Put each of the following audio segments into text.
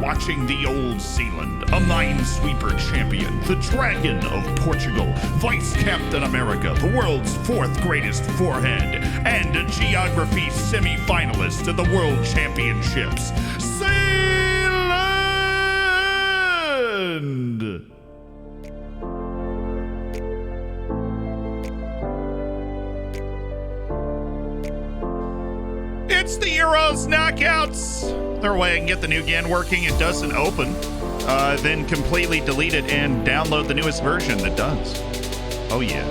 Watching the Old Zealand, a minesweeper champion, the Dragon of Portugal, Vice Captain America, the world's fourth greatest forehead, and a geography semi-finalist at the World Championships, Zealand! It's the Euros knockouts! Their way I can get the new GAN working. It doesn't open. Then completely delete it and download the newest version that does. Oh yeah.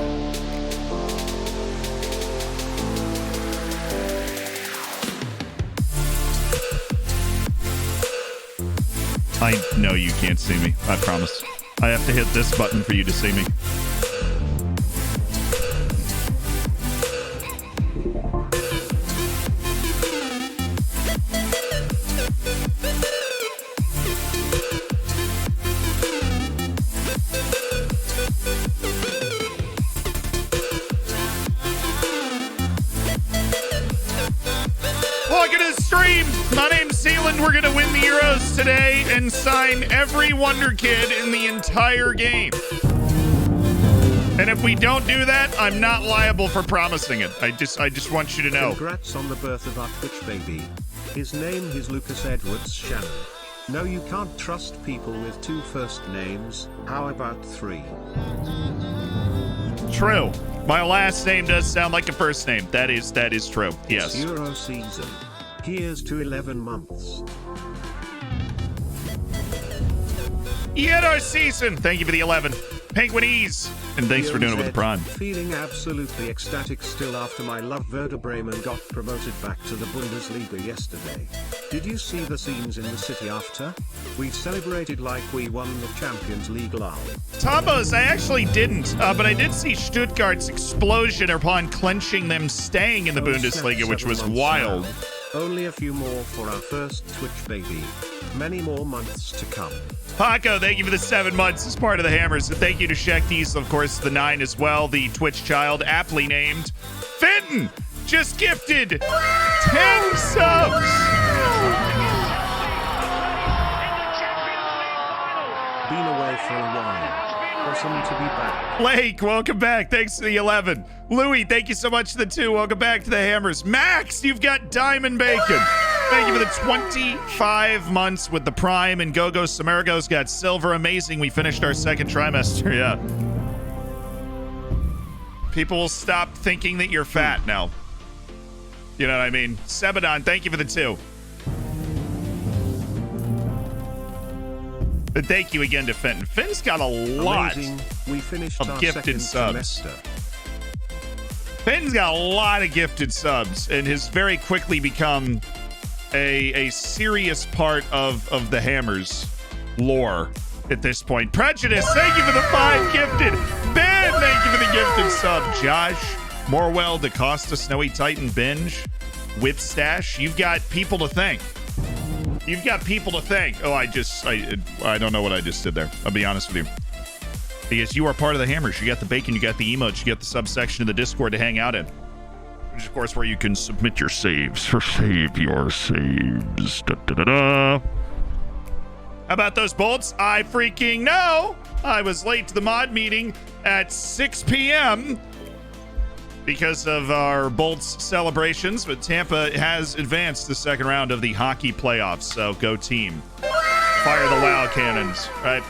I know you can't see me. I promise. I have to hit this button for you to see me. We're going to win the Euros today and sign every Wonder Kid in the entire game. And if we don't do that, I'm not liable for promising it. I just want you to know. Congrats on the birth of our Twitch baby. His name is Lucas Edwards Shannon. No, you can't trust people with two first names. How about three? True. My last name does sound like a first name. That is true. Yes. It's Euro season. Here's to 11 months. Euro season. Thank you for the 11. Penguinese. And thanks for doing it with the Prime. Feeling absolutely ecstatic still after my love Werder Bremen got promoted back to the Bundesliga yesterday. Did you see the scenes in the city after? We celebrated like we won the Champions League. Tombos, I actually didn't, but I did see Stuttgart's explosion upon clenching them staying in the Bundesliga, which was wild. Only a few more for our first Twitch baby. Many more months to come. Paco, thank you for the 7 months as part of the Hammers. And thank you to Shek Diesel, of course, the 9 as well. The Twitch child, aptly named Fenton, just gifted 10 subs. Blake, welcome back. Thanks for the 11. Louie, thank you so much for the 2. Welcome back to the Hammers. Max, you've got Diamond Bacon. Thank you for the 25 months with the Prime. And Gogo Samargo's got Silver. Amazing. We finished our second trimester. Yeah. People will stop thinking that you're fat now. You know what I mean? Sebadon, thank you for the 2. But thank you again to Fenton. Finn's got a lot we finished of our gifted subs. semester. Finn's got a lot of gifted subs and has very quickly become a serious part of the Hammers lore at this point. Prejudice, thank you for the 5 gifted. Ben, thank you for the gifted sub. Josh, Morwell, DaCosta, Snowy Titan, Binge, Whipstash. You've got people to thank. You've got people to thank. Oh, I don't know what I just did there. I'll be honest with you. Because you are part of the Hammers. You got the bacon, you got the emotes, you got the subsection of the Discord to hang out in. Which is, of course, where you can submit your saves. For save your saves. Da-da-da-da. How about those bolts? I freaking know. I was late to the mod meeting at 6 p.m. because of our Bolts celebrations, but Tampa has advanced the second round of the hockey playoffs, so go team. Fire the WoW cannons, right?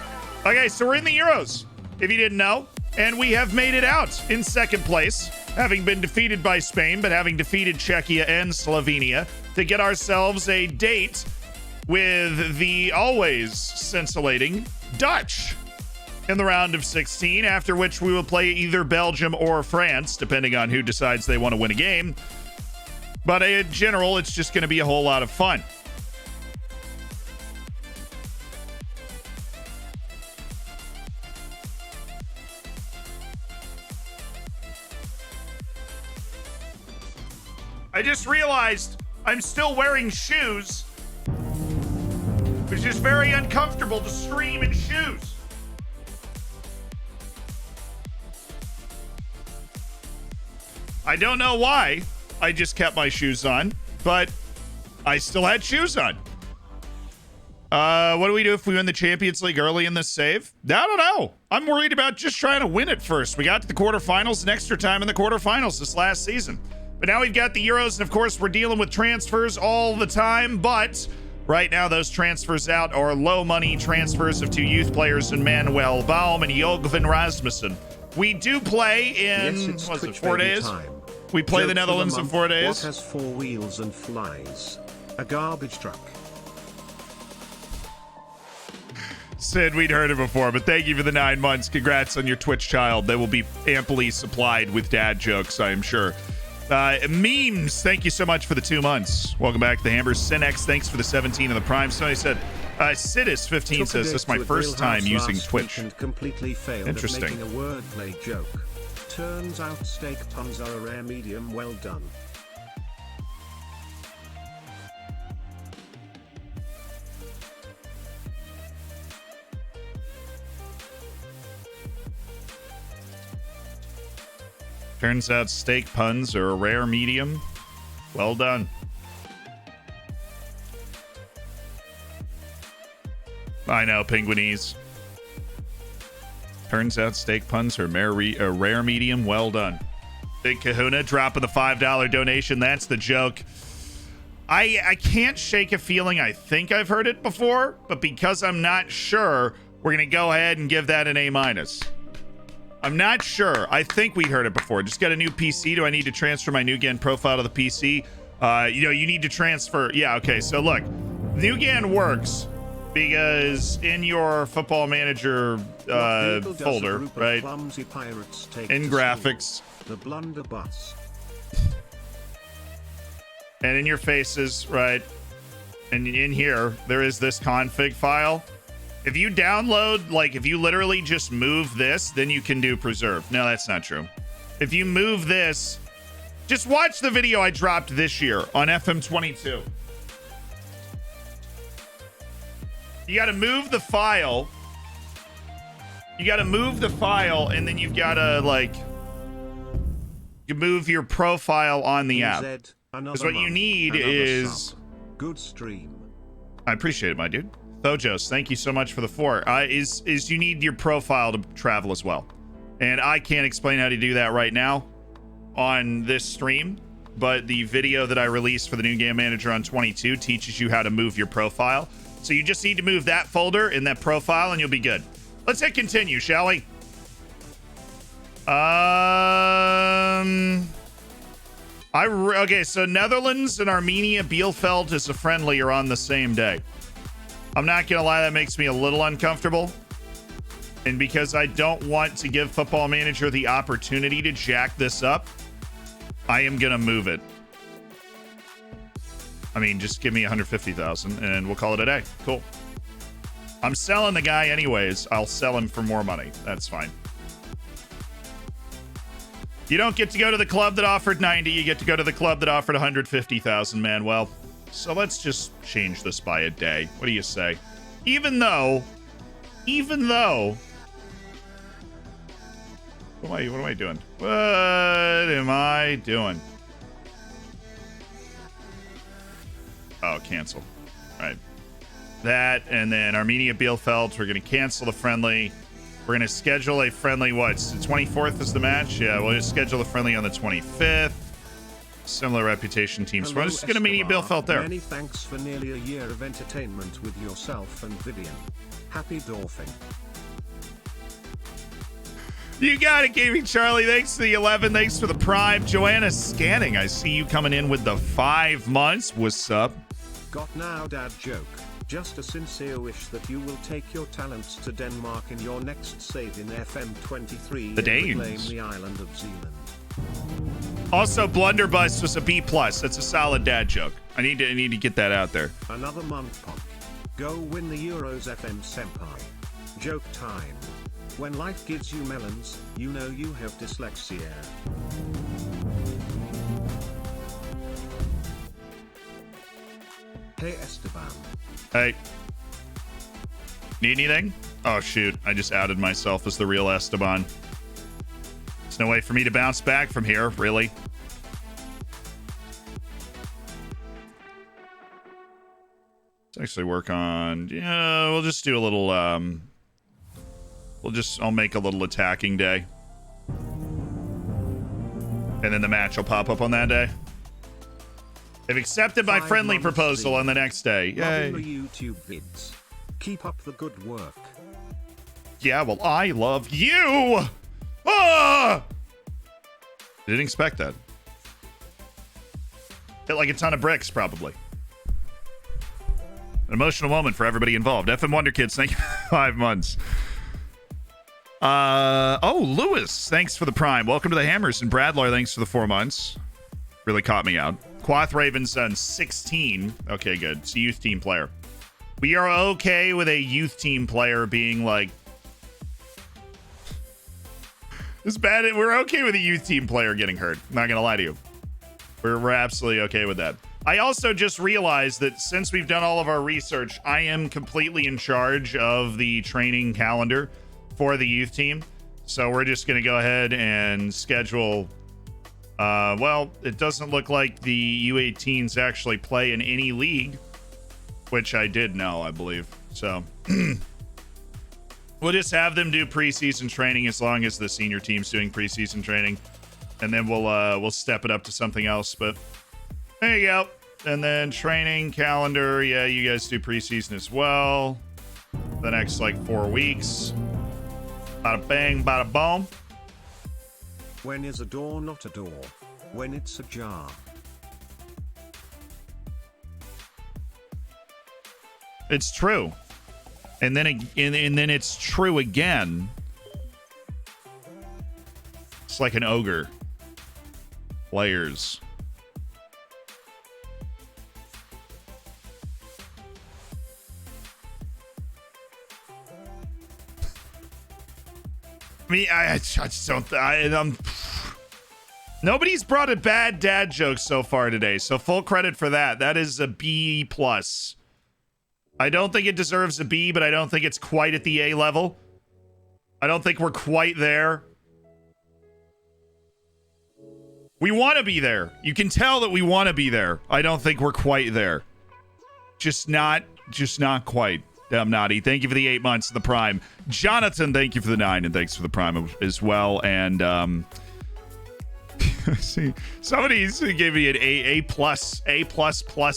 Okay, so we're in the Euros, if you didn't know, and we have made it out in second place, having been defeated by Spain, but having defeated Czechia and Slovenia to get ourselves a date with the always scintillating Dutch in the round of 16, after which we will play either Belgium or France, depending on who decides they want to win a game. But in general, it's just going to be a whole lot of fun. I just realized I'm still wearing shoes, which is very uncomfortable to stream in shoes. I don't know why I just kept my shoes on, but I still had shoes on. What do we do if we win the Champions League early in this save? I don't know. I'm worried about just trying to win it first. We got to the quarterfinals and extra time in the quarterfinals this last season. But now we've got the Euros, and of course, we're dealing with transfers all the time. But right now, those transfers out are low-money transfers of 2 youth players in Manuel Baum and Jogven Rasmussen. We do play in, 4 days? Time. We play the Netherlands in 4 days. What has 4 wheels and flies? A garbage truck. Sid, we'd heard it before, but thank you for the 9 months. Congrats on your Twitch child. They will be amply supplied with dad jokes, I am sure. Memes, thank you so much for the 2 months. Welcome back to the Hammers. Cinex, thanks for the 17 of the Prime. Somebody said, Sidis15 says, this is my first time using Twitch. And completely failed Interesting. at making a wordplay joke. Turns out steak puns are a rare medium. Well done. Turns out steak puns are a rare medium. Well done. I know, Penguinese. Turns out steak puns are a rare medium. Well done. Big Kahuna dropping the $5 donation. That's the joke. I can't shake a feeling. I think I've heard it before, but because I'm not sure, we're going to go ahead and give that an A-. I'm not sure. I think we heard it before. Just got a new PC. Do I need to transfer my Nugan profile to the PC? You need to transfer. Yeah, okay. So look, Nugan works because in your Football Manager folder, right? In graphics. The blunderbuss. And in your faces, right? And in here, there is this config file. If you download, like if you literally just move this, then you can do preserve. No, that's not true. If you move this, just watch the video I dropped this year on FM22. You got to move the file. You got to move the file, and then you've got to you move your profile on the app. Because what you need is good stream. I appreciate it, my dude. Thojos, thank you so much for the 4. Is you need your profile to travel as well. And I can't explain how to do that right now on this stream, but the video that I released for the new game manager on 22 teaches you how to move your profile. So you just need to move that folder in that profile and you'll be good. Let's hit continue, shall we? Okay, so Netherlands and Armenia Bielefeld as a friendly are on the same day. I'm not gonna lie, that makes me a little uncomfortable. And because I don't want to give Football Manager the opportunity to jack this up, I am gonna move it. I mean, just give me 150,000 and we'll call it a day. Cool. I'm selling the guy anyways. I'll sell him for more money. That's fine. You don't get to go to the club that offered 90. You get to go to the club that offered 150,000, Manuel. So let's just change this by a day. What do you say? Even though, what am I doing? What am I doing? Oh, cancel. All right. That, and then Armenia Bielefeld, we're going to cancel the friendly. We're going to schedule a friendly, what's the 24th is the match? Yeah, we'll just schedule a friendly on the 25th. Similar reputation teams. Hello, we're just going to meet Bielefeld there. Many thanks for nearly a year of entertainment with yourself and Vivian. Happy Dorfing. You got it, Gaming Charlie. Thanks for the 11. Thanks for the Prime. Joanna Scanning. I see you coming in with the 5 months. What's up? Got now, dad joke. Just a sincere wish that you will take your talents to Denmark in your next save in FM23 The and Danes. reclaim the island of Zealand. Also, Blunderbuss was a B+. That's a solid dad joke. I need to get that out there. Another month pop. Go win the Euros FM Senpai. Joke time. When life gives you melons, you know you have dyslexia. Hey Esteban. Hey. Need anything? Oh shoot, I just outed myself as the real Esteban. There's no way for me to bounce back from here, really. Let's actually work on, yeah, we'll just do a little, I'll make a little attacking day. And then the match will pop up on that day. They've accepted my 5 friendly months proposal leave. on the next day. Yay. Loving the YouTube vids. Keep up the good work. Yeah, well, I love you! Ah! Didn't expect that. Hit like a ton of bricks, probably. An emotional moment for everybody involved. FM Wonder Kids, thank you for 5 months. Lewis, thanks for the Prime. Welcome to the Hammers. And Bradley, thanks for the 4 months. Really caught me out. Quath Ravenson, 16. Okay, good. It's a youth team player. We are okay with a youth team player being like... It's bad. We're okay with a youth team player getting hurt. I'm not going to lie to you. We're absolutely okay with that. I also just realized that since we've done all of our research, I am completely in charge of the training calendar for the youth team. So we're just going to go ahead and schedule... well, it doesn't look like the U18s actually play in any league, which I did know, I believe. So we'll just have them do preseason training as long as the senior team's doing preseason training, and then we'll step it up to something else. But there you go. And then training calendar, yeah, you guys do preseason as well. The next like 4 weeks. Bada bang, bada boom. When is a door not a door? When it's a jar. It's true. And then and then it's true again. It's like an ogre. Layers. I just don't. Nobody's brought a bad dad joke so far today, so full credit for that. That is a B+. I don't think it deserves a B, but I don't think it's quite at the A level. I don't think we're quite there. We want to be there. You can tell that we want to be there. I don't think we're quite there. Just not quite. Damn naughty. Thank you for the 8 months of the Prime. Jonathan, thank you for the 9, and thanks for the Prime as well. And see, somebody gave me an A plus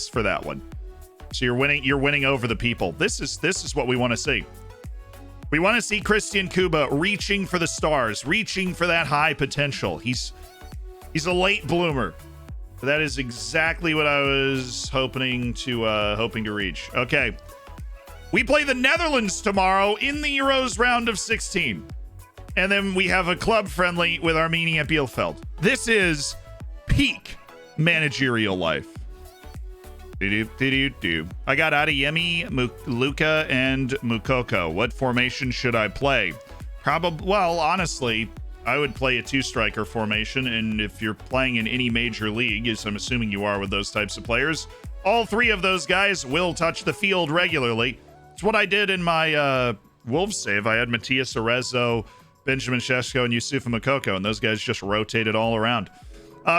for that one. So you're winning over the people. This is what we want to see. We want to see Christian Kuba reaching for the stars, reaching for that high potential. He's a late bloomer. That is exactly what I was hoping to reach. Okay. We play the Netherlands tomorrow in the Euros round of 16. And then we have a club friendly with Armenia Bielefeld. This is peak managerial life. I got Adeyemi, Luka, and Mukoko. What formation should I play? Well, honestly, I would play a 2-striker formation. And if you're playing in any major league, as I'm assuming you are with those types of players, all 3 of those guys will touch the field regularly. It's what I did in my Wolves save. I had Matias Arezzo, Benjamin Šeško, and Yusufa Mukoko, and those guys just rotated all around.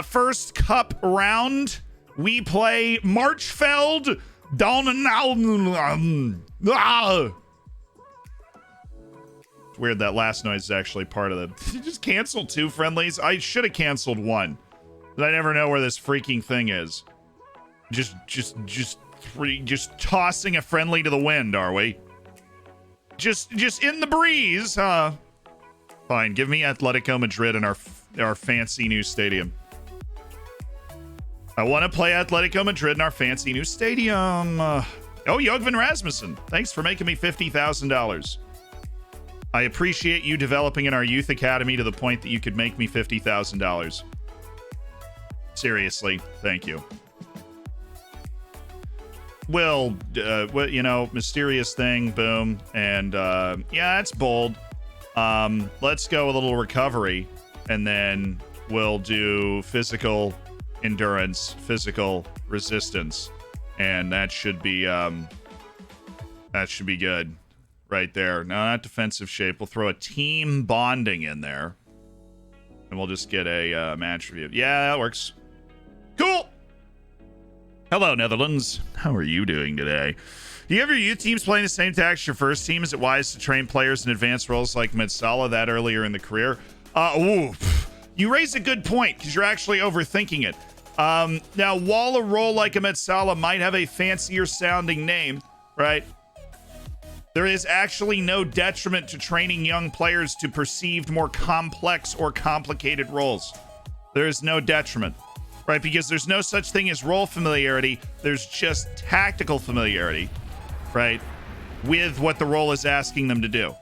First cup round, we play Marchfeld. It's weird that last noise is actually part of the... Did you just cancel 2 friendlies? I should have canceled 1. But I never know where this freaking thing is. Just tossing a friendly to the wind, are we? Just in the breeze, huh? Fine, give me Atletico Madrid in our fancy new stadium. I want to play Atletico Madrid in our fancy new stadium. Oh, Jogvin Rasmussen, thanks for making me $50,000. I appreciate you developing in our youth academy to the point that you could make me $50,000. Seriously, thank you. Well, mysterious thing, boom, and yeah, it's bold. Let's go a little recovery, and then we'll do physical endurance, physical resistance, and that should be good right there. No, not defensive shape. We'll throw a team bonding in there, and we'll just get a match review. Yeah, that works. Cool. Hello, Netherlands. How are you doing today? Do you have your youth teams playing the same tax as your first team? Is it wise to train players in advanced roles like Metsala that earlier in the career? You raise a good point because you're actually overthinking it. Now, while a role like a Metsala might have a fancier sounding name, right? There is actually no detriment to training young players to perceived more complex or complicated roles. There is no detriment. Right, because there's no such thing as role familiarity. There's just tactical familiarity, right, with what the role is asking them to do.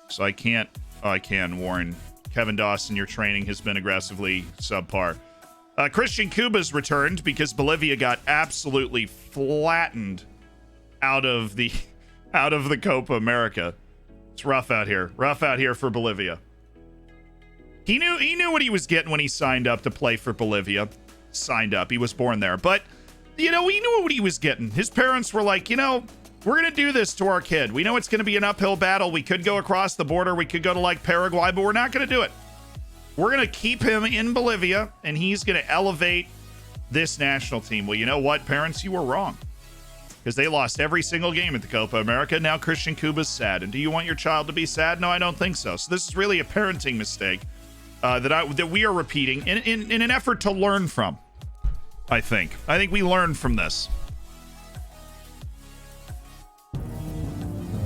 So I can warn Kevin Dawson, your training has been aggressively subpar. Christian Kuba's returned because Bolivia got absolutely flattened out of the Copa America. It's rough out here. Rough out here for Bolivia. He knew what he was getting when he signed up to play for Bolivia. Signed up. He was born there. But, he knew what he was getting. His parents were like, we're going to do this to our kid. We know it's going to be an uphill battle. We could go across the border. We could go to, Paraguay, but we're not going to do it. We're going to keep him in Bolivia, and he's going to elevate this national team. Well, you know what, parents? You were wrong. Because they lost every single game at the Copa America. Now Christian Kuba's sad. And do you want your child to be sad? No, I don't think so. So this is really a parenting mistake. That we are repeating in an effort to learn from. I think we learned from this.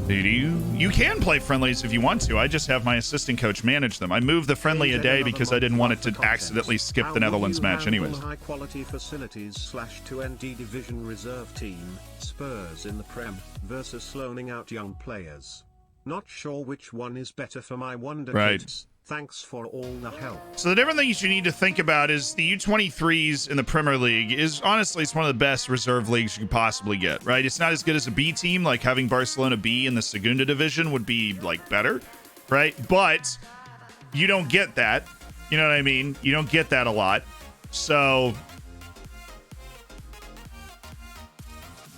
You can play friendlies if you want to. I just have my assistant coach manage them. I moved the friendly a day because I didn't want it to accidentally skip the Netherlands match anyways. High quality facilities /2ND division reserve team, Spurs in the Prem, versus loaning out young players. Not sure which one is better for my wonder kids. Thanks for all the help. So the different things you need to think about is the U23s in the Premier League is honestly, it's one of the best reserve leagues you could possibly get, right? It's not as good as a B team, like having Barcelona B in the Segunda division would be better, right? But you don't get that. You know what I mean? You don't get that a lot. So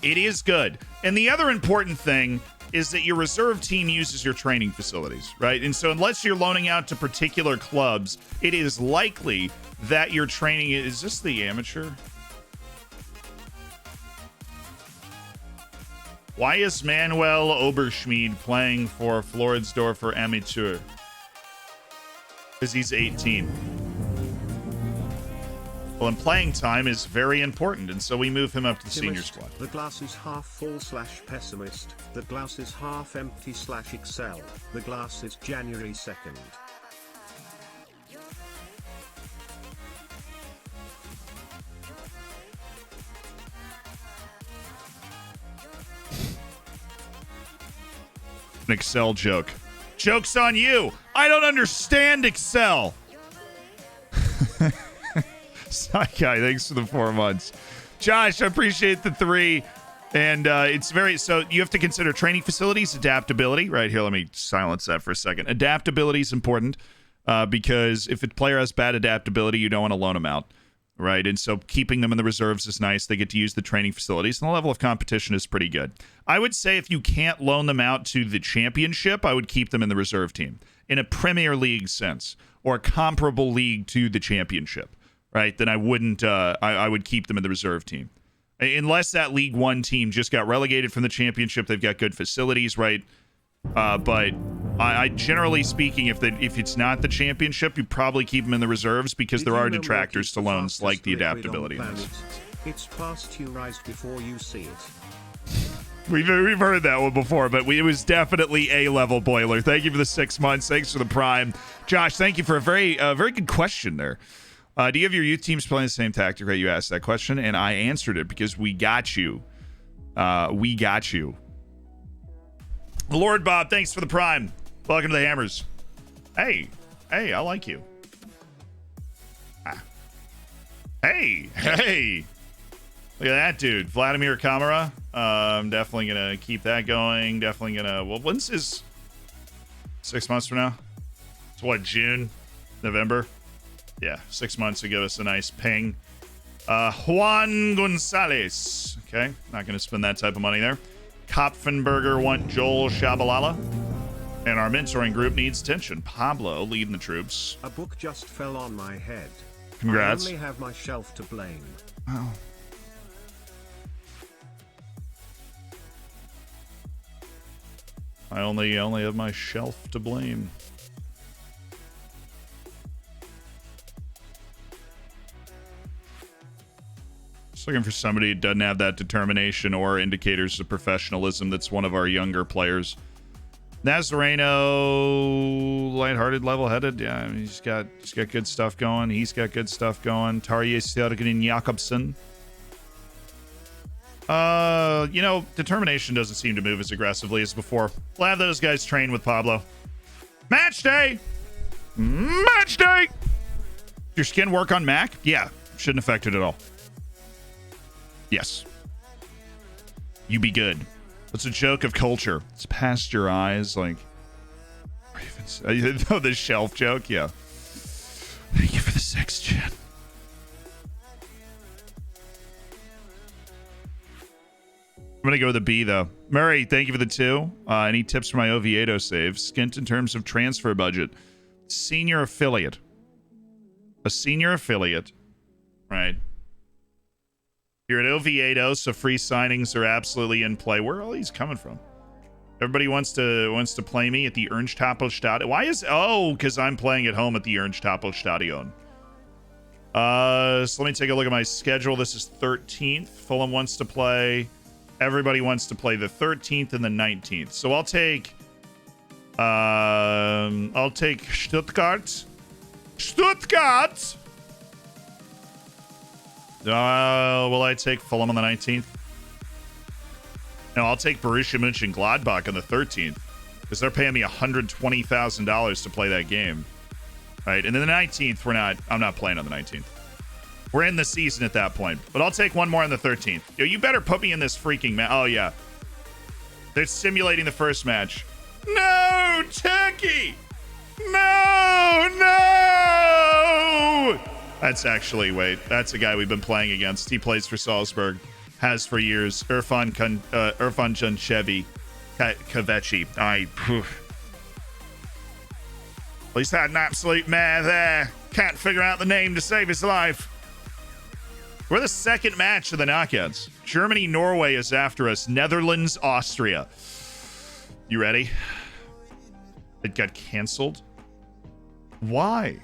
it is good. And the other important thing is that your reserve team uses your training facilities, right? And so unless you're loaning out to particular clubs, it is likely that your training... Is this the amateur? Why is Manuel Oberschmied playing for Floridsdorfer Amateur? Because he's 18. Well, and playing time is very important, and so we move him up to the senior squad. The glass is half full / pessimist. The glass is half empty / excel. The glass is January 2nd. An Excel joke. Joke's on you. I don't understand Excel. Senpai, thanks for the 4 months. Josh, I appreciate the 3. And it's very, so you have to consider training facilities, adaptability. Right here, let me silence that for a second. Adaptability is important because if a player has bad adaptability, you don't want to loan them out. Right, and so keeping them in the reserves is nice. They get to use the training facilities, and the level of competition is pretty good. I would say if you can't loan them out to the championship, I would keep them in the reserve team in a Premier League sense or a comparable league to the championship. Right, then I wouldn't. I would keep them in the reserve team, unless that League One team just got relegated from the championship. They've got good facilities, right? But I generally speaking, if it's not the championship, you probably keep them in the reserves because there are detractors to loans like the adaptability. It's pasteurized before you see it. We've heard that one before, but it was definitely A-level boiler. Thank you for the 6 months. Thanks for the prime, Josh. Thank you for a very good question there. Do you have your youth teams playing the same tactic? Right, you asked that question, and I answered it because we got you. We got you. Lord Bob, thanks for the prime. Welcome to the Hammers. Hey, I like you. Hey. Look at that dude, Vladimir Kamara. I'm definitely gonna keep that going. Definitely gonna. Well, when's his? 6 months from now. It's what, June, November? Yeah, 6 months to give us a nice ping. Juan Gonzalez. Okay, not gonna spend that type of money there. Kopfenberger want Joel Shabalala. And our mentoring group needs attention. Pablo leading the troops. A book just fell on my head. Congrats. I only have myself to blame. Wow. I only have my shelf to blame. Just looking for somebody who doesn't have that determination or indicators of professionalism. That's one of our younger players. Nazareno, lighthearted, level-headed. Yeah, I mean, he's got good stuff going. He's got good stuff going. Tarje Sørgen Jakobsen. Determination doesn't seem to move as aggressively as before. We'll have those guys train with Pablo. Match day! Match day! Does your skin work on Mac? Yeah, shouldn't affect it at all. Yes. You be good. It's a joke of culture. It's past your eyes, like... Oh, the shelf joke? Yeah. Thank you for the sex chat. I'm going to go with a B, though. Murray, thank you for the 2. Any tips for my Oviedo save? Skint in terms of transfer budget. Senior affiliate. A senior affiliate. Right. You're at Oviedo, so free signings are absolutely in play. Where are all these coming from? Everybody wants to play me at the Ernsthappelstadion. Why is... Oh, because I'm playing at home at the Ernsthappelstadion. So let me take a look at my schedule. This is 13th. Fulham wants to play... Everybody wants to play the 13th and the 19th. So I'll take Stuttgart. Stuttgart! Will I take Fulham on the 19th? No, I'll take Borussia Mönchengladbach on the 13th because they're paying me $120,000 to play that game. Right, and then the 19th, I'm not playing on the 19th. We're in the season at that point. But I'll take one more on the 13th. Yo, you better put me in this freaking match. Oh, yeah. They're simulating the first match. No, Turkey! No! That's actually, wait. That's a guy we've been playing against. He plays for Salzburg. Has for years. Irfan Janchevi. Kavechi. Well, he's had an absolute mare there. Can't figure out the name to save his life. We're the second match of the knockouts. Germany, Norway is after us. Netherlands, Austria. You ready? It got canceled. Why?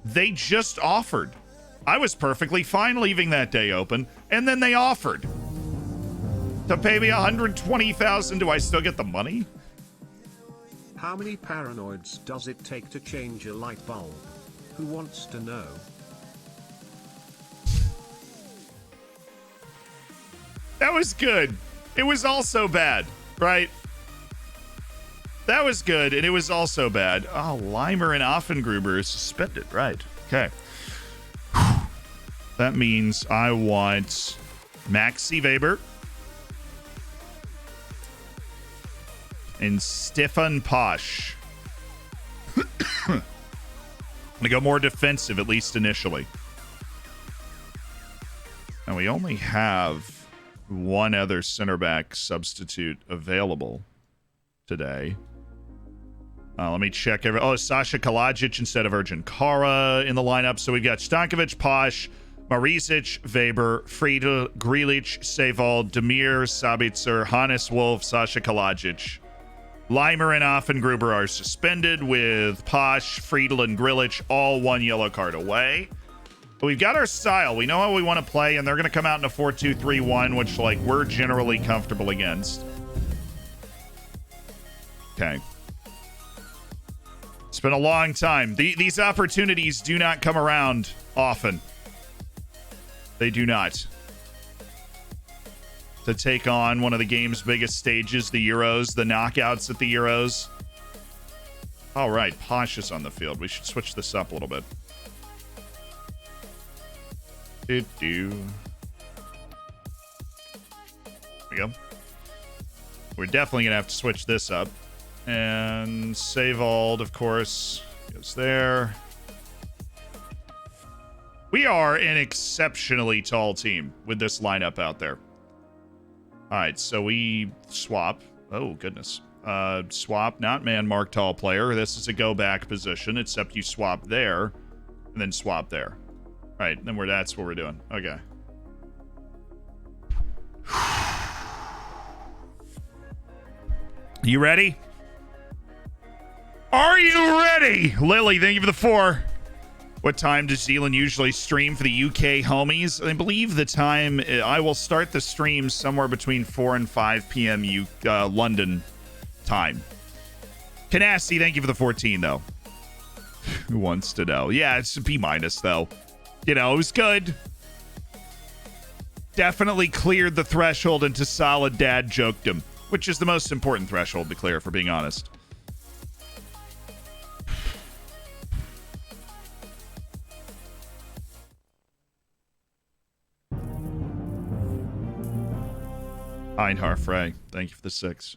They just offered. I was perfectly fine leaving that day open, and then they offered to pay me $120,000. Do I still get the money? How many paranoids does it take to change a light bulb? Who wants to know? That was good. It was also bad, right? That was good, and it was also bad. Oh, Leimer and Offengruber is suspended, right? Okay. That means I want Maxi Weber and Stefan Posch. I'm gonna go more defensive, at least initially. And we only have one other center back substitute available today. Let me check. Sasha Kalajic instead of Ergin Kara in the lineup. So we've got Stankovic, Posch, Marisic, Weber, Friedel, Grealish, Sevald, Demir, Sabitzer, Hannes Wolf, Sasha Kalajic. Leimer and Offengruber are suspended, with Posch, Friedel, and Grealish all one yellow card away. But we've got our style. We know how we want to play, and they're going to come out in a 4-2-3-1, which, like, we're generally comfortable against. Okay. It's been a long time. These opportunities do not come around often. They do not. To take on one of the game's biggest stages, the Euros, the knockouts at the Euros. All right, Posch is on the field. We should switch this up a little bit. There we go. We're definitely going to have to switch this up. And Sevald, of course, goes there. We are an exceptionally tall team with this lineup out there. All right, so we swap. Oh, goodness. Swap, not man mark tall player. This is a go back position, except you swap there and then swap there. All right, then that's what we're doing. Okay. You ready? Are you ready? Lily, thank you for the 4. What time does Zealand usually stream for the UK homies? I believe the time, I will start the stream somewhere between 4 and 5 p.m. London time. Canassi, thank you for the 14, though. Who wants to know? Yeah, it's a B-, though. You know, it was good. Definitely cleared the threshold into solid dad jokedom, which is the most important threshold to clear, for being honest. Einhar Frey, thank you for the 6.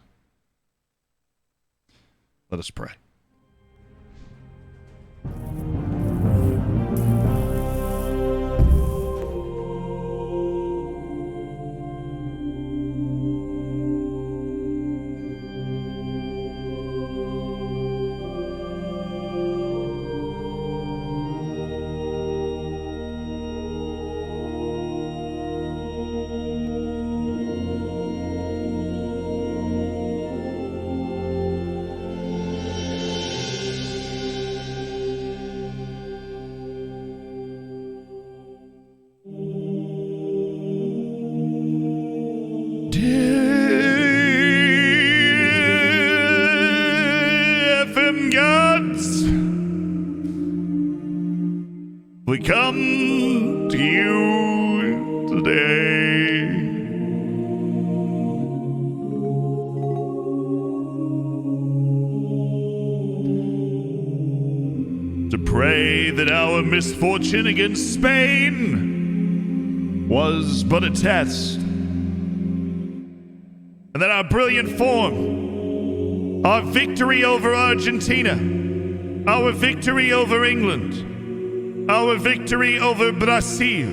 Let us pray. We come to you today to pray that our misfortune against Spain was but a test, and that our brilliant form, our victory over Argentina, our victory over England, our victory over Brazil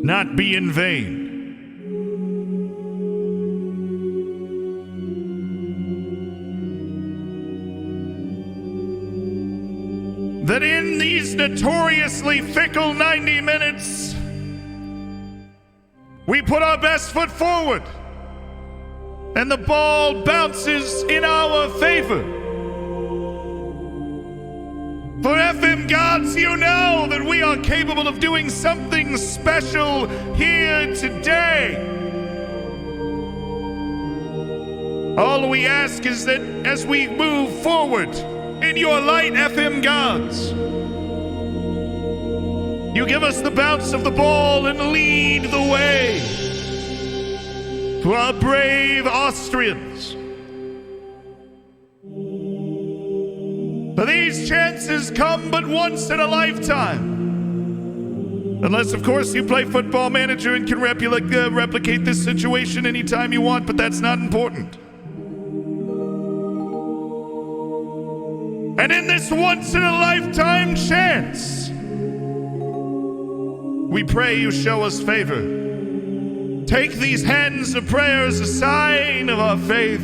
not be in vain. That in these notoriously fickle 90 minutes, We put our best foot forward, and the ball bounces in our favor. For FM gods, you know that we are capable of doing something special here today. All we ask is that as we move forward in your light, FM gods, you give us the bounce of the ball and lead the way to our brave Austrians. For these chances come but once in a lifetime. Unless, of course, you play Football Manager and can replicate this situation anytime you want, but that's not important. And in this once-in-a-lifetime chance, we pray you show us favor. Take these hands of prayer as a sign of our faith.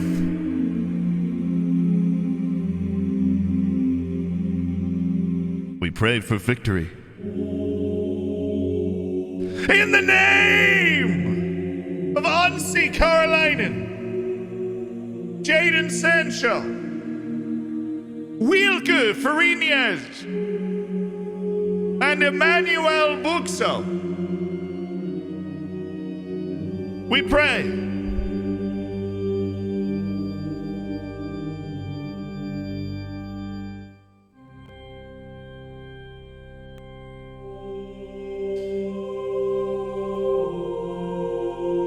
We pray for victory. In the name of Ansi Karolainen, Jadon Sancho, Wilke Farinez, and Emmanuel Buxo, we pray.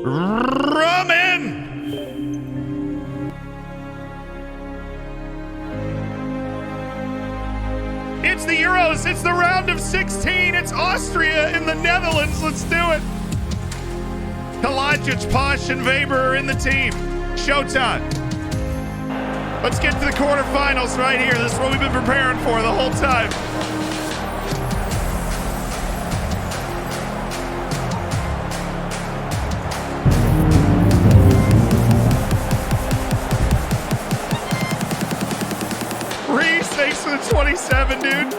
Ramen! It's the Euros, it's the round of 16, it's Austria in the Netherlands, let's do it! Gadjet, Posh, and Weber are in the team. Showtime. Let's get to the quarterfinals right here. This is what we've been preparing for the whole time. Reese, thanks for the 27, dude.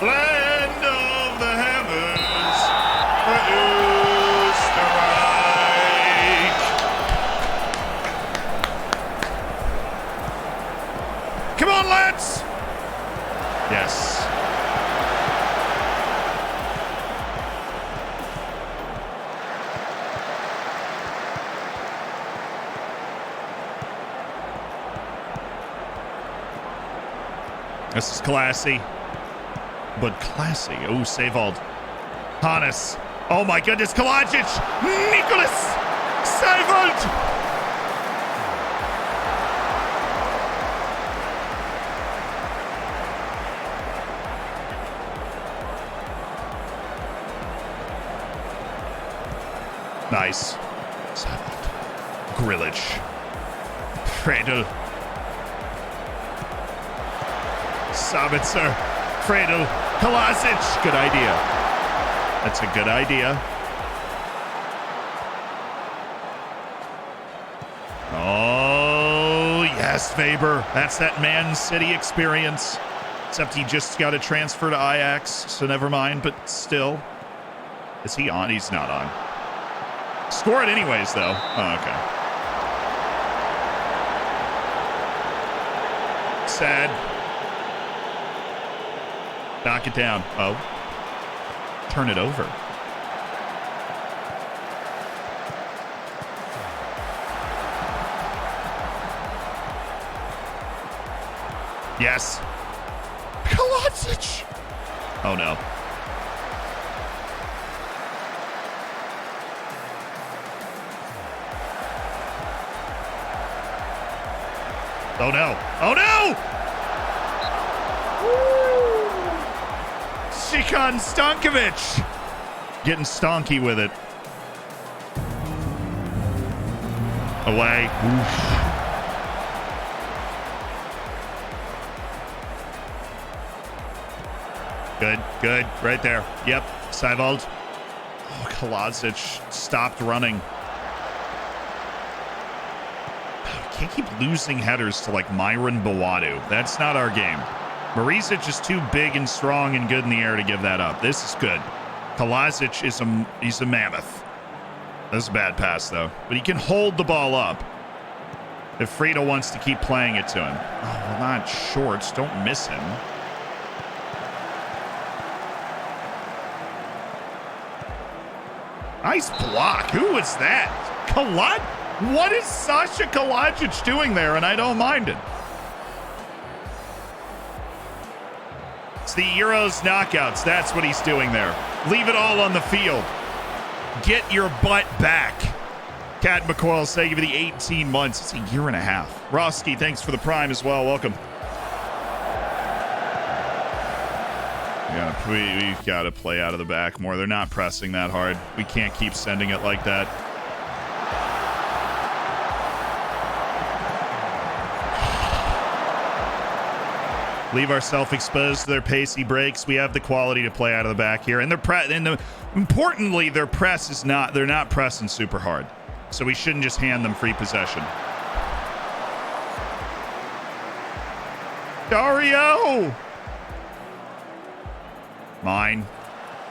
Land of the Hammers for Österreich. Come on, lads! Yes. This is classy. But classy. Oh, Savald. Hannes. Oh my goodness, Gadjet. Nicholas Savald. Nice. Savald. Grillage. Fredel. Sabitzer. Fredel. Kalasic. Good idea. That's a good idea. Oh, yes, Weber. That's that Man City experience. Except he just got a transfer to Ajax, so never mind, but still. Is he on? He's not on. Score it anyways, though. Oh, okay. Sad. Knock it down. Oh. Turn it over. Yes. Kalasic. Oh, no. Oh, no. Oh, no! Shikan Stankovic getting stonky with it. Away. Oof. Good, good. Right there. Yep. Seiwald. Oh, Kolasinac stopped running. Can't keep losing headers to like Myron Bawadu. That's not our game. Marizic is too big and strong and good in the air to give that up. This is good. Kolasinac he's a mammoth. That's a bad pass though, but he can hold the ball up if Frida wants to keep playing it to him. Oh, well, not Shorts. Don't miss him. Nice block. Who was that? What is Sasha Kalajic doing there? And I don't mind it. It's the Euros knockouts. That's what he's doing there. Leave it all on the field. Get your butt back. Cat McCoyle saying give you the 18 months. It's a year and a half. Roski, thanks for the prime as well. Welcome. We've got to play out of the back more. They're not pressing that hard. We can't keep sending it like that. Leave ourselves exposed to their pacey breaks. We have the quality to play out of the back here. And importantly, their press is not, they're not pressing super hard. So we shouldn't just hand them free possession. Dario! Mine.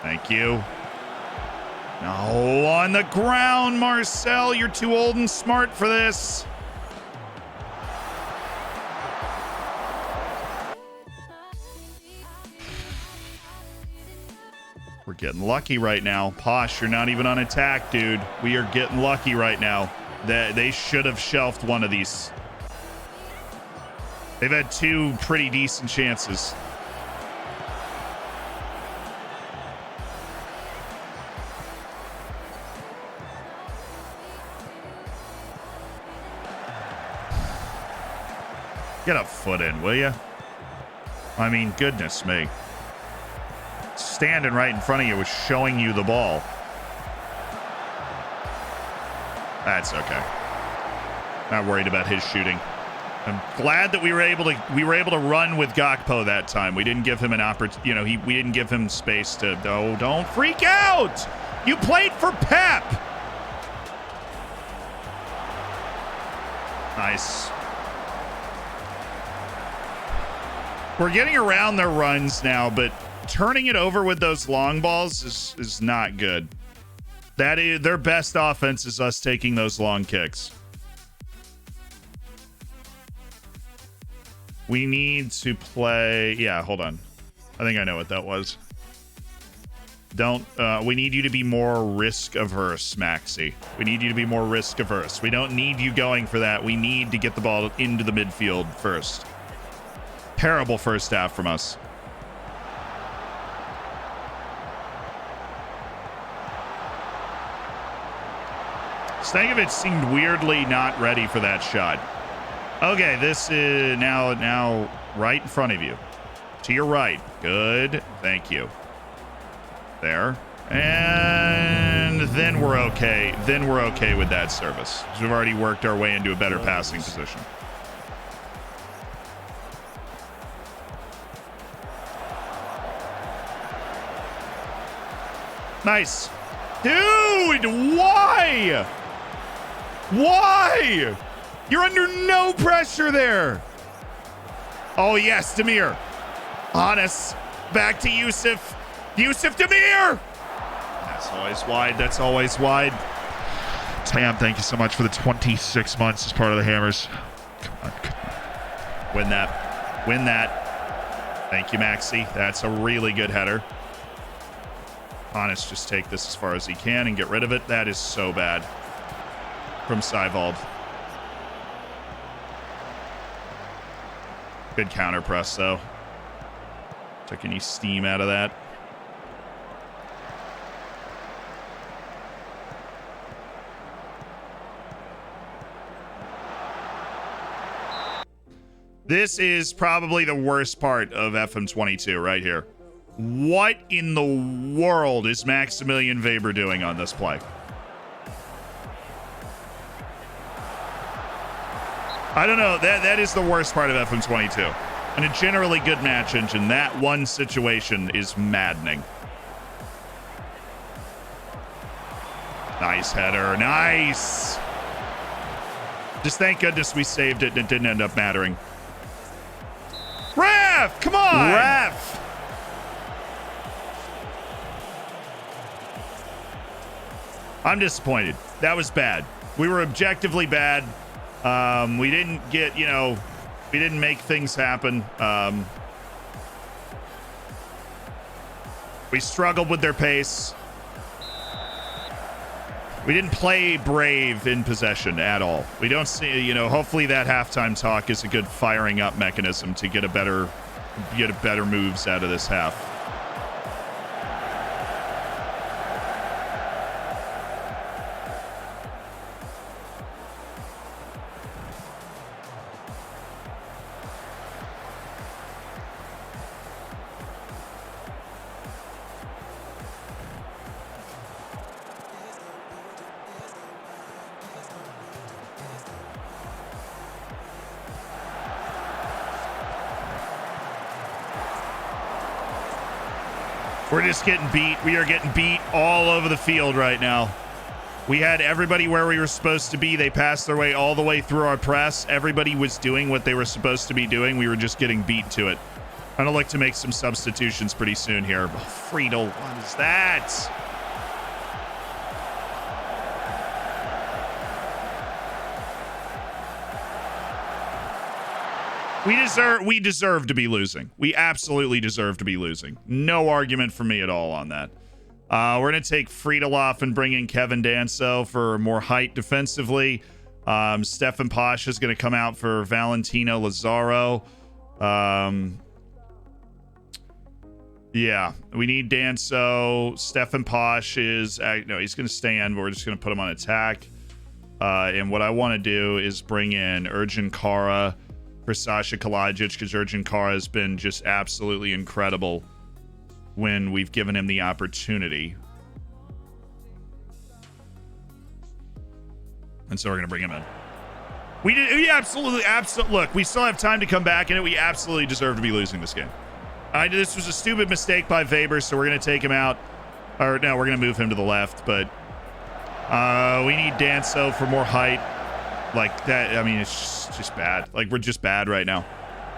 Thank you. No, on the ground, Marcel. You're too old and smart for this. We're getting lucky right now. Posh, you're not even on attack, dude. We are getting lucky right now. They should have shelved one of these. They've had two pretty decent chances. Get a foot in, will you? I mean, goodness me. Standing right in front of you was showing you the ball. That's okay. Not worried about his shooting. I'm glad that we were able to run with Gakpo that time. We didn't give him an opportunity, we didn't give him space to. Oh, don't freak out. You played for Pep. Nice. We're getting around their runs now, but turning it over with those long balls is not good. That is their best offense, is us taking those long kicks. We need to play. Yeah, hold on. I think I know what that was. We need you to be more risk averse, Maxi. We need you to be more risk averse. We don't need you going for that. We need to get the ball into the midfield first. Terrible first half from us. Stankovic seemed weirdly not ready for that shot. Okay, this is now right in front of you. To your right. Good. Thank you. There. And then we're okay. Then we're okay with that service. We've already worked our way into a better passing position. Nice. Dude, why? Why? You're under no pressure there. Oh, yes, Demir. Anas. Back to Yusuf. Yusuf Demir. That's always wide. That's always wide. Tam, thank you so much for the 26 months as part of the Hammers. Come on. Win that. Win that. Thank you, Maxi. That's a really good header. Honest, just take this as far as he can and get rid of it. That is so bad from Seiwald. Good counter press, though. Took any steam out of that. This is probably the worst part of FM22 right here. What in the world is Maximilian Weber doing on this play? I don't know. That is the worst part of FM22. And a generally good match engine, that one situation is maddening. Nice header. Nice. Just thank goodness we saved it and it didn't end up mattering. Ref! Come on! Ref! I'm disappointed. That was bad. We were objectively bad. We didn't get, we didn't make things happen. We struggled with their pace. We didn't play brave in possession at all. We don't see, hopefully that halftime talk is a good firing up mechanism to get a better moves out of this half. We're just getting beat. We are getting beat all over the field right now. We had everybody where we were supposed to be. They passed their way all the way through our press. Everybody was doing what they were supposed to be doing. We were just getting beat to it. I'm going to look to make some substitutions pretty soon here. Oh, Friedel, what is that? We deserve to be losing. We absolutely deserve to be losing. No argument for me at all on that. We're going to take Friedel off and bring in Kevin Danso for more height defensively. Stefan Posch is going to come out for Valentino Lazaro. Yeah, we need Danso. Stefan Posch is... no, he's going to stand, but we're just going to put him on attack. And what I want to do is bring in Urgent Kara for Sasha Kalajic, because Urgent Kara has been just absolutely incredible when we've given him the opportunity. And so we're going to bring him in. We absolutely, look, we still have time to come back in it. We absolutely deserve to be losing this game. This was a stupid mistake by Weber, so we're going to take him out. Or no, we're going to move him to the left, but we need Danso for more height. Like that, I mean, it's just bad. Like, we're just bad right now.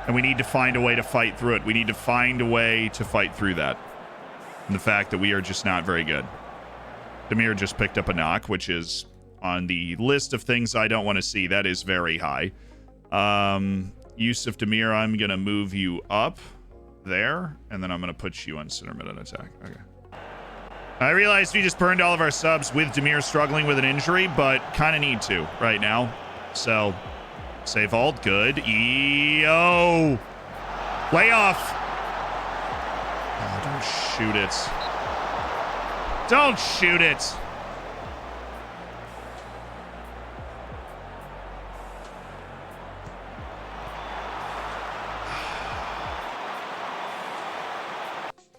And we need to find a way to fight through it. We need to find a way to fight through that. And the fact that we are just not very good. Demir just picked up a knock, which is on the list of things I don't want to see. That is very high. Yusuf Demir, I'm going to move you up there. And then I'm going to put you on center mid attack. Okay. I realized we just burned all of our subs with Demir struggling with an injury, but kind of need to right now. So, save ult, good. EO! Lay off! Oh, don't shoot it. Don't shoot it!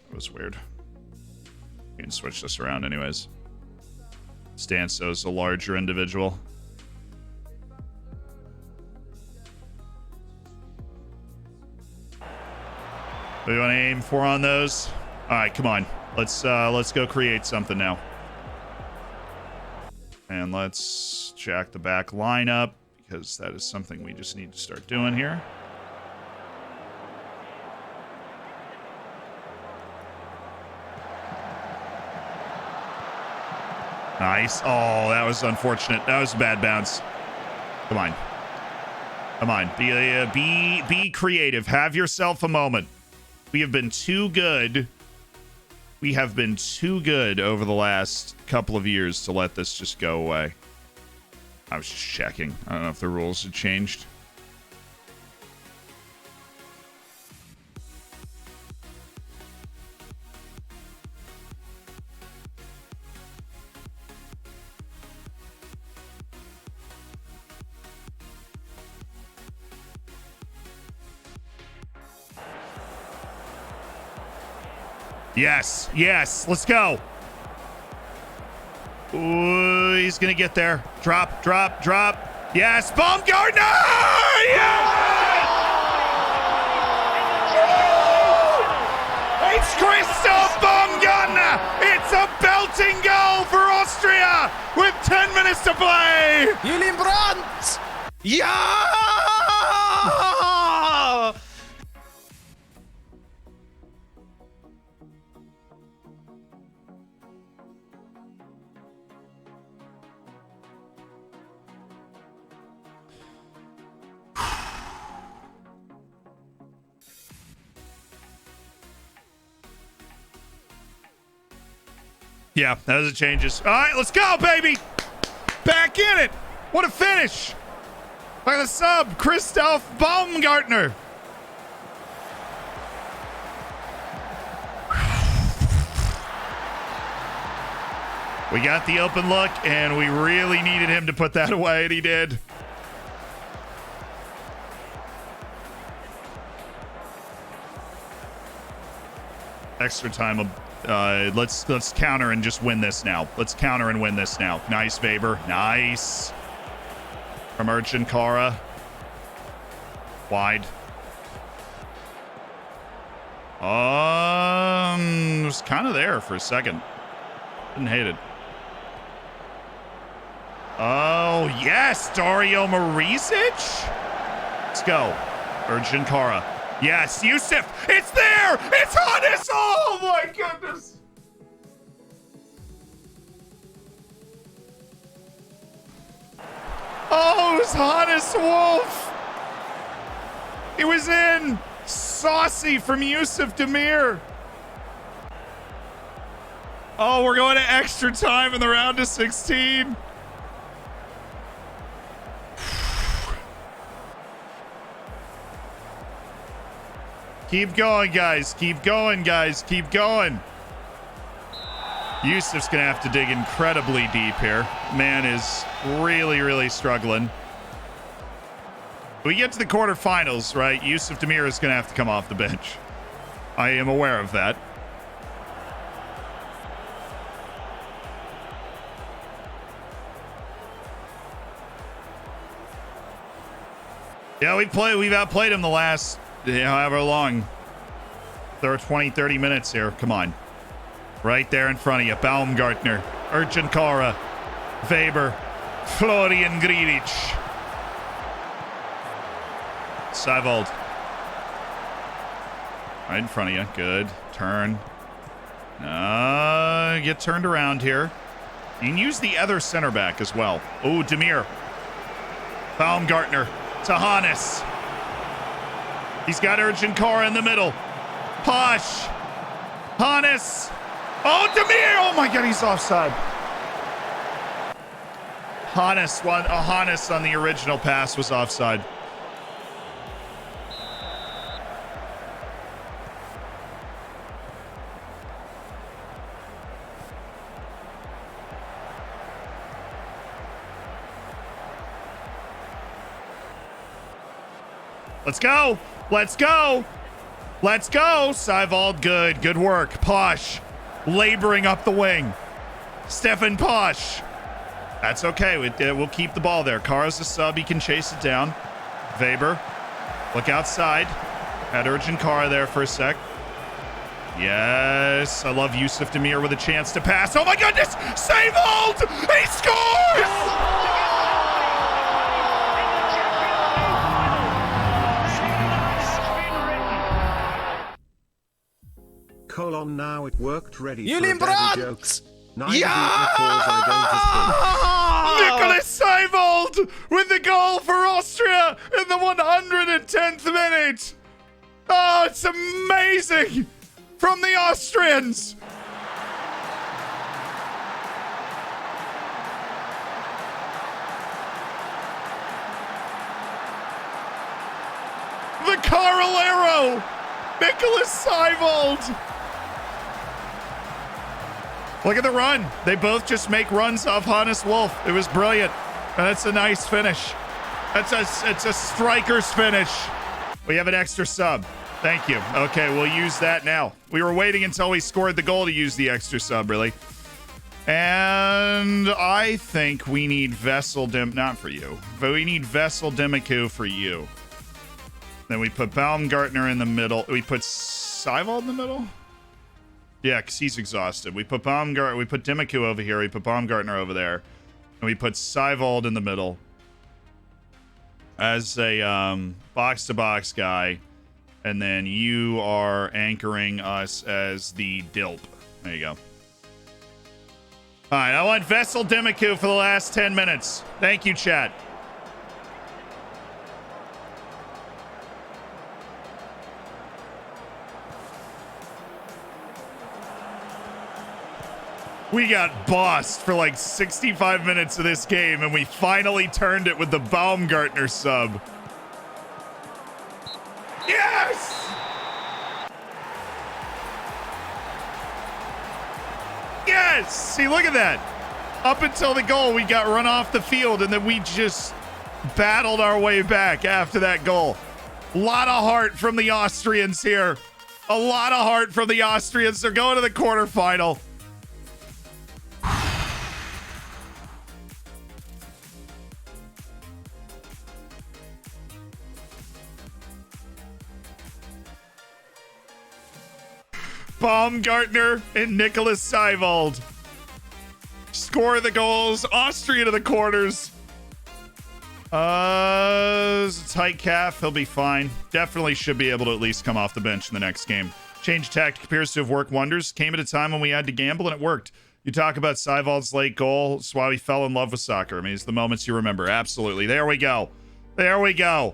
That was weird. You can switch this around anyways. Stanso's a larger individual. What do you want to aim for on those? All right, come on. Let's go create something now. And let's jack the back lineup, because that is something we just need to start doing here. Nice. Oh, that was unfortunate. That was a bad bounce. Come on. Come on. Be creative. Have yourself a moment. We have been too good. We have been too good over the last couple of years to let this just go away. I was just checking. I don't know if the rules had changed. Yes, yes, let's go. Ooh, he's gonna get there. Drop, drop, drop. Yes, Baumgartner! Yes! It's Christoph Baumgartner! It's a belting goal for Austria! Austria with 10 minutes to play. Julian Brandt! Yeah! Yeah, those are changes. All right, let's go, baby. Back in it. What a finish. By the sub, Christoph Baumgartner. We got the open look, and we really needed him to put that away, and he did. Extra time. Let's counter and just win this now. Let's counter and win this now. Nice, Weber. Nice. From Urchin Kara. Wide. It was kind of there for a second. Didn't hate it. Oh, yes. Dario Marisic. Let's go. Urchin Kara. Yes, Yusuf. It's there. It's Hannes. Oh, my goodness. Oh, it was Hannes Wolf. He was in. Saucy from Yusuf Demir. Oh, we're going to extra time in the round of 16. Keep going, guys. Keep going, guys. Keep going. Yusuf's going to have to dig incredibly deep here. Man is really, really struggling. We get to the quarterfinals, right? Yusuf Demir is going to have to come off the bench. I am aware of that. Yeah, we've outplayed him the last however long. There are 20, 30 minutes here. Come on. Right there in front of you. Baumgartner, Urchin Kara, Weber, Florian Grilic. Seivold. Right in front of you. Good. Turn. Get turned around here. You can use the other center back as well. Oh, Demir. Baumgartner to Hannes. He's got Urchin Kara in the middle. Posh. Hannes. Oh, Demir. Oh, my God. He's offside. Hannes on the original pass was offside. Let's go. Let's go. Let's go. Seivold, good. Good work. Posh laboring up the wing. Stefan Posh. That's okay. We'll keep the ball there. Kara's a sub. He can chase it down. Weber. Look outside. Had Urchin Kara there for a sec. Yes. I love Yusuf Demir with a chance to pass. Oh, my goodness. Seivold. He scores. Colon, now it worked. Ready Julian for a daddy Brandt! joke. Yeah! Nicholas Seivold with the goal for Austria in the 110th minute. Oh, it's amazing from the Austrians. The Carolero, Nicholas Seivold. Look at the run. They both just make runs off Hannes Wolf. It was brilliant. And that's a nice finish. It's a striker's finish. We have an extra sub. Thank you. Okay, we'll use that now. We were waiting until we scored the goal to use the extra sub, really. And I think we need not for you, but we need Vessel Demiku for you. Then we put Baumgartner in the middle. We put Seivold in the middle? Yeah, because he's exhausted. We put Baumgartner, we put Dimiku over here, we put Baumgartner over there, and we put Seiwald in the middle as a box-to-box guy, and then you are anchoring us as the Dilp. There you go. All right, I want Vessel Dimiku for the last 10 minutes. Thank you, chat. We got bossed for like 65 minutes of this game, and we finally turned it with the Baumgartner sub. Yes! Yes! See, look at that. Up until the goal, we got run off the field, and then we just battled our way back after that goal. A lot of heart from the Austrians here. A lot of heart from the Austrians. They're going to the quarterfinal. Baumgartner and Nicholas Seiwald score the goals. Austria to the quarters. It's a tight calf. He'll be fine. Definitely should be able to at least come off the bench in the next game. Change tactic appears to have worked wonders. Came at a time when we had to gamble, and it worked. You talk about Seiwald's late goal. It's why we fell in love with soccer. I mean, it's the moments you remember. Absolutely. There we go. There we go.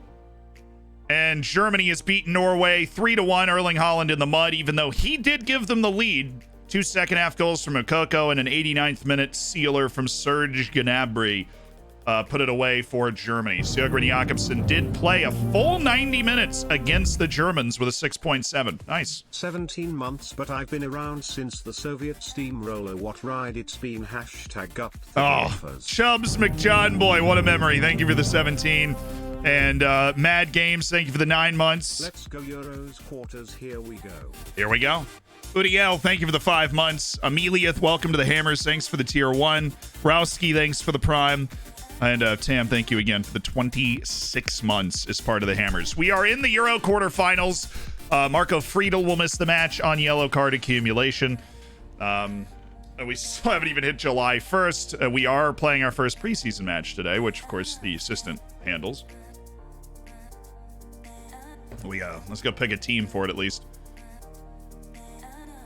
And Germany has beaten Norway 3-1. Erling Haaland in the mud, even though he did give them the lead. 2 second-half goals from Mokoko and an 89th minute sealer from Serge Gnabry put it away for Germany. Sjogren Jakobsen did play a full 90 minutes against the Germans with a 6.7. Nice. 17 months, but I've been around since the Soviet steamroller. What ride it's been. Hashtag up the golfers. Chubbs McJohn boy, what a memory. Thank you for the 17. And Mad Games, thank you for the 9 months. Let's go Euros quarters. Here we go. Here we go. Udiel, thank you for the 5 months. Amelia, welcome to the Hammers. Thanks for the tier 1. Rowski, thanks for the Prime. And Tam, thank you again for the 26 months as part of the Hammers. We are in the Euro quarterfinals. Marco Friedel will miss the match on yellow card accumulation. We still haven't even hit July 1st. We are playing our first preseason match today, which, of course, the assistant handles. Let's go pick a team for it at least.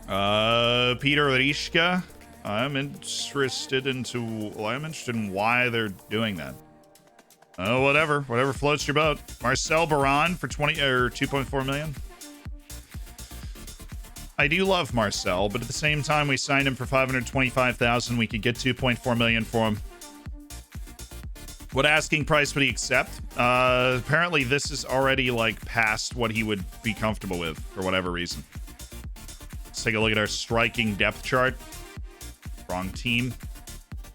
Peter Rishka. I'm interested in why they're doing that. Oh, whatever floats your boat. Marcel Baran for 2.4 million. I do love Marcel, but at the same time, we signed him for 525,000. We could get 2.4 million for him. What asking price would he accept? Apparently this is already like past what he would be comfortable with for whatever reason. Let's take a look at our striking depth chart. Wrong team.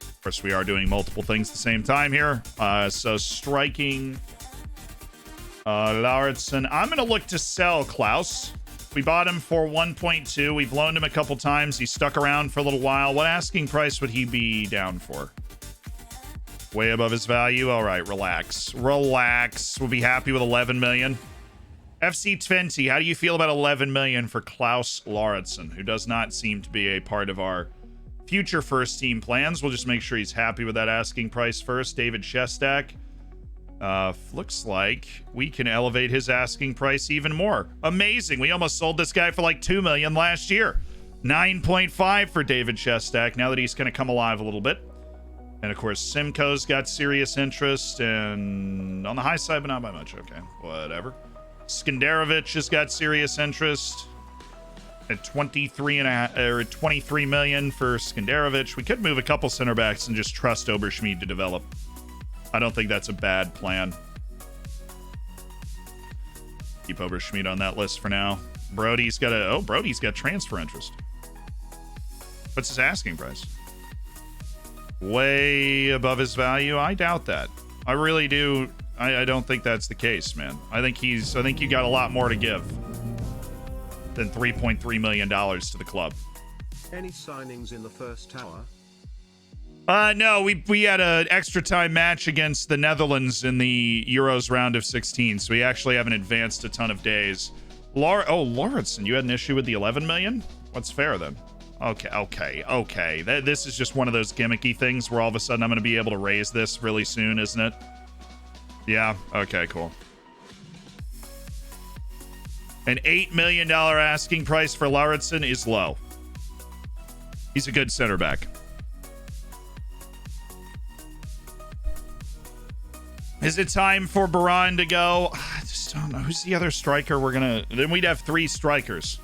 Of course, we are doing multiple things at the same time here. So striking Lauritsen. I'm going to look to sell Klaus. We bought him for 1.2. We've loaned him a couple times. He stuck around for a little while. What asking price would he be down for? Way above his value. All right, relax. We'll be happy with 11 million. FC Twente, how do you feel about 11 million for Klaus Lauritsen, who does not seem to be a part of our future first team plans? We'll just make sure he's happy with that asking price first. David Shestak. Looks like we can elevate his asking price even more. Amazing. We almost sold this guy for like 2 million last year. 9.5 for David Shestak, now that he's going to come alive a little bit. And of course, Simcoe's got serious interest, and on the high side, but not by much. Okay, whatever. Skenderovic has got serious interest at 23 million for Skenderovic. We could move a couple center backs and just trust Oberschmied to develop. I don't think that's a bad plan. Keep Oberschmied on that list for now. Brody's got transfer interest. What's his asking price? Way above his value. I doubt that. I really do. I don't think that's the case, man. I think you got a lot more to give than $3.3 million to the club. Any signings in the first hour? No, we had an extra time match against the Netherlands in the Euros round of 16, so we actually haven't advanced a ton of days. Lauritsen, you had an issue with the 11 million? What's fair then? Okay. This is just one of those gimmicky things where all of a sudden I'm going to be able to raise this really soon, isn't it? Yeah. Okay, cool. An $8 million asking price for Lauritsen is low. He's a good center back. Is it time for Baran to go? I just don't know. Who's the other striker we're going to... Then we'd have 3 strikers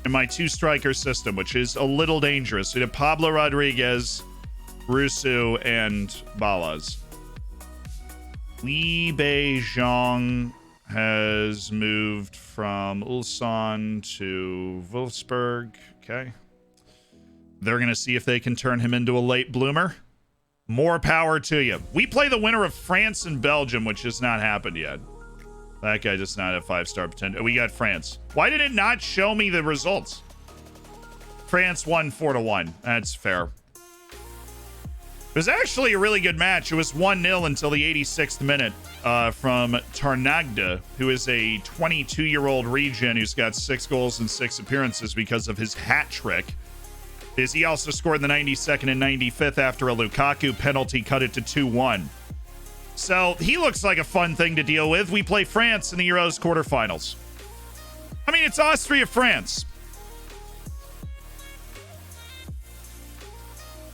in my 2-striker system, which is a little dangerous. We'd have Pablo Rodriguez, Rusu, and Balaz. Li Beijing has moved from Ulsan to Wolfsburg. Okay. They're going to see if they can turn him into a late bloomer. More power to you. We play the winner of France and Belgium, which has not happened yet. That guy does not have 5-star potential. We got France. Why did it not show me the results? France won 4-1. That's fair. It was actually a really good match. It was 1-0 until the 86th minute from Tarnagda, who is a 22-year-old regen who's got 6 goals and 6 appearances because of his hat trick. He also scored in the 92nd and 95th after a Lukaku penalty, cut it to 2-1. So he looks like a fun thing to deal with. We play France in the Euros quarterfinals. I mean, it's Austria, France.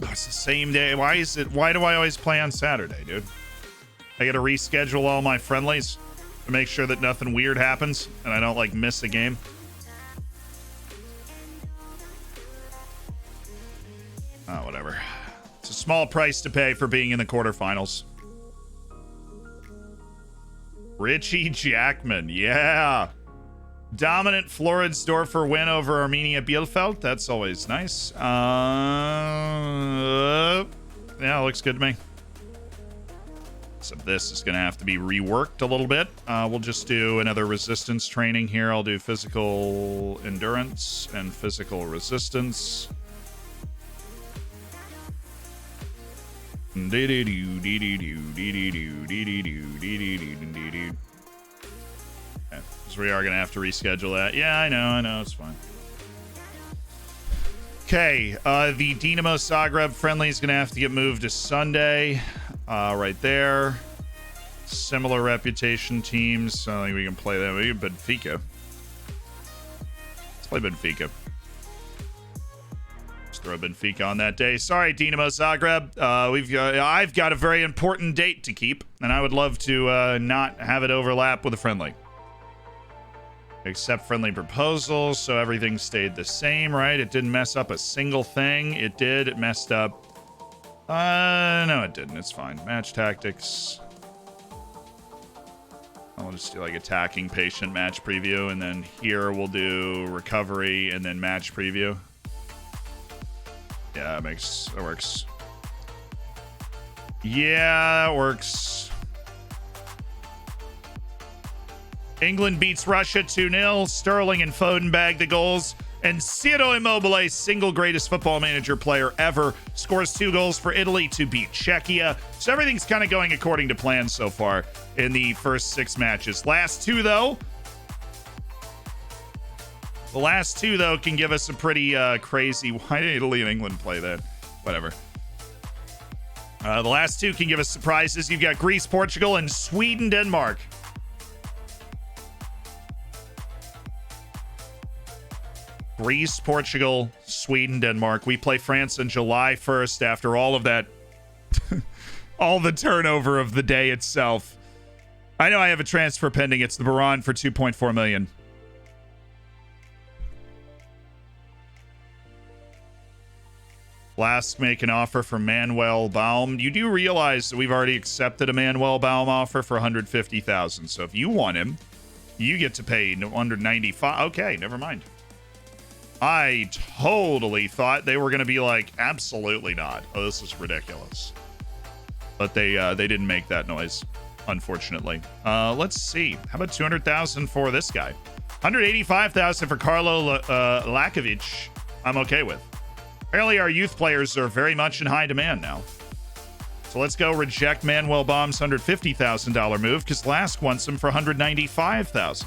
Oh, it's the same day. Why do I always play on Saturday, dude? I got to reschedule all my friendlies to make sure that nothing weird happens and I don't like miss a game. Oh, whatever. It's a small price to pay for being in the quarterfinals. Richie Jackman, yeah. Dominant Floridsdorfer win over Arminia Bielefeld. That's always nice. Yeah, looks good to me. So this is going to have to be reworked a little bit. We'll just do another resistance training here. I'll do physical endurance and physical resistance. Because we are going to have to reschedule that. Yeah, I know, it's fine. Okay, the Dinamo Zagreb friendly is going to have to get moved to Sunday. Right there. Similar reputation teams. I don't think we can play that. We can Benfica. Let's play Benfica. Throw Benfica on that day. Sorry, Dinamo Zagreb. I've got a very important date to keep, and I would love to not have it overlap with a friendly. Accept friendly proposals, so everything stayed the same, right? It didn't mess up a single thing. It did. It messed up. No, it didn't. It's fine. Match tactics. I'll just do like attacking patient match preview, and then here we'll do recovery and then match preview. Yeah, it works. Yeah, that works. England beats Russia 2-0. Sterling and Foden bag the goals. And Ciro Immobile, single greatest football manager player ever, scores 2 goals for Italy to beat Czechia. So everything's kind of going according to plan so far in the first 6 matches. Last 2, though. The last 2, though, can give us a pretty crazy... Why did Italy and England play that? Whatever. The last 2 can give us surprises. You've got Greece, Portugal, and Sweden, Denmark. Greece, Portugal, Sweden, Denmark. We play France on July 1st after all of that... all the turnover of the day itself. I know I have a transfer pending. It's the Baran for 2.4 million. Last make an offer for Manuel Baum. You do realize that we've already accepted a Manuel Baum offer for 150,000. So if you want him, you get to pay under 95. Okay, never mind. I totally thought they were going to be like, absolutely not. Oh, this is ridiculous. But they didn't make that noise, unfortunately. Let's see. How about 200,000 for this guy? 185,000 for Carlo Lakovic. I'm okay with. Apparently our youth players are very much in high demand now. So let's go reject Manuel Baum's $150,000 move because Lask wants him for $195,000.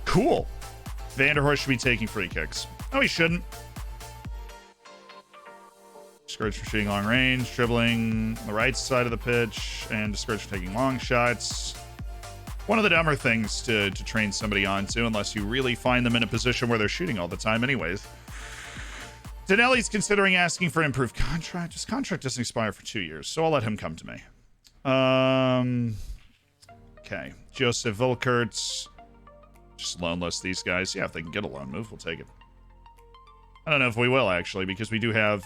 Cool. Vanderhorst should be taking free kicks. No, he shouldn't. Discouraged for shooting long range, dribbling the right side of the pitch, and discouraged for taking long shots. One of the dumber things to train somebody onto, unless you really find them in a position where they're shooting all the time anyways. Danelli's considering asking for an improved contract. His contract doesn't expire for 2 years, so I'll let him come to me. Okay. Joseph Volkerts. Just loanless these guys. Yeah, if they can get a loan move, we'll take it. I don't know if we will, actually, because we do have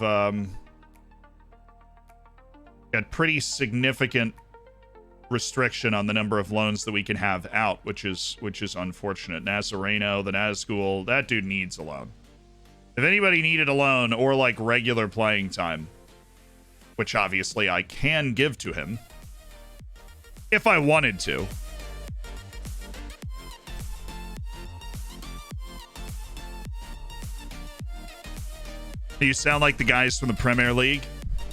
got pretty significant restriction on the number of loans that we can have out, which is unfortunate. Nazareno, the Nazgul, that dude needs a loan. If anybody needed a loan or like regular playing time, which obviously I can give to him if I wanted to. Do you sound like the guys from the Premier League?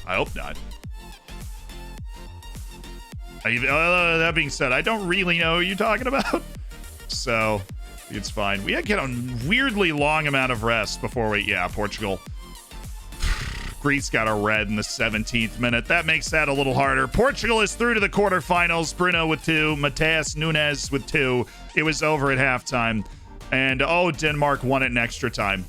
I hope not. That being said, I don't really know who you're talking about. So, it's fine. We get a weirdly long amount of rest before we... Yeah, Portugal. Greece got a red in the 17th minute. That makes that a little harder. Portugal is through to the quarterfinals. Bruno with 2. Mateus Nunes with 2. It was over at halftime. And, oh, Denmark won it in extra time.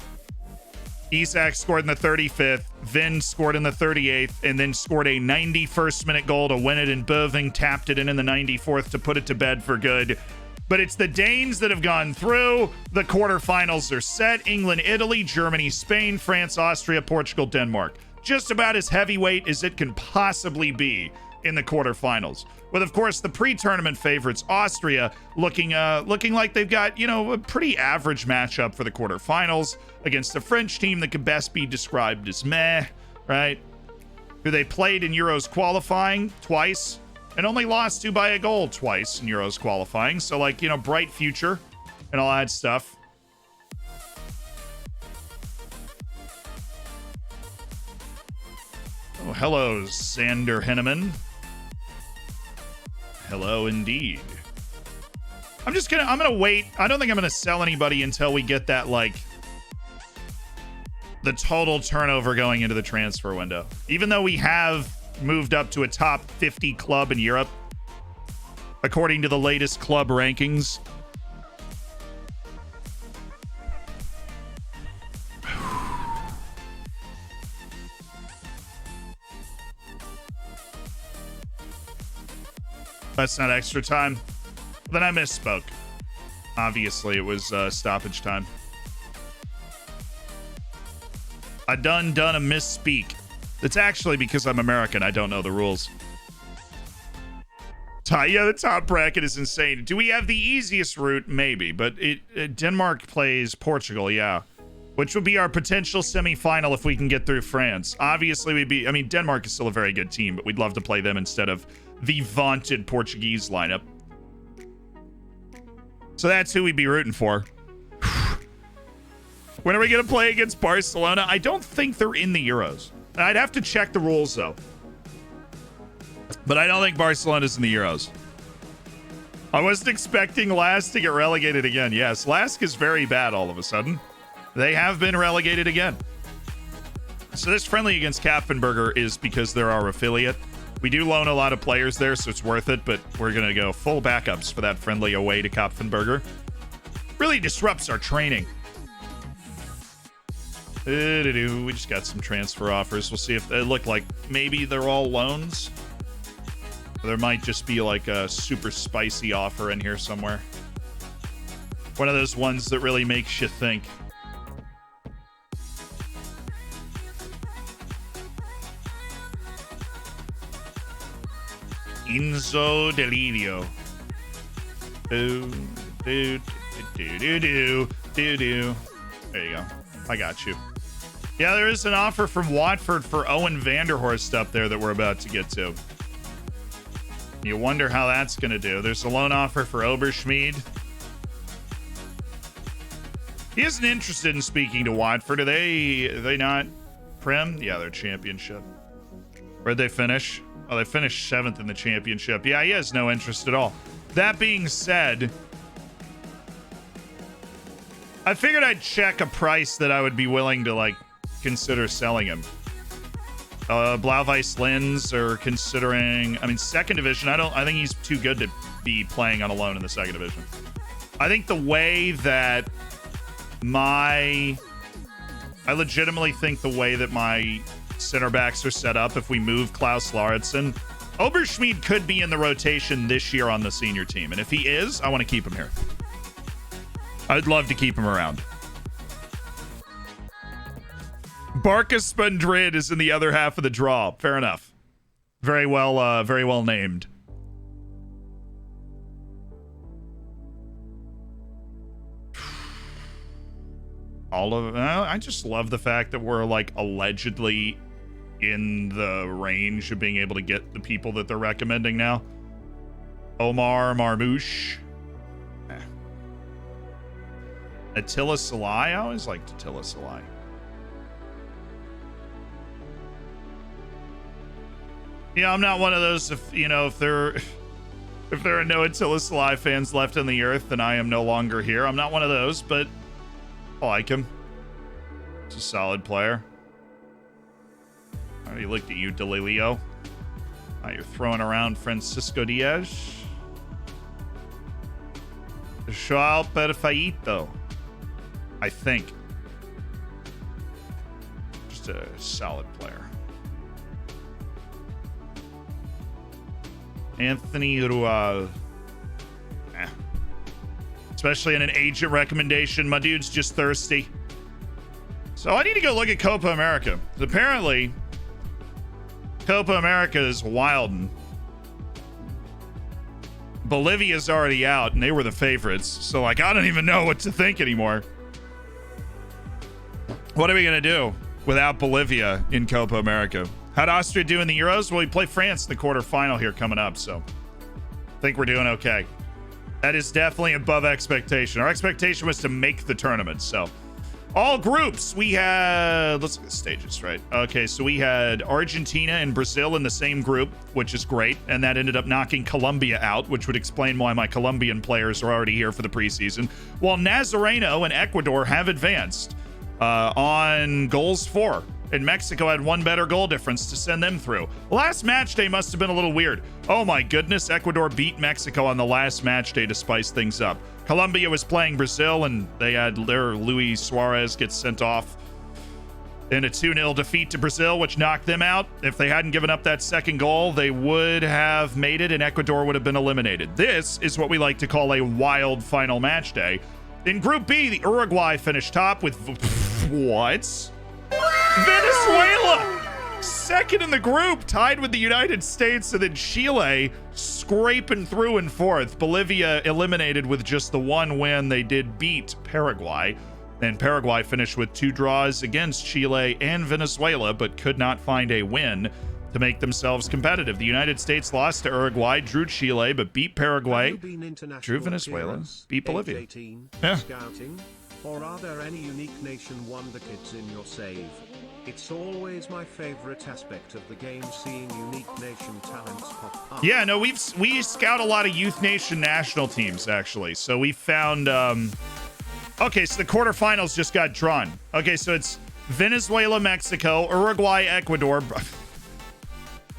Isak scored in the 35th, Vin scored in the 38th, and then scored a 91st minute goal to win it, and Boving tapped it in the 94th to put it to bed for good. But it's the Danes that have gone through. The quarterfinals are set. England, Italy, Germany, Spain, France, Austria, Portugal, Denmark. Just about as heavyweight as it can possibly be in the quarterfinals. With, of course, the pre-tournament favorites, Austria, looking like they've got, a pretty average matchup for the quarterfinals against a French team that could best be described as meh, right? Who they played in Euros qualifying twice and only lost to by a goal twice in Euros qualifying. So, bright future and all that stuff. Oh, hello, Xander Henneman. Hello, indeed. I'm gonna wait. I don't think I'm gonna sell anybody until we get that, the total turnover going into the transfer window. Even though we have moved up to a top 50 club in Europe, according to the latest club rankings. That's not extra time. Then I misspoke. Obviously, it was stoppage time. I done a misspeak. It's actually because I'm American. I don't know the rules. Yeah, the top bracket is insane. Do we have the easiest route? Maybe, but Denmark plays Portugal, yeah. Which would be our potential semifinal if we can get through France. Obviously, Denmark is still a very good team, but we'd love to play them instead of the vaunted Portuguese lineup. So that's who we'd be rooting for. When are we going to play against Barcelona? I don't think they're in the Euros. I'd have to check the rules, though. But I don't think Barcelona's in the Euros. I wasn't expecting Lask to get relegated again. Yes, Lask is very bad all of a sudden. They have been relegated again. So this friendly against Kapfenberger is because they're our affiliate. We do loan a lot of players there, so it's worth it, but we're going to go full backups for that friendly away to Kapfenberger. Really disrupts our training. We just got some transfer offers. We'll see if they look like maybe they're all loans. There might just be a super spicy offer in here somewhere. One of those ones that really makes you think. Enzo Delirio. There you go. I got you. Yeah, there is an offer from Watford for Owen Vanderhorst up there that we're about to get to. You wonder how that's going to do. There's a loan offer for Oberschmied. He isn't interested in speaking to Watford. Are they not Prem? Yeah, they're Championship. Where'd they finish? Oh, they finished 7th in the Championship. Yeah, he has no interest at all. That being said, I figured I'd check a price that I would be willing to, like, consider selling him. Blau-Weiss Linz are considering... I mean, second division, I think he's too good to be playing on a loan in the second division. I think the way that I legitimately think the way that my center backs are set up, if we move Klaus Lauritsen, Oberschmied could be in the rotation this year on the senior team. And if he is, I want to keep him here. I'd love to keep him around. Barcus Madrid is in the other half of the draw. Fair enough. Very well named. I just love the fact that we're like allegedly in the range of being able to get the people that they're recommending now. Omar Marmouche. Attila Salai. I always liked Attila Salai. Yeah, I'm not one of those. If there are no Attila Salai fans left on the earth, then I am no longer here. I'm not one of those, but I like him. He's a solid player. I already looked at you, DeLilio. You're throwing around Francisco Diaz. Joao Perfeito. I think. Just a solid player. Anthony Rual. Especially in an agent recommendation. My dude's just thirsty. So I need to go look at Copa America. Apparently, Copa America is wildin'. Bolivia's already out, and they were the favorites. So, like, I don't even know what to think anymore. What are we going to do without Bolivia in Copa America? How'd Austria do in the Euros? Well, we play France in the quarterfinal here coming up, so I think we're doing okay. That is definitely above expectation. Our expectation was to make the tournament, so... All groups, we had... Let's look at stages, right? Okay, so we had Argentina and Brazil in the same group, which is great, and that ended up knocking Colombia out, which would explain why my Colombian players are already here for the preseason, while Nazareno and Ecuador have advanced on goals for. And Mexico had one better goal difference to send them through. Last match day must have been a little weird. Oh my goodness, Ecuador beat Mexico on the last match day to spice things up. Colombia was playing Brazil, and they had their Luis Suarez get sent off in a 2-0 defeat to Brazil, which knocked them out. If they hadn't given up that second goal, they would have made it, and Ecuador would have been eliminated. This is what we like to call a wild final match day. In Group B, the Uruguay finished top with... What? Venezuela! Second in the group, tied with the United States, and then Chile scraping through in fourth. Bolivia eliminated with just the one win. They did beat Paraguay. And Paraguay finished with 2 draws against Chile and Venezuela, but could not find a win to make themselves competitive. The United States lost to Uruguay, drew Chile, but beat Paraguay, drew Venezuela, beat Bolivia. Yeah. Scouting, or are there any unique nation wonder kids in your save? It's always my favorite aspect of the game, seeing unique nation talents pop up. Yeah, no, we scout a lot of Youth Nation national teams, actually. So we found... Okay, so the quarterfinals just got drawn. Okay, so it's Venezuela, Mexico, Uruguay, Ecuador.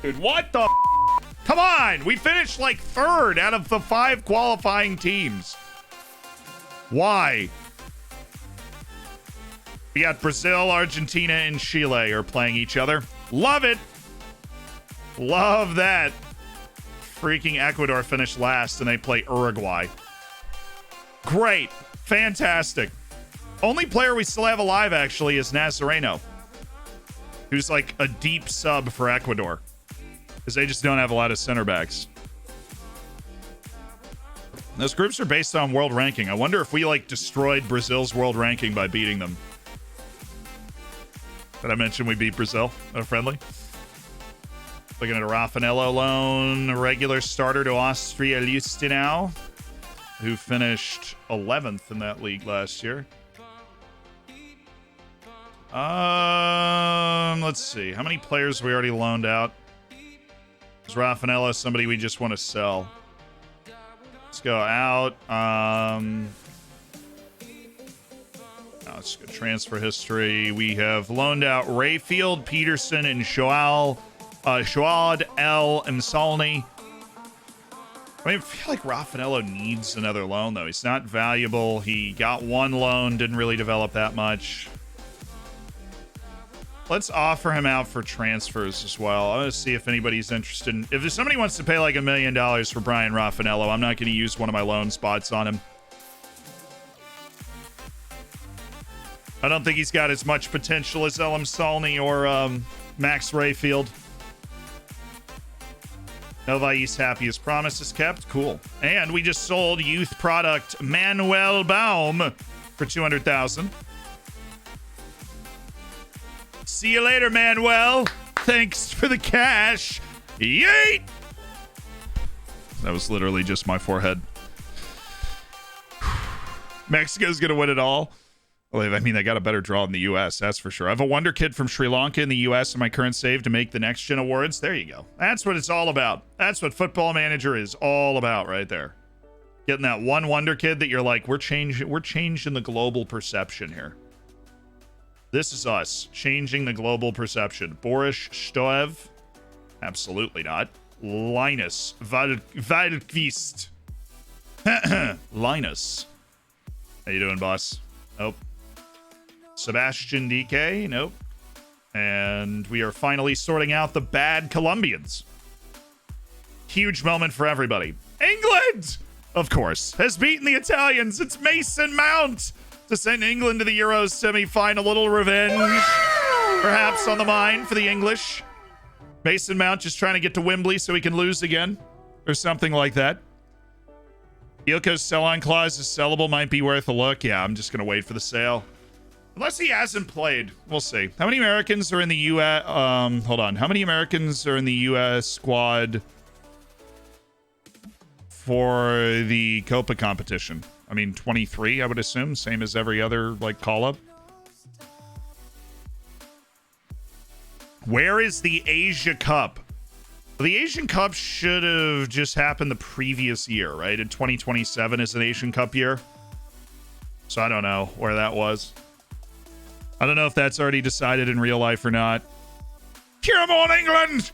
Dude, what the... Come on! We finished like 3rd out of the 5 qualifying teams. Why? We got Brazil, Argentina, and Chile are playing each other. Love it. Love that. Freaking Ecuador finished last, and they play Uruguay. Great. Fantastic. Only player we still have alive, actually, is Nazareno, who's like a deep sub for Ecuador, because they just don't have a lot of center backs. Those groups are based on world ranking. I wonder if we, like, destroyed Brazil's world ranking by beating them. Did I mention we beat Brazil at a friendly? Looking at a Raffanello loan, a regular starter to Austria Lustenau, who finished 11th in that league last year. Let's see. How many players we already loaned out? Is Raffanello somebody we just want to sell? Let's go out. Let's go transfer history. We have loaned out Rayfield, Peterson, and Shoal El Msalny. I mean, I feel like Raffanello needs another loan, though. He's not valuable. He got one loan, didn't really develop that much. Let's offer him out for transfers as well. I'm going to see if anybody's interested in... If somebody wants to pay like $1 million for Brian Raffanello, I'm not going to use one of my loan spots on him. I don't think he's got as much potential as Elam Salny or Max Rayfield. Novais happy as promise is kept. Cool. And we just sold youth product Manuel Baum for $200,000. See you later, Manuel. Thanks for the cash. Yeet! That was literally just my forehead. Mexico's going to win it all. Well, I mean, they got a better draw in the U.S., that's for sure. I have a wonder kid from Sri Lanka in the U.S. in my current save to make the Next Gen Awards. There you go. That's what it's all about. That's what Football Manager is all about right there. Getting that one wonder kid that you're like, we're changing the global perception here. This is us changing the global perception. Boris Stoev? Absolutely not. Linus Valkvist. Linus. How you doing, boss? Nope. Sebastian DK? Nope. And we are finally sorting out the bad Colombians. Huge moment for everybody. England, of course, has beaten the Italians. It's Mason Mount to send England to the Euros semi-final. A little revenge, perhaps, on the mind for the English. Mason Mount just trying to get to Wembley so he can lose again, or something like that. Yoko's sell-on clause is sellable, might be worth a look. Yeah, I'm just going to wait for the sale. Unless he hasn't played. We'll see. How many Americans are in the U.S.? Hold on. How many Americans are in the U.S. squad for the Copa competition? I mean, 23, I would assume. Same as every other, like, call-up. Where is the Asia Cup? Well, the Asian Cup should have just happened the previous year, right? In 2027 is an Asian Cup year. So I don't know where that was. I don't know if that's already decided in real life or not. Come on, England!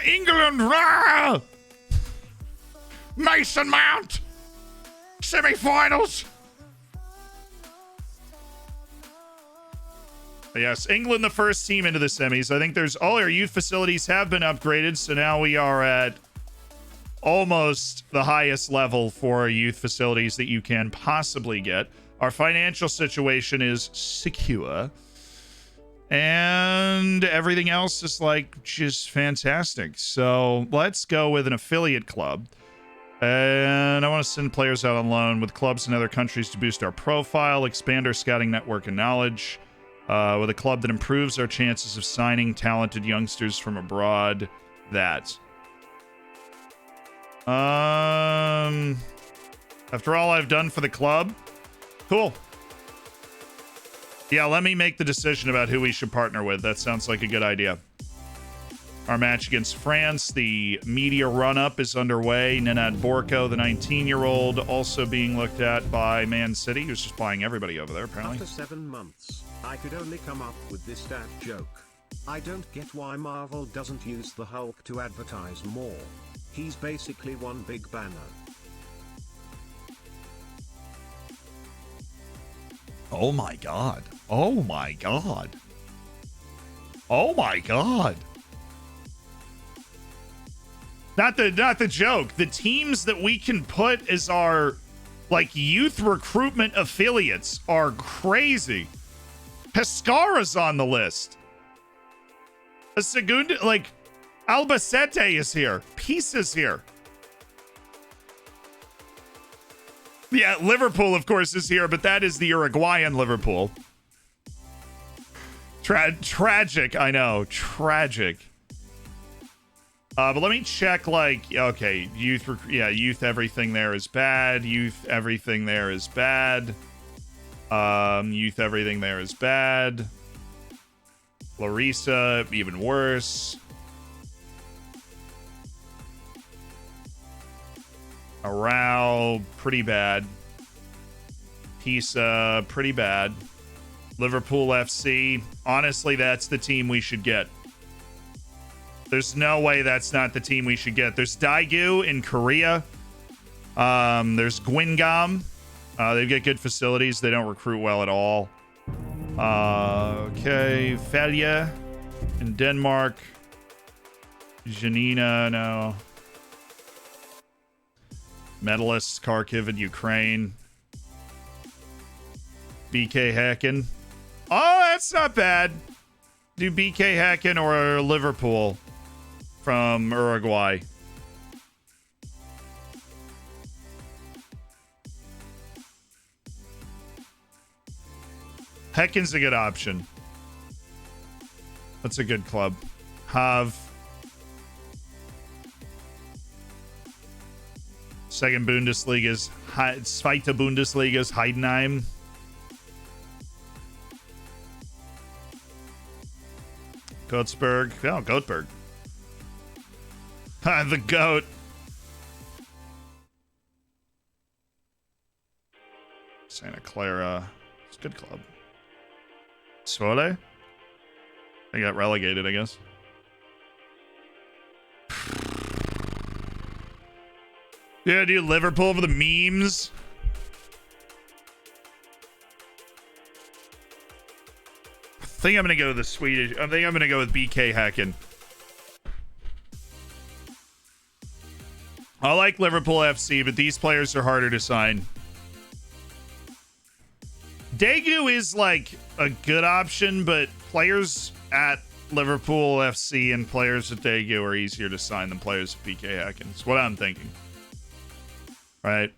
England! Rah! Mason Mount! Semi-finals! Yes, England the first team into the semis. I think there's all our youth facilities have been upgraded, so now we are at almost the highest level for youth facilities that you can possibly get. Our financial situation is secure. And everything else is like just fantastic. So let's go with an affiliate club. And I want to send players out on loan with clubs in other countries to boost our profile, expand our scouting network and knowledge. With a club that improves our chances of signing talented youngsters from abroad. That. After all I've done for the club. Cool. Yeah, let me make the decision about who we should partner with. That sounds like a good idea. Our match against France, the media run-up is underway. Nenad Borko, the 19-year-old, also being looked at by Man City, who's just buying everybody over there, apparently. After 7 months, I could only come up with this dad joke. I don't get why Marvel doesn't use the Hulk to advertise more. He's basically one big banner. Oh my god. Oh my god. Oh my god. Not the joke. The teams that we can put as our like youth recruitment affiliates are crazy. Pescara's on the list. A Segunda, like Albacete is here. Peace is here. Yeah, Liverpool, of course, is here, but that is the Uruguayan Liverpool. Tragic, I know. Tragic. But let me check, like, okay, youth everything there is bad. Youth everything there is bad. Youth everything there is bad. Larissa, even worse. Arau, pretty bad. Pisa, pretty bad. Liverpool FC. Honestly, that's the team we should get. There's no way that's not the team we should get. There's Daegu in Korea. There's Guingamp. They've got good facilities. They don't recruit well at all. Okay. Felje in Denmark. Janina, no. Medalists, Kharkiv in Ukraine. BK Häcken. Oh, that's not bad. Do BK Häcken or Liverpool from Uruguay. Häcken's a good option. That's a good club. Have second Bundesliga's Zweite Bundesliga's Heidenheim. Göteborg. Oh, Göteborg. The goat. Santa Clara. It's a good club. Sole? They got relegated, I guess. Yeah, dude, Liverpool for the memes. I think I'm going to go with the Swedish. I think I'm going to go with BK Häcken. I like Liverpool FC, but these players are harder to sign. Daegu is like a good option, but players at Liverpool FC and players at Daegu are easier to sign than players at BK Häcken. That's what I'm thinking. Right?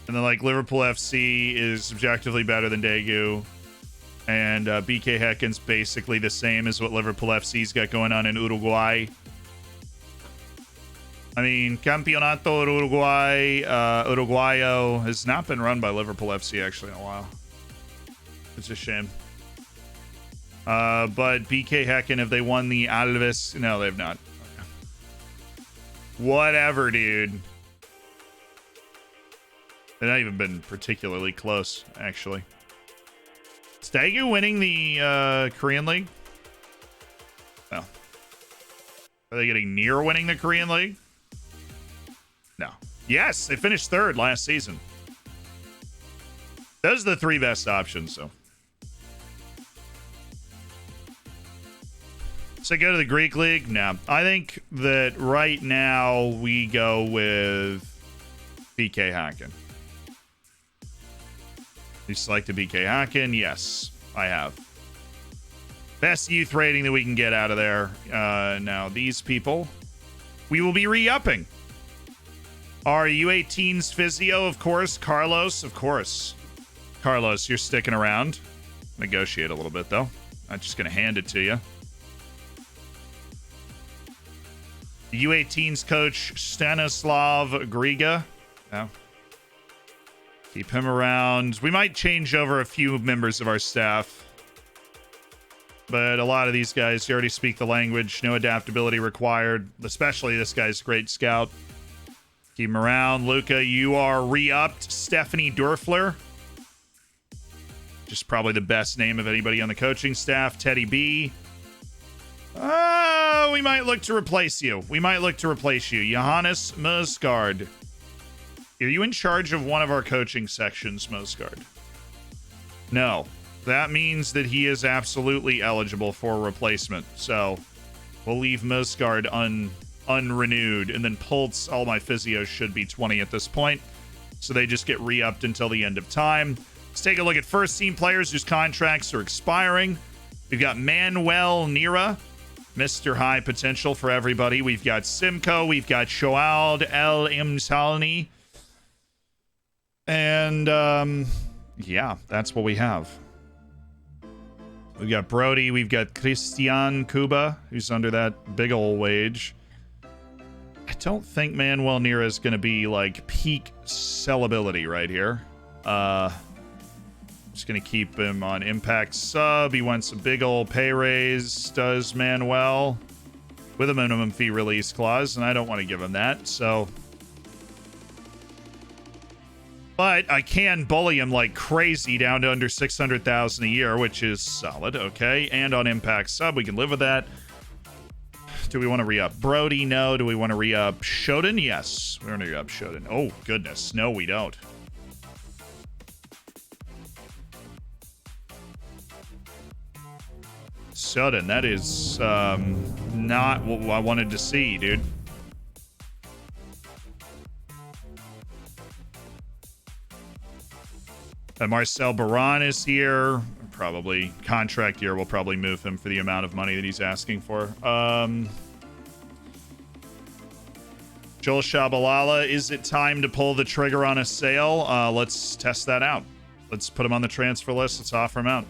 And then like Liverpool FC is objectively better than Daegu. And BK Häcken's basically the same as what Liverpool FC's got going on in Uruguay. I mean, Campeonato Uruguayo has not been run by Liverpool FC actually in a while. It's a shame. But BK Häcken, if they won the Alves... No, they've not. Okay. Whatever, dude. They've not even been particularly close, actually. Is Daegu winning the Korean League? No. Are they getting near winning the Korean League? No. Yes, they finished third last season. Those are the three best options, so. So go to the Greek League? No. I think that right now we go with BK Häcken. You selected BK Häcken? Yes, I have. Best youth rating that we can get out of there. Now, these people, we will be re-upping. Our U18's physio, of course. Carlos, of course. Carlos, you're sticking around. Negotiate a little bit, though. I'm just going to hand it to you. U18's coach, Stanislav Griga. Yeah. Keep him around. We might change over a few members of our staff. But a lot of these guys, you already speak the language. No adaptability required. Especially this guy's a great scout. Keep him around. Luca, you are re-upped. Stephanie Dörfler. Just probably the best name of anybody on the coaching staff. Teddy B. We might look to replace you. Johannes Mosgaard. Are you in charge of one of our coaching sections, Mosgaard? No. That means that he is absolutely eligible for a replacement. So we'll leave Mosgaard unrenewed. And then Pultz, all my physios should be 20 at this point. So they just get re-upped until the end of time. Let's take a look at first team players whose contracts are expiring. We've got Manuel Nira, Mr. High Potential for everybody. We've got Simcoe. We've got Shoald El Imsalni. And, yeah, that's what we have. We've got Brody. We've got Christian Kuba, who's under that big ol' wage. I don't think Manuel Nira is going to be, like, peak sellability right here. Just going to keep him on impact sub. He wants a big ol' pay raise, does Manuel, with a minimum fee release clause, and I don't want to give him that, so But I can bully him like crazy down to under 600,000 a year, which is solid. Okay. And on impact sub, we can live with that. Do we want to re-up Brody? No. Do we want to re-up Shoden? Yes. We want to re-up Shoden. Oh, goodness. No, we don't. Shoden, that is not what I wanted to see, dude. Marcel Baran is here. Probably contract year. We'll probably move him for the amount of money that he's asking for. Joel Shabalala, is it time to pull the trigger on a sale? Let's test that out. Let's put him on the transfer list. Let's offer him out.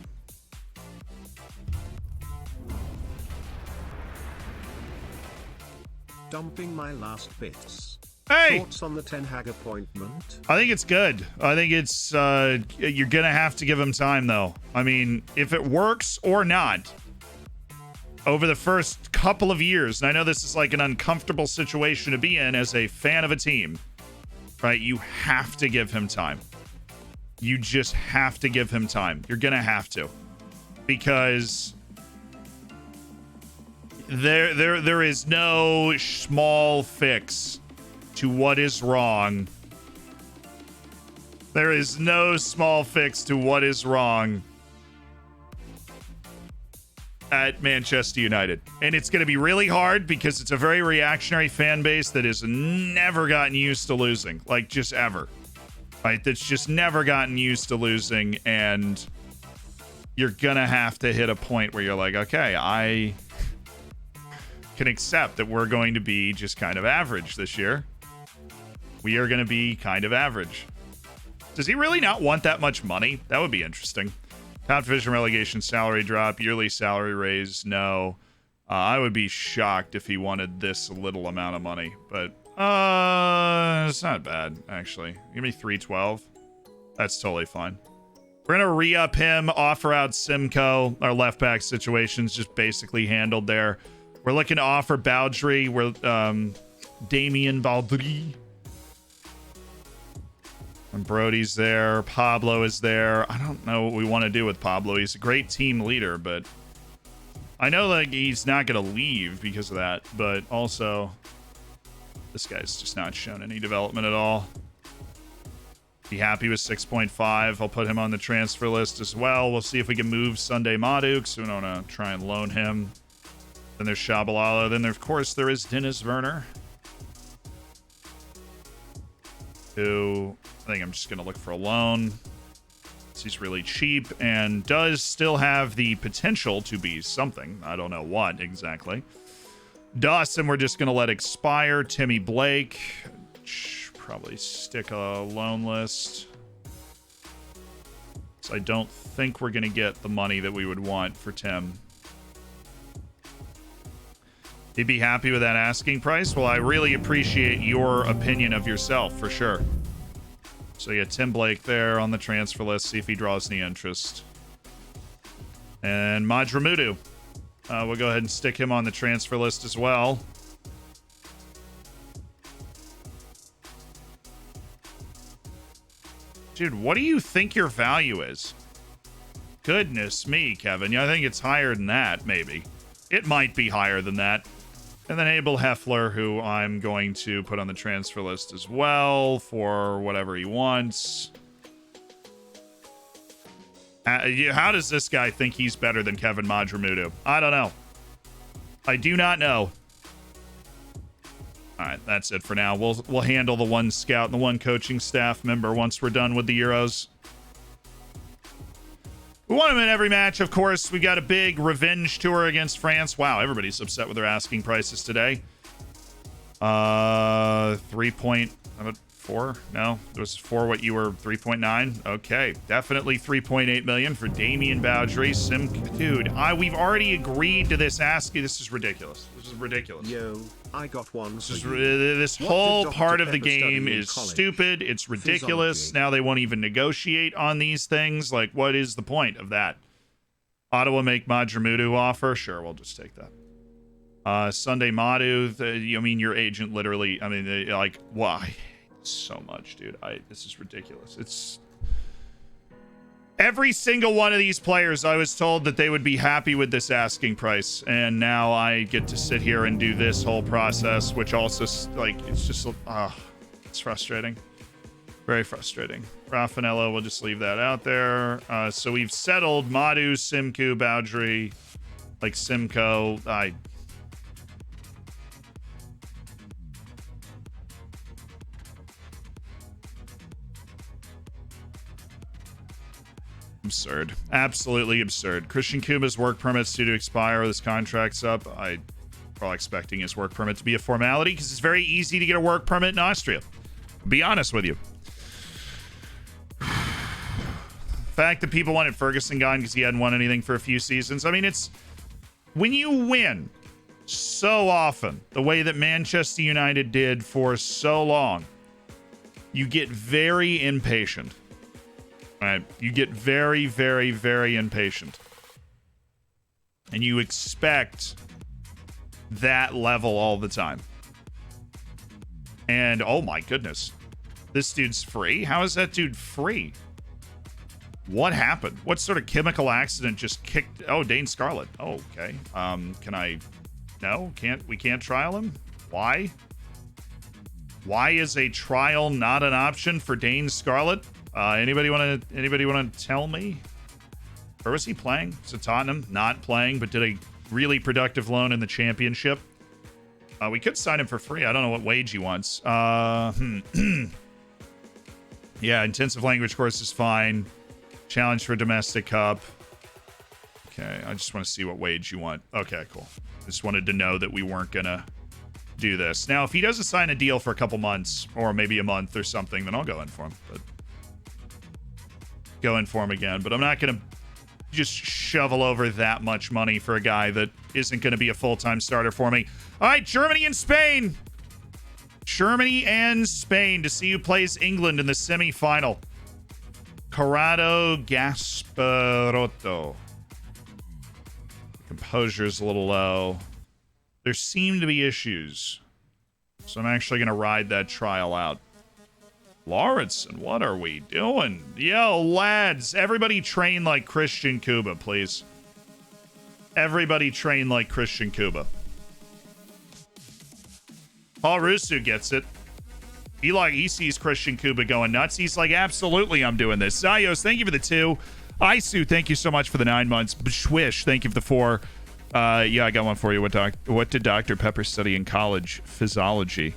Dumping my last bits. Hey! Thoughts on the Ten Hag appointment? I think it's good. I think it's, you're gonna have to give him time, though. I mean, if it works or not, over the first couple of years, and I know this is like an uncomfortable situation to be in as a fan of a team, right? You have to give him time. You just have to give him time. You're gonna have to. Because there is no small fix to what is wrong. There is no small fix to what is wrong at Manchester United. And it's going to be really hard because it's a very reactionary fan base that has never gotten used to losing. Like, just ever. Right? That's just never gotten used to losing. And you're going to have to hit a point where you're like, okay, I can accept that we're going to be just kind of average this year. We are going to be kind of average. Does he really not want that much money? That would be interesting. Top division relegation salary drop, yearly salary raise, no. I would be shocked if he wanted this little amount of money, but it's not bad, actually. Give me 312. That's totally fine. We're going to re-up him, offer out Simcoe. Our left back situation's just basically handled there. We're looking to offer Baldry. We're Damien Baldry. And Brody's there. Pablo is there. I don't know what we want to do with Pablo. He's a great team leader, but I know like he's not going to leave because of that. But also, this guy's just not shown any development at all. Be happy with 6.5. I'll put him on the transfer list as well. We'll see if we can move Sunday Madu, because we don't want to try and loan him. Then there's Shabalala. Then, of course, there is Dennis Werner, who I think I'm just going to look for a loan. He's really cheap and does still have the potential to be something. I don't know what exactly. Dawson, we're just going to let expire. Timmy Blake, probably stick a loan list. So I don't think we're going to get the money that we would want for Tim. He'd be happy with that asking price. Well, I really appreciate your opinion of yourself, for sure. So you got Tim Blake there on the transfer list. See if he draws any interest. And Madramudu. We'll go ahead and stick him on the transfer list as well. Dude, what do you think your value is? Goodness me, Kevin. Yeah, I think it's higher than that, maybe. It might be higher than that. And then Abel Heffler, who I'm going to put on the transfer list as well for whatever he wants. How does this guy think he's better than Kevin Madramudu? I don't know. I do not know. All right, that's it for now. We'll handle the one scout and the one coaching staff member once we're done with the Euros. We want him in every match, of course. We got a big revenge tour against France. Wow, everybody's upset with their asking prices today. 3.4? No, it was 4 what you were, 3.9? Okay, definitely 3.8 million for Damien Baldry. Dude, we've already agreed to this asking. This is ridiculous. This is ridiculous. Yo, I got one. This whole part of the game is stupid. It's ridiculous. Now they won't even negotiate on these things. Like, what is the point of that? Ottawa make Madramudu offer? Sure, we'll just take that. Sunday Madu, I mean, your agent literally, I mean, like, why? so much, dude. This is ridiculous. It's every single one of these players, I was told that they would be happy with this asking price, and now I get to sit here and do this whole process, which also, like, it's just, it's frustrating. Very frustrating. Raffanello, we'll just leave that out there. So we've settled Madu, Simku, Boundary, like Simcoe. Absurd. Absolutely absurd. Christian Kuma's work permit's due to expire. This contract's up. I'm probably expecting his work permit to be a formality because it's very easy to get a work permit in Austria. I'll be honest with you. The fact that people wanted Ferguson gone because he hadn't won anything for a few seasons. I mean, it's when you win so often, the way that Manchester United did for so long, you get very impatient. Right? You get very, very, very impatient. And you expect that level all the time. And, oh my goodness. This dude's free? How is that dude free? What happened? What sort of chemical accident just kicked... Oh, Dane Scarlett. Oh, okay. Can I... No? We can't trial him? Why? Why is a trial not an option for Dane Scarlett? Anybody want to tell me? Where was he playing? So Tottenham, not playing, but did a really productive loan in the championship. We could sign him for free. I don't know what wage he wants. Yeah, intensive language course is fine. Challenge for domestic cup. Okay, I just want to see what wage you want. Okay, cool. Just wanted to know that we weren't gonna do this. Now, if he doesn't sign a deal for a couple months, or maybe a month or something, then I'll go in for him. But go in for him again, but I'm not going to just shovel over that much money for a guy that isn't going to be a full-time starter for me. All right, Germany and Spain. Germany and Spain to see who plays England in the semi-final. Corrado Gasparotto. Composure's a little low. There seem to be issues, so I'm actually going to ride that trial out. Lauritsen, what are we doing? Yo, lads, everybody train like Christian Kuba, please. Everybody train like Christian Kuba. Paul Rusu gets it. He sees Christian Kuba going nuts. He's like, absolutely, I'm doing this. Zayos, thank you for the 2. Isu, thank you so much for the 9 months. Bshwish, thank you for the 4. Yeah, I got one for you. What did Dr. Pepper study in college? Physiology.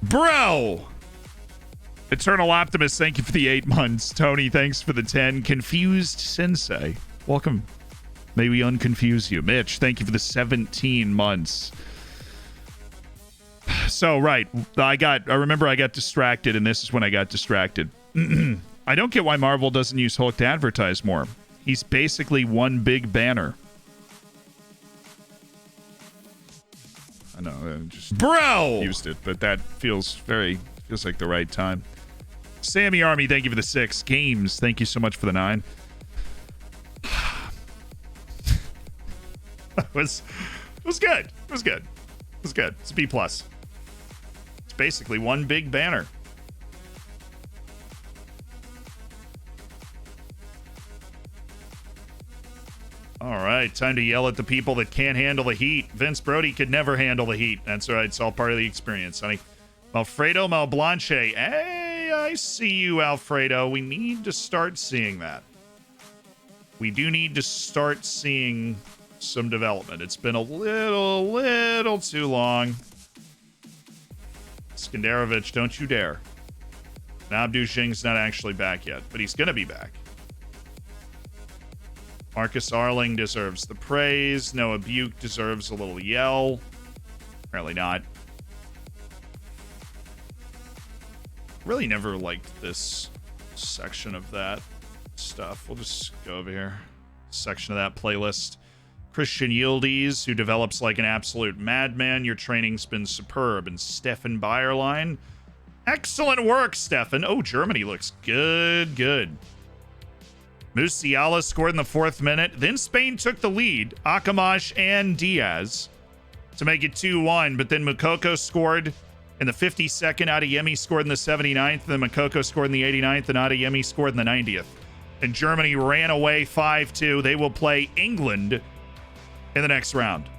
Bro! Eternal Optimist, thank you for the 8 months. Tony, thanks for the 10. Confused Sensei, welcome. May we unconfuse you. Mitch, thank you for the 17 months. So, right, I remember I got distracted, and this is when I got distracted. I don't get why Marvel doesn't use Hulk to advertise more. He's basically one big banner. I know, I just used it, but that feels like the right time. Sammy Army, thank you for the 6. Games, thank you so much for the 9. It was good. It was good. It was good. It's a B+. It's basically one big banner. All right, time to yell at the people that can't handle the heat. Vince Brody could never handle the heat. That's right, it's all part of the experience, honey. Alfredo Malblanche. Hey, I see you, Alfredo. We need to start seeing that. We do need to start seeing some development. It's been a little too long. Skandarovich, don't you dare. Abdu Xing's not actually back yet, but he's going to be back. Marcus Arling deserves the praise. Noah Buke deserves a little yell. Apparently not. Really never liked this section of that stuff. We'll just go over here. Section of that playlist. Christian Yildiz, who develops like an absolute madman. Your training's been superb. And Stefan Bayerlein. Excellent work, Stefan. Oh, Germany looks good. Musiala scored in the 4th minute. Then Spain took the lead. Akamash and Diaz to make it 2-1. But then Mukoko scored In the 52nd, Adeyemi scored in the 79th, then Makoko scored in the 89th, and Adeyemi scored in the 90th. And Germany ran away 5-2. They will play England in the next round.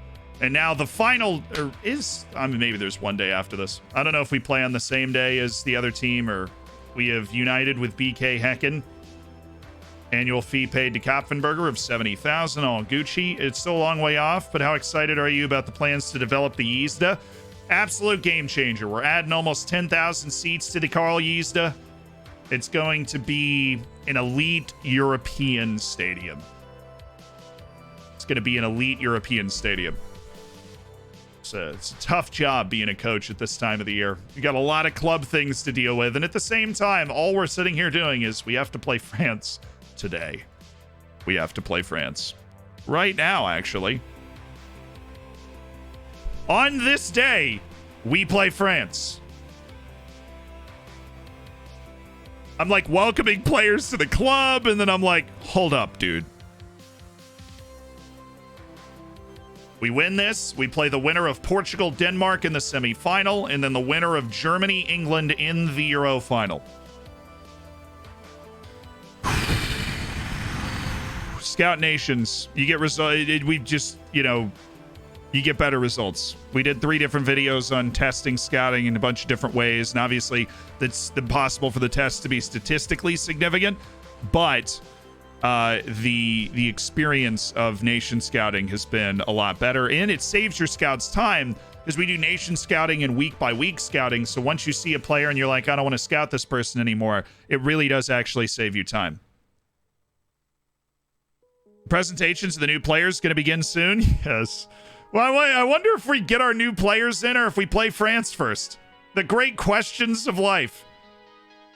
And now the final maybe there's one day after this. I don't know if we play on the same day as the other team or we have united with BK Hecken. Annual fee paid to Kopfenberger of $70,000, all Gucci. It's still a long way off, but how excited are you about the plans to develop the Yzda? Absolute game changer. We're adding almost 10,000 seats to the Carl Yzda. It's going to be an elite European stadium. It's going to be an elite European stadium. It's a tough job being a coach at this time of the year. You got a lot of club things to deal with, and at the same time, all we're sitting here doing is we have to play France today. We have to play France. Right now, actually. On this day, we play France. I'm like welcoming players to the club, and then I'm like, hold up, dude. We win this. We play the winner of Portugal-Denmark in the semifinal, and then the winner of Germany-England in the Euro final. Scout Nations, you get we just, you get better results. We did 3 different videos on testing scouting in a bunch of different ways, and obviously it's impossible for the test to be statistically significant, but the experience of nation scouting has been a lot better, and it saves your scouts time because we do nation scouting and week by week scouting. So once you see a player and you're like, I don't want to scout this person anymore, it really does actually save you time. Presentations of the new players going to begin soon. Yes. Well, I wonder if we get our new players in or if we play France first. The great questions of life.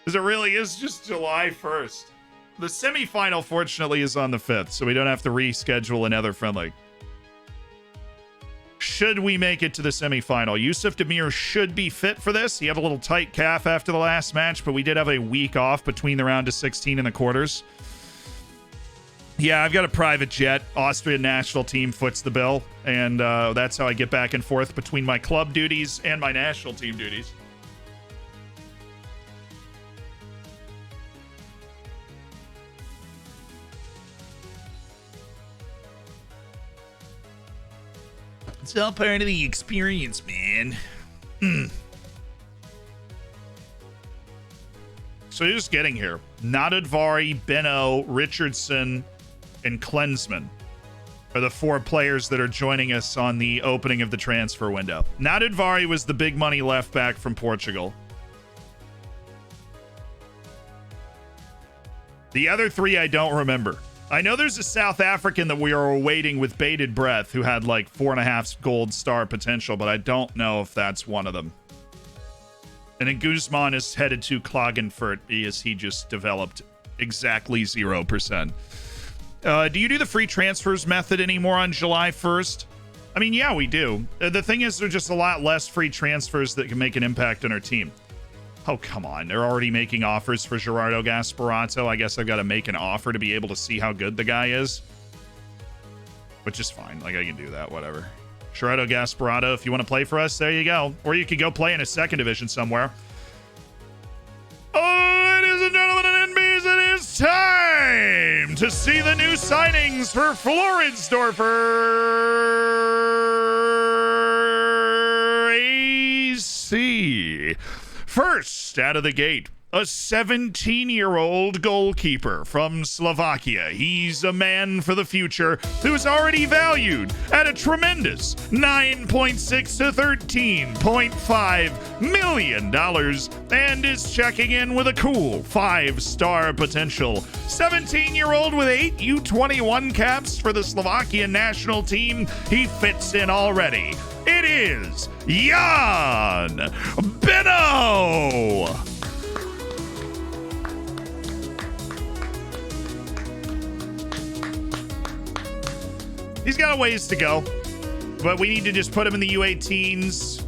Because it really is just July 1st. The semifinal, fortunately, is on the 5th, so we don't have to reschedule another friendly. Should we make it to the semifinal? Yusuf Demir should be fit for this. He had a little tight calf after the last match, but we did have a week off between the round of 16 and the quarters. Yeah, I've got a private jet. Austrian national team foots the bill, and that's how I get back and forth between my club duties and my national team duties. It's all part of the experience, man. So just getting here. Nadadvari, Benno, Richardson, and Klensman are the 4 players that are joining us on the opening of the transfer window. Nadadvari was the big money left back from Portugal. The other 3 I don't remember. I know there's a South African that we are awaiting with bated breath who had like 4.5 gold star potential, but I don't know if that's one of them. And then Guzman is headed to Klagenfurt as he just developed exactly 0%. Do you do the free transfers method anymore on July 1st? I mean, yeah, we do. The thing is, there's just a lot less free transfers that can make an impact on our team. Oh, come on. They're already making offers for Gerardo Gasparato. I guess I've got to make an offer to be able to see how good the guy is. Which is fine. Like, I can do that, whatever. Gerardo Gasparato, if you want to play for us, there you go. Or you could go play in a 2nd division somewhere. Oh, ladies and gentlemen and NBs, it is time to see the new signings for Floridsdorfer AC. First, out of the gate, a 17-year-old goalkeeper from Slovakia. He's a man for the future who's already valued at a tremendous $9.6 to $13.5 million and is checking in with a cool 5-star potential. 17-year-old with 8 U21 caps for the Slovakian national team. He fits in already. It is Jan Benno! He's got a ways to go, but we need to just put him in the U18s,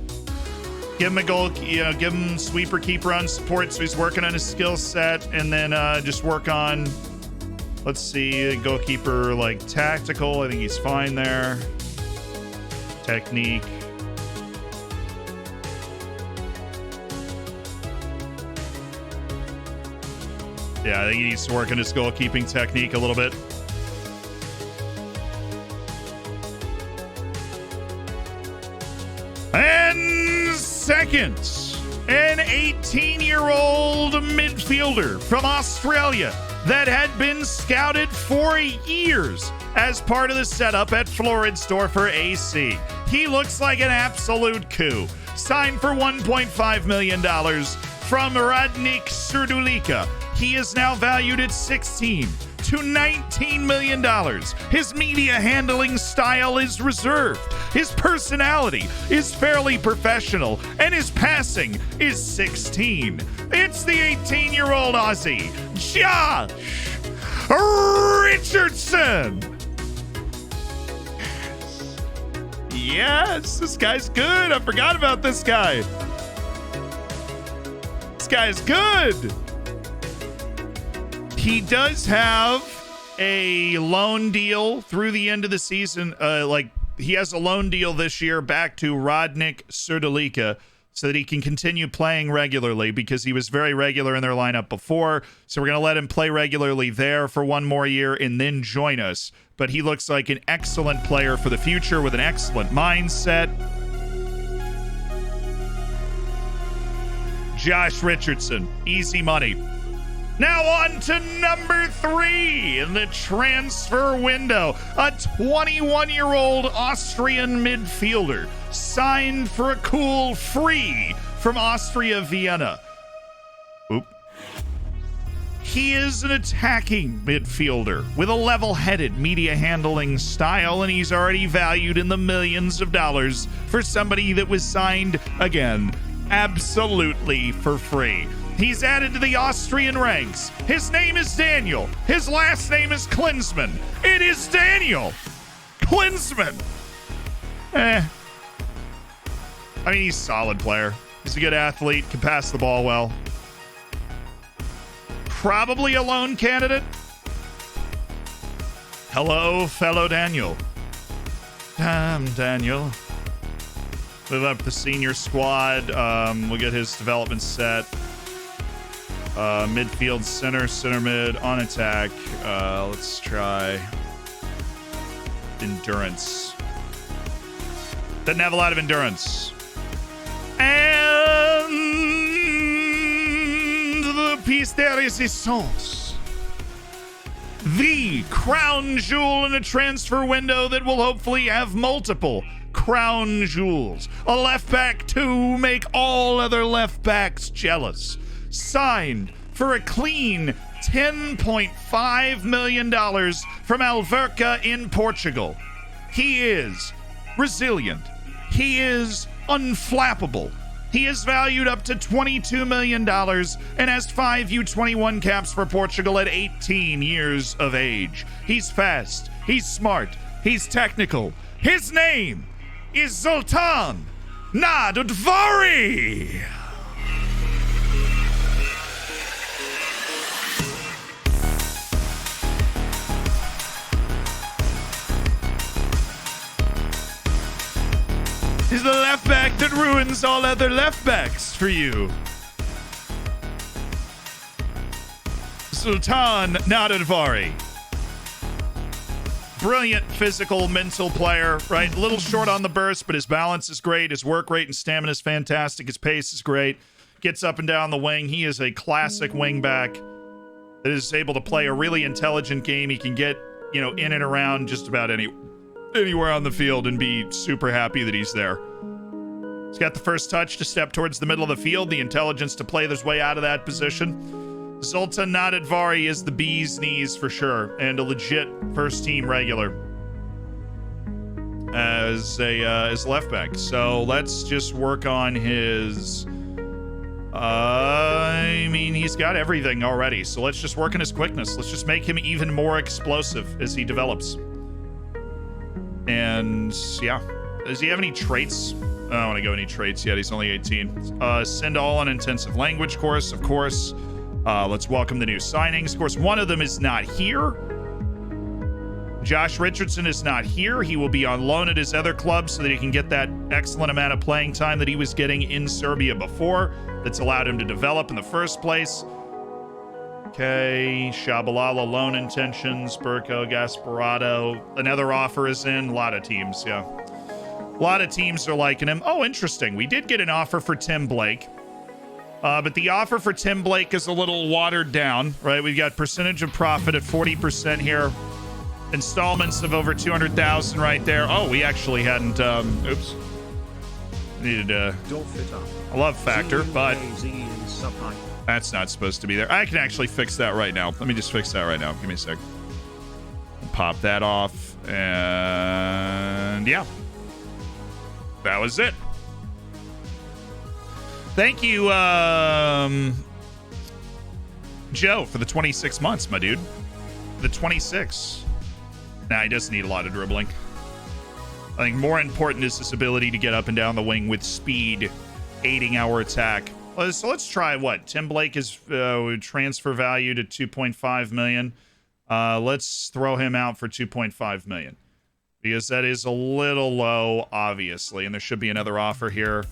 give him a goal, give him sweeper keeper on support so he's working on his skill set, and then just work on, let's see, goalkeeper like tactical. I think he's fine there. Technique. Yeah, I think he needs to work on his goalkeeping technique a little bit. And second, an 18-year-old midfielder from Australia that had been scouted for years as part of the setup at Floridsdorfer AC. He looks like an absolute coup. Signed for $1.5 million from Radnik Srdulika. He is now valued at $16 to $19 million. His media handling style is reserved. His personality is fairly professional, and his passing is 16. It's the 18-year-old Aussie, Josh Richardson. Yes, this guy's good. I forgot about this guy. This guy's good. He does have a loan deal through the end of the season. He has a loan deal this year back to Radnik Srdulika so that he can continue playing regularly, because he was very regular in their lineup before. So we're going to let him play regularly there for one more year and then join us. But he looks like an excellent player for the future with an excellent mindset. Josh Richardson, easy money. Now on to number 3 in the transfer window. A 21-year-old Austrian midfielder signed for a cool free from Austria, Vienna. Oop. He is an attacking midfielder with a level-headed media handling style, and he's already valued in the millions of dollars for somebody that was signed, again, absolutely for free. He's added to the Austrian ranks. His name is Daniel. His last name is Klinsmann. It is Daniel Klinsmann. I mean, he's a solid player. He's a good athlete, can pass the ball well. Probably a loan candidate. Hello, fellow Daniel. Damn, Daniel. Move up the senior squad. We'll get his development set. Midfield, center mid, on attack. Let's try endurance. Doesn't have a lot of endurance. And the piece de resistance. The crown jewel in a transfer window that will hopefully have multiple crown jewels. A left back to make all other left backs jealous. Signed for a clean $10.5 million from Alverca in Portugal. He is resilient. He is unflappable. He is valued up to $22 million and has 5 U21 caps for Portugal at 18 years of age. He's fast. He's smart. He's technical. His name is Zoltan Nadudvari. He's the left back that ruins all other left backs for you. Sultan Nadudvari. Brilliant physical, mental player, right? A little short on the burst, but his balance is great. His work rate and stamina is fantastic. His pace is great. Gets up and down the wing. He is a classic wing back that is able to play a really intelligent game. He can get, in and around just about anywhere on the field and be super happy that he's there. He's got the first touch to step towards the middle of the field, the intelligence to play his way out of that position. Zoltan Nadudvari is the bee's knees for sure, and a legit first team regular as left back. So let's just work on his he's got everything already, so let's just work on his quickness. Let's just make him even more explosive as he develops. And yeah, does he have any traits? I don't want to go any traits yet. He's only 18. Send all on intensive language course, of course. Let's welcome the new signings. Of course, one of them is not here. Josh Richardson is not here. He will be on loan at his other club so that he can get that excellent amount of playing time that he was getting in Serbia before. That's allowed him to develop in the first place. Okay, Shabalala, Loan Intentions, Burko, Gasparado. Another offer is in. A lot of teams, yeah. A lot of teams are liking him. Oh, interesting. We did get an offer for Tim Blake. But the offer for Tim Blake is a little watered down, right? We've got percentage of profit at 40% here. Installments of over 200,000 right there. Oh, we actually hadn't, oops. Needed a love factor, but that's not supposed to be there. I can actually fix that right now. Let me just fix that right now. Give me a sec. Pop that off. And yeah. That was it. Thank you, Joe, for the 26 months, my dude. The 26. Nah, he doesn't need a lot of dribbling. I think more important is this ability to get up and down the wing with speed, aiding our attack. So let's try what? Tim Blake is transfer value to 2.5 million. Let's throw him out for 2.5 million. Because that is a little low, obviously. And there should be another offer here.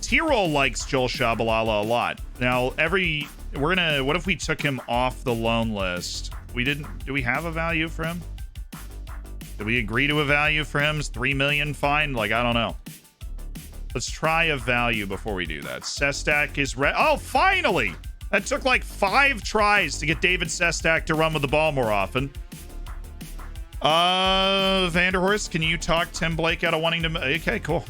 T-Roll likes Joel Shabalala a lot. Now, what if we took him off the loan list? Do we have a value for him? Did we agree to a value for him? Is 3 million fine? Like, I don't know. Let's try a value before we do that. Sestak is oh, finally! That took like 5 tries to get David Sestak to run with the ball more often. Vanderhorst, can you talk Tim Blake out of wanting to... Okay, cool.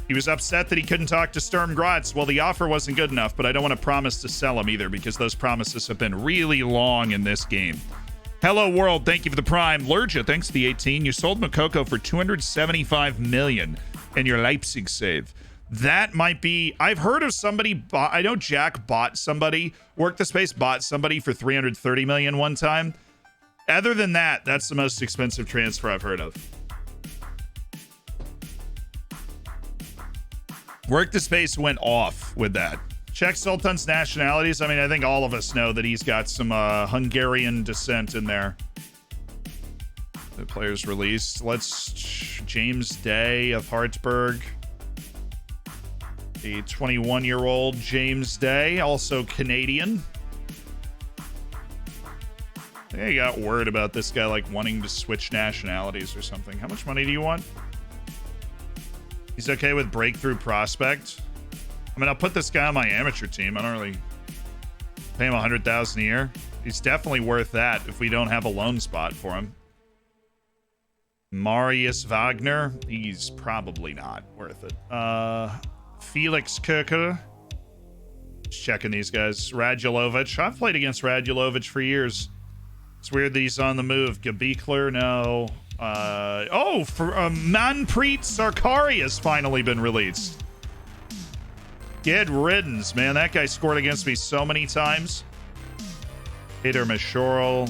He was upset that he couldn't talk to Sturm Graz. Well, the offer wasn't good enough, but I don't want to promise to sell him either because those promises have been really long in this game. Hello, world. Thank you for the prime. Lurja, thanks to the 18. You sold Makoko for 275 million in your Leipzig save. That might be... I've heard of somebody... I know Jack bought somebody. Work the Space bought somebody for 330 million one time. Other than that, that's the most expensive transfer I've heard of. Work the Space went off with that. Check Sultan's nationalities. I mean, I think all of us know that he's got some Hungarian descent in there. The players released. Let's... James Day of Hartsburg. A 21-year-old James Day, also Canadian. I think I got word about this guy, like, wanting to switch nationalities or something. How much money do you want? He's okay with Breakthrough Prospect. I mean, I'll put this guy on my amateur team. I don't really pay him 100,000 a year. He's definitely worth that if we don't have a loan spot for him. Marius Wagner. He's probably not worth it. Felix Kirker. Just checking these guys. Radulovic. I've played against Radulovic for years. It's weird that he's on the move. Gabikler, no. Manpreet Sarkari has finally been released. Good riddance, man. That guy scored against me so many times. Peter Mishorel.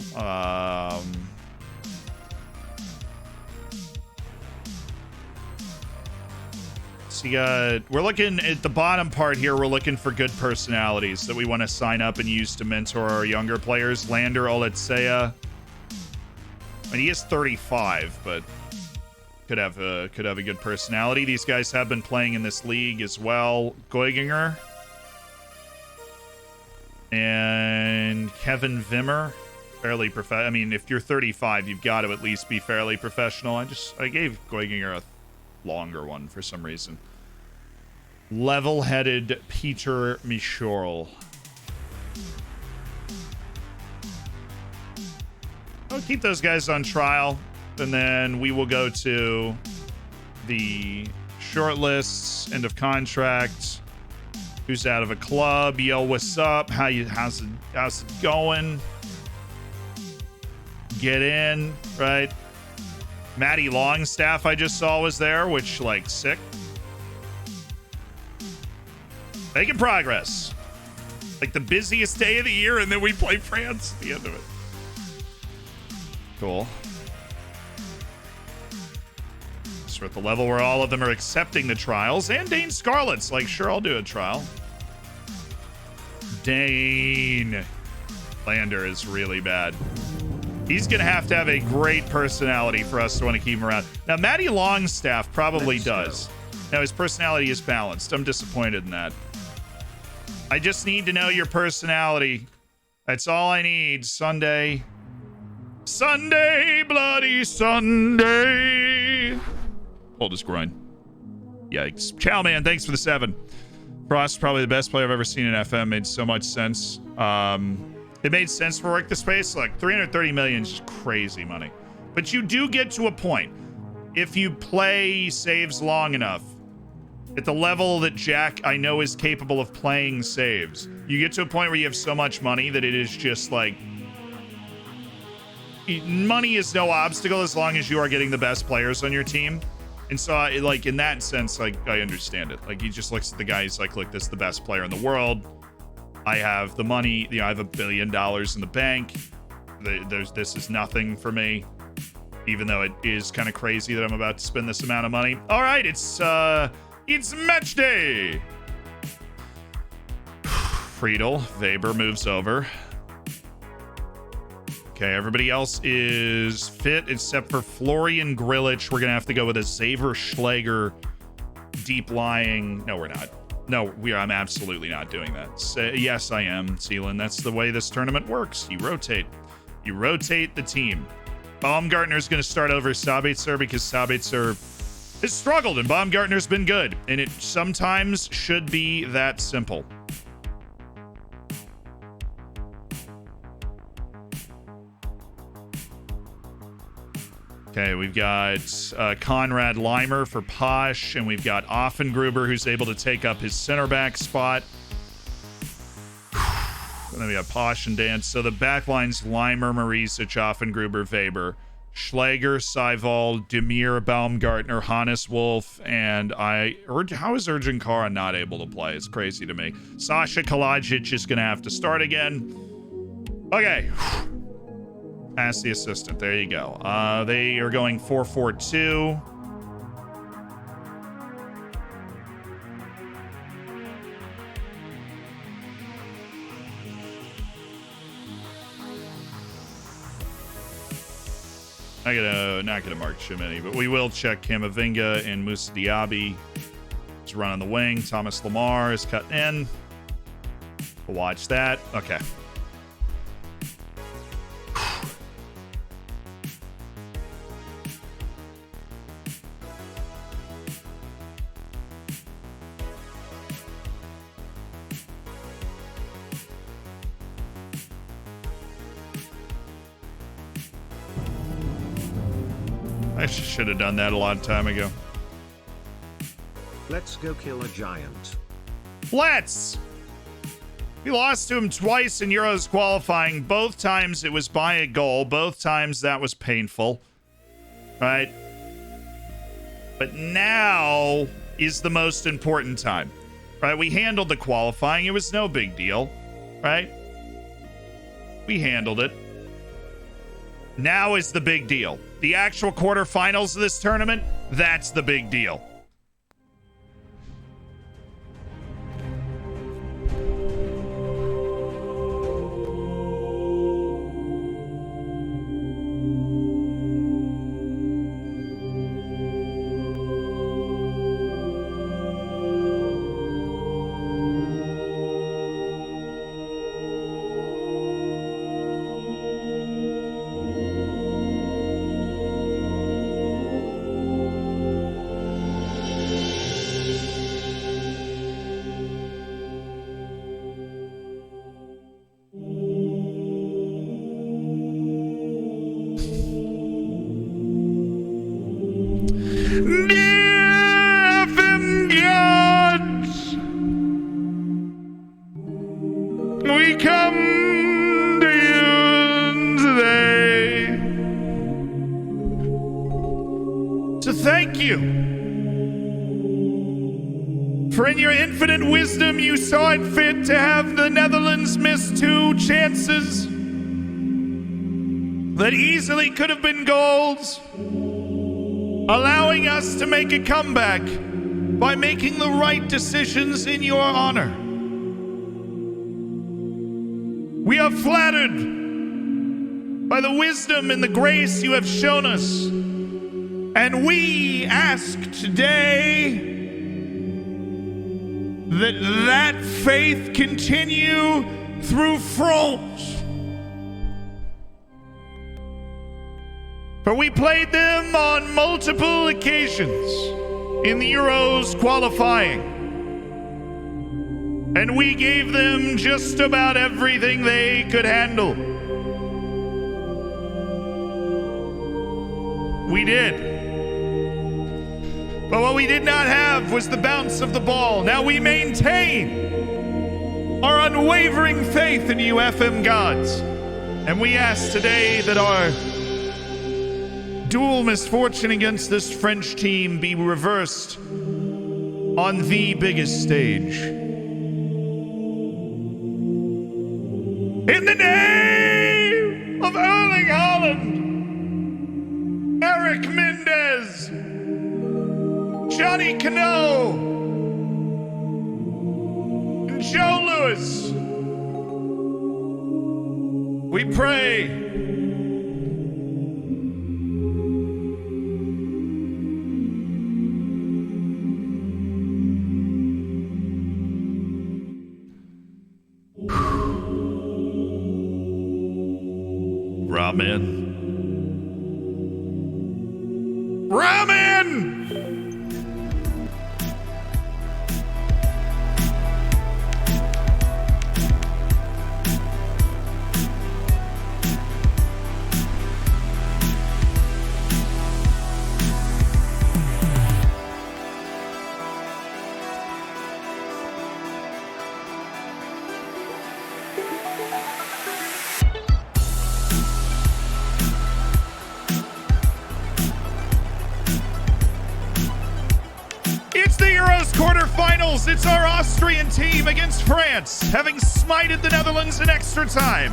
So we're looking at the bottom part here. We're looking for good personalities that we want to sign up and use to mentor our younger players. Lander Oletsea. I mean, he is 35, but could have a good personality. These guys have been playing in this league as well. Goiginger and Kevin Vimmer, fairly professional. I mean, if you're 35, you've got to at least be fairly professional. I gave Goiginger a longer one for some reason. Level-headed Peter Mishorel. I'll keep those guys on trial, and then we will go to the short lists, end of contract, who's out of a club. Yo, what's up? How's it going? Get in, right? Matty Longstaff I just saw was there, which, like, sick. Making progress. Like the busiest day of the year, and then we play France at the end of it. Cool. So we're at the level where all of them are accepting the trials, and Dane Scarlet's like, sure, I'll do a trial. Dane. Lander is really bad. He's going to have a great personality for us to want to keep him around. Now, Matty Longstaff probably does. Now, his personality is balanced. I'm disappointed in that. I just need to know your personality. That's all I need. Sunday. Sunday, bloody Sunday. Hold his groin. Yikes. Chow Man, thanks for the 7. Frost, probably the best player I've ever seen in FM. Made so much sense. It made sense for Work the Space. Like, 330 million is just crazy money. But you do get to a point, if you play saves long enough, at the level that Jack, I know, is capable of playing saves, you get to a point where you have so much money that it is just like, money is no obstacle as long as you are getting the best players on your team. And so, like, in that sense, like, I understand it. Like, he just looks at the guy, he's like, look, this is the best player in the world. I have the money, I have $1 billion in the bank. This is nothing for me, even though it is kind of crazy that I'm about to spend this amount of money. All right, it's match day. Friedel, Weber moves over. Okay, everybody else is fit except for Florian Grillitsch. We're going to have to go with a Xaver Schlager deep lying. No, we're not. No, I'm absolutely not doing that. Yes, I am, Seelan. That's the way this tournament works. You rotate. You rotate the team. Baumgartner's going to start over Sabitzer because Sabitzer has struggled and Baumgartner's been good. And it sometimes should be that simple. Okay, we've got Conrad Leimer for Posh, and we've got Offengruber, who's able to take up his center back spot. And then we got Posh and Dance. So the back line's Leimer, Marisic, Offengruber, Weber, Schlager, Seival, Demir, Baumgartner, Hannes Wolf, and how is Urgent Kara not able to play? It's crazy to me. Sasha Kalajic is going to have to start again. Okay. Ask the assistant. There you go. They are going 4-4-2. Not gonna mark Shimini, but we will check Camavinga and Moussa Diaby. He's running the wing. Thomas Lamar is cut in. We'll watch that. Okay. I should have done that a long time ago. Let's go kill a giant. Let's! We lost to him twice in Euros qualifying. Both times it was by a goal. Both times that was painful. Right? But now is the most important time. Right? We handled the qualifying. It was no big deal. Right? We handled it. Now is the big deal. The actual quarterfinals of this tournament, that's the big deal. You saw it fit to have the Netherlands miss 2 chances that easily could have been goals, allowing us to make a comeback by making the right decisions in your honor. We are flattered by the wisdom and the grace you have shown us, and we ask today that faith continue through France. For we played them on multiple occasions in the Euros qualifying. And we gave them just about everything they could handle. We did. But what we did not have was the bounce of the ball. Now we maintain our unwavering faith in you, FM gods. And we ask today that our dual misfortune against this French team be reversed on the biggest stage. In the name of Erling Haaland, Eric Mendez, Johnny Cano, and Joe Lewis, we pray Ramen. Ramen! It's the Euros quarterfinals. It's our Austrian team against France, having smited the Netherlands in extra time.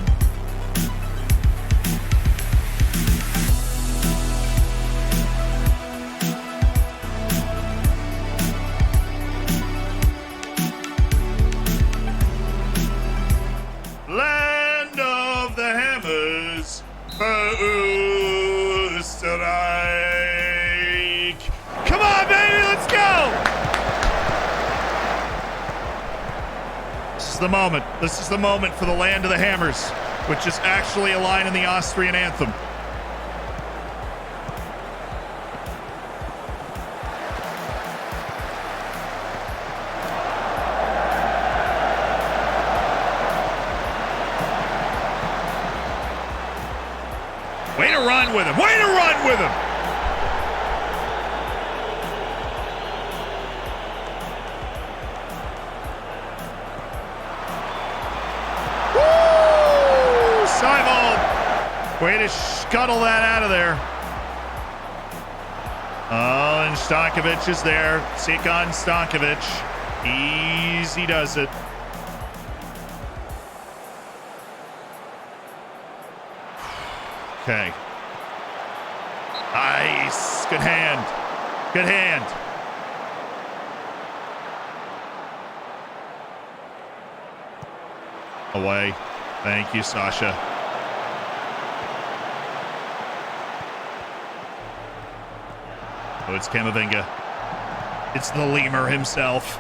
Land of the hammers, Österreich. Come on, baby, let's go! This is the moment. This is the moment for the land of the hammers, which is actually a line in the Austrian anthem. Way to run with him. Way to run with him. Woo! Simon. Way to scuttle that out of there. Oh, and Stankovic is there. Sikon Stankovic. Easy does it. Okay. Nice. Good hand. Good hand. Away. Thank you, Sasha. Oh, it's Camavinga. It's the lemur himself.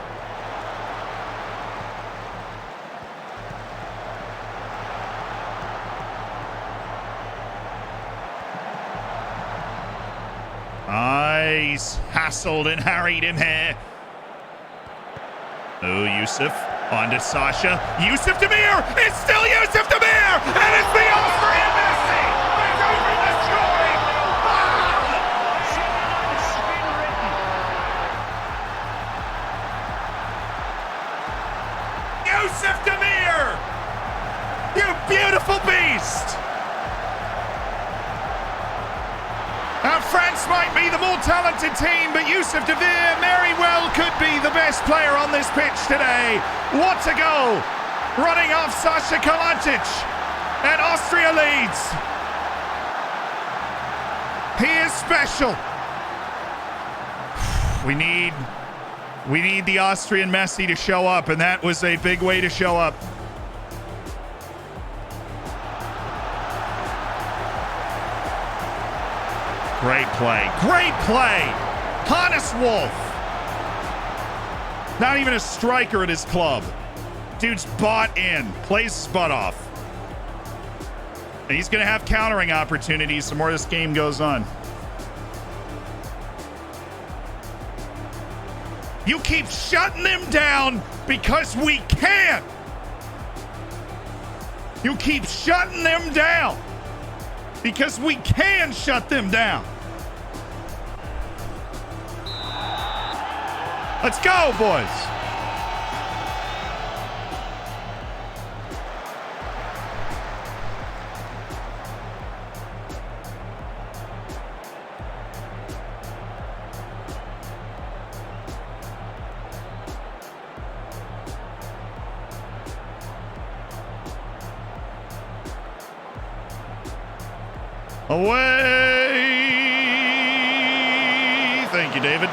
Nice. Hassled and harried him here. Oh, Yusuf. On to Sasha. Yusuf Demir! It's still Yusuf Demir! And it's the Austrian Messi! It's over the joy! Yusuf Demir! You beautiful beast! Now, France might be the more talented team, but Yusuf Demir very well could be the best player on this pitch today. What a goal! Running off Sasha Kalajdzic, and Austria leads. He is special. We need the Austrian Messi to show up, and that was a big way to show up. Great play. Great play. Hannes Wolf. Not even a striker at his club. dude's bought in. Plays his butt off. And he's going to have countering opportunities the more this game goes on. You keep shutting them down because we can. You keep shutting them down because we can shut them down. Let's go, boys. Away! Thank you, David.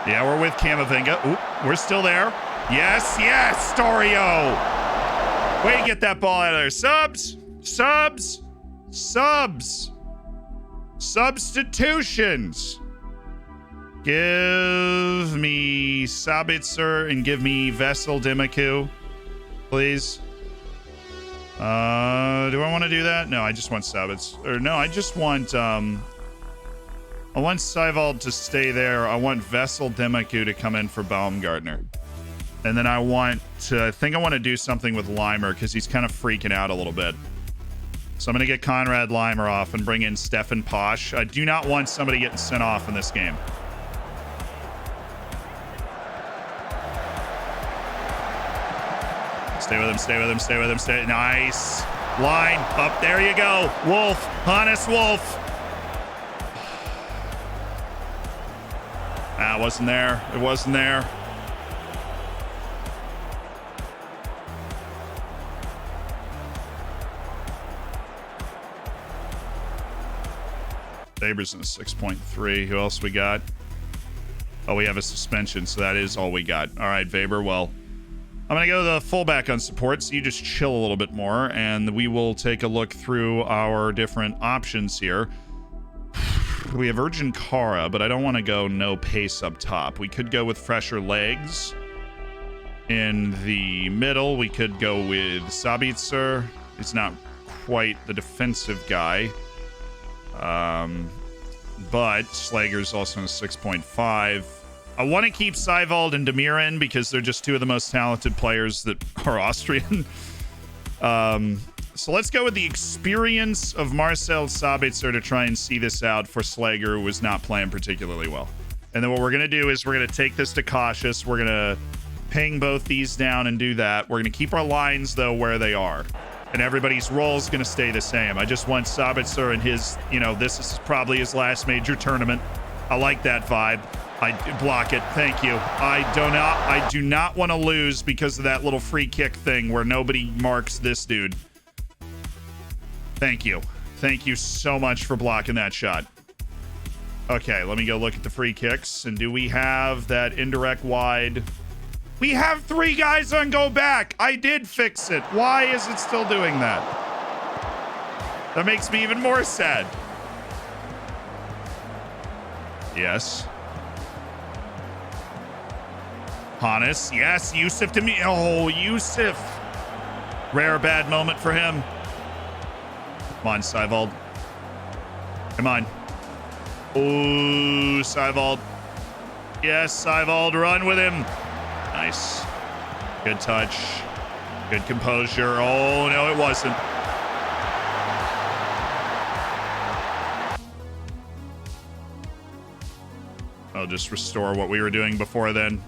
Yeah, we're with Camavinga. Oop, we're still there. Yes, yes, Storio. Way to get that ball out of there. Subs, subs, subs. Substitutions. Give me Sabitzer and give me Vessel Dimaku, please. Do I want to do that? No, I just want Sabitz. Or no, I just want, I want Seiwald to stay there. I want Vessel Dimaku to come in for Baumgartner. And then I think I want to do something with Leimer because he's kind of freaking out a little bit. So I'm going to get Conrad Leimer off and bring in Stefan Posch. I do not want somebody getting sent off in this game. Stay with him, stay with him, stay with him, stay. Nice. Line up. There you go. Wolf. Hannes Wolf. Ah, it wasn't there. It wasn't there. Faber's in a 6.3. Who else we got? Oh, we have a suspension, so that is all we got. All right, Weber, well, I'm going to go the fullback on support, so you just chill a little bit more, and we will take a look through our different options here. We have Urgent Kara, but I don't want to go no pace up top. We could go with fresher legs. In the middle, we could go with Sabitzer. He's not quite the defensive guy. But Schlager's also in a 6.5. I want to keep Seiwald and Demir in because they're just two of the most talented players that are Austrian. So let's go with the experience of Marcel Sabitzer to try and see this out for Schlager, who was not playing particularly well. And then what we're going to do is we're going to take this to cautious. We're going to ping both these down and do that. We're going to keep our lines, though, where they are. And everybody's role is going to stay the same. I just want Sabitzer and his, this is probably his last major tournament. I like that vibe. I block it. Thank you. I do not want to lose because of that little free kick thing where nobody marks this dude. Thank you. Thank you so much for blocking that shot. Okay, let me go look at the free kicks. And do we have that indirect wide? We have 3 guys on go back. I did fix it. Why is it still doing that? That makes me even more sad. Yes. Hannes. Yes. Yusuf to me. Oh, Yusuf. Rare bad moment for him. Come on, Seiwald. Come on. Ooh, Seiwald. Yes, Seiwald. Run with him. Nice. Good touch. Good composure. Oh, no, it wasn't. I'll just restore what we were doing before then.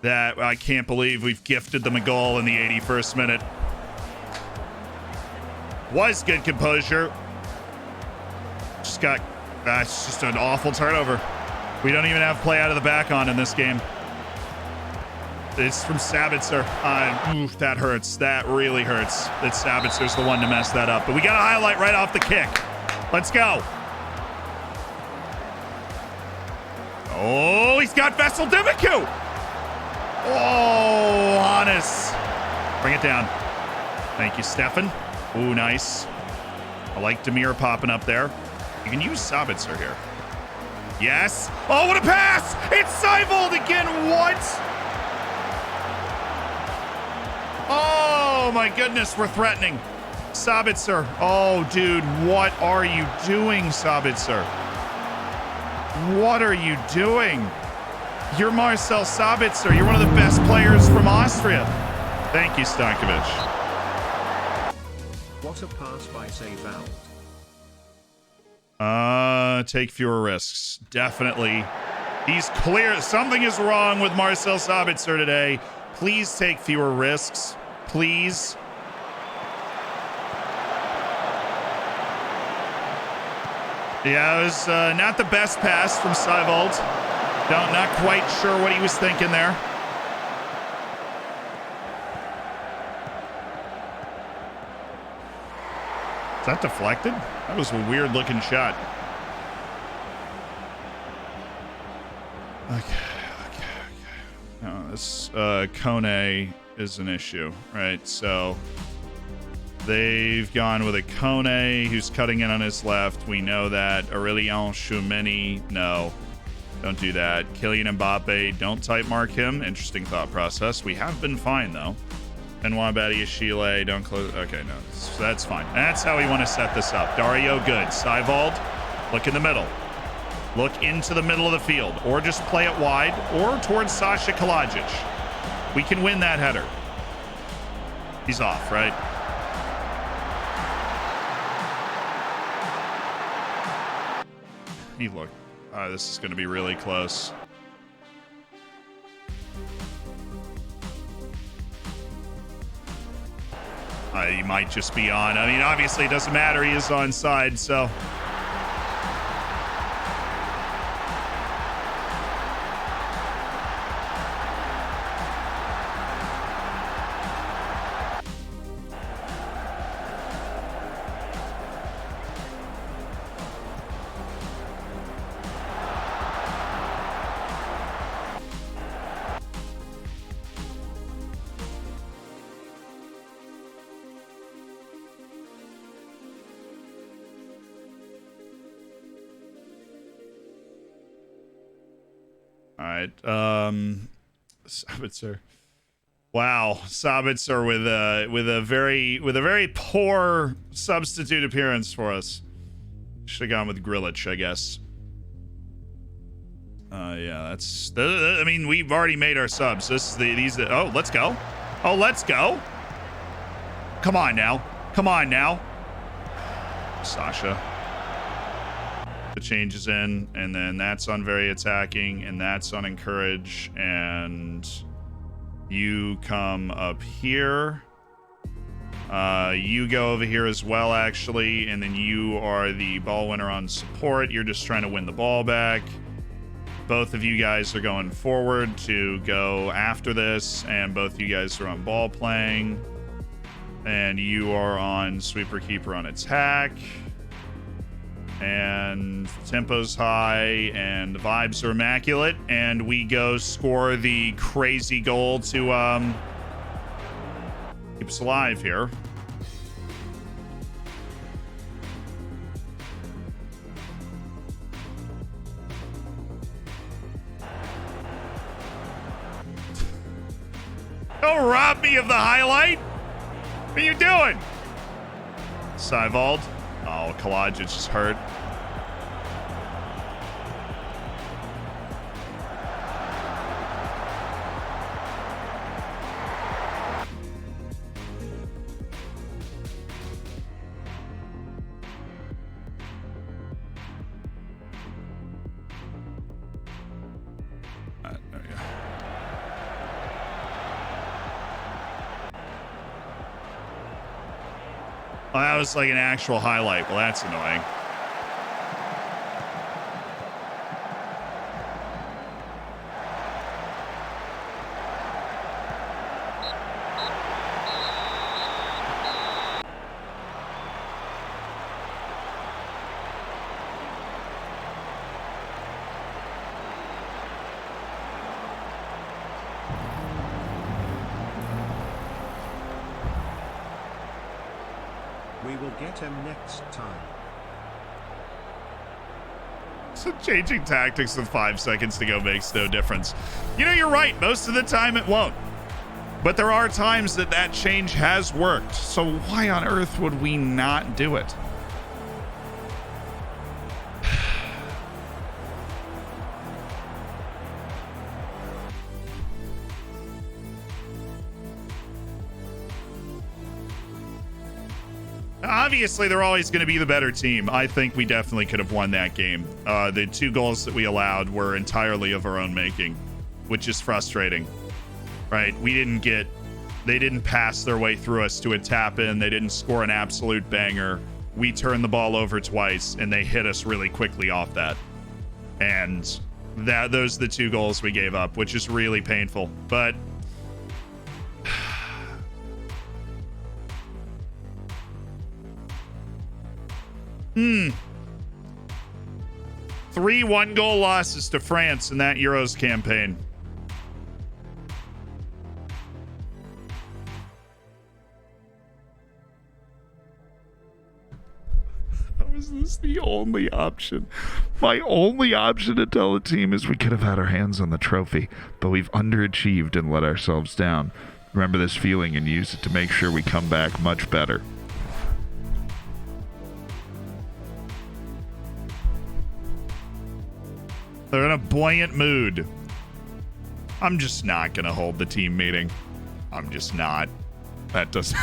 That, I can't believe we've gifted them a goal in the 81st minute. Was good composure. Just got, that's just an awful turnover. We don't even have play out of the back on in this game. It's from Sabitzer. Oof, that hurts. That really hurts. That Sabitzer's the one to mess that up. But we got a highlight right off the kick. Let's go. Oh, he's got Vessel Dimaku. Oh, Hannes. Bring it down. Thank you, Stefan. Ooh, nice. I like Demir popping up there. You can use Sabitzer here. Yes. Oh, what a pass. It's Seiwald again. What? Oh my goodness, we're threatening. Sabitzer. Oh, dude, what are you doing, Sabitzer? What are you doing? You're Marcel Sabitzer. You're one of the best players from Austria. Thank you, Stankovic. What a pass by Seyvalд. Take fewer risks. Definitely. He's clear. Something is wrong with Marcel Sabitzer today. Please take fewer risks. Please. Yeah, it was not the best pass from Seyvalld. Not quite sure what he was thinking there. Is that deflected? That was a weird looking shot. Okay. No, this Kone is an issue, right? So they've gone with a Kone who's cutting in on his left. We know that. Aurelien Tchouameni, no. Don't do that. Kylian Mbappe, don't type mark him. Interesting thought process. We have been fine, though. Benoit Badiashile, don't close. Okay, no, that's fine. That's how we want to set this up. Dario, good. Seyvalld, look in the middle. Look into the middle of the field, or just play it wide, or towards Sasha Kalajic. We can win that header. He's off, right? He looked. This is going to be really close. He might just be on. I mean, obviously, it doesn't matter. He is onside, so. All right, Sabitzer. Wow, Sabitzer with a very poor substitute appearance for us. Should have gone with Grilic, I guess. Yeah, that's. I mean, we've already made our subs. This is oh, let's go. Oh, let's go. Come on now. Come on now. Sasha. The changes in, and then that's on very attacking, and that's on encourage, and you come up here. You go over here as well, actually, and then you are the ball winner on support. You're just trying to win the ball back. Both of you guys are going forward to go after this, and both you guys are on ball playing, and you are on sweeper keeper on attack. And tempo's high, and the vibes are immaculate, and we go score the crazy goal to keep us alive here. Don't rob me of the highlight. What are you doing? Seyvalld. Oh, Kalajic is hurt. There we go. Well, that was like an actual highlight. Well, that's annoying. We will get him next time. So changing tactics with 5 seconds to go makes no difference. You know, you're right. Most of the time it won't. But there are times that that change has worked. So why on earth would we not do it? Obviously, they're always going to be the better team. I think we definitely could have won that game. The 2 goals that we allowed were entirely of our own making, which is frustrating, right? They didn't pass their way through us to a tap in. They didn't score an absolute banger. We turned the ball over twice, and they hit us really quickly off that. And those are the 2 goals we gave up, which is really painful. But 3 1-goal losses to France in that Euros campaign. How is this the only option? My only option to tell the team is we could have had our hands on the trophy, but we've underachieved and let ourselves down. Remember this feeling and use it to make sure we come back much better. They're in a buoyant mood. I'm just not going to hold the team meeting. I'm just not. That doesn't...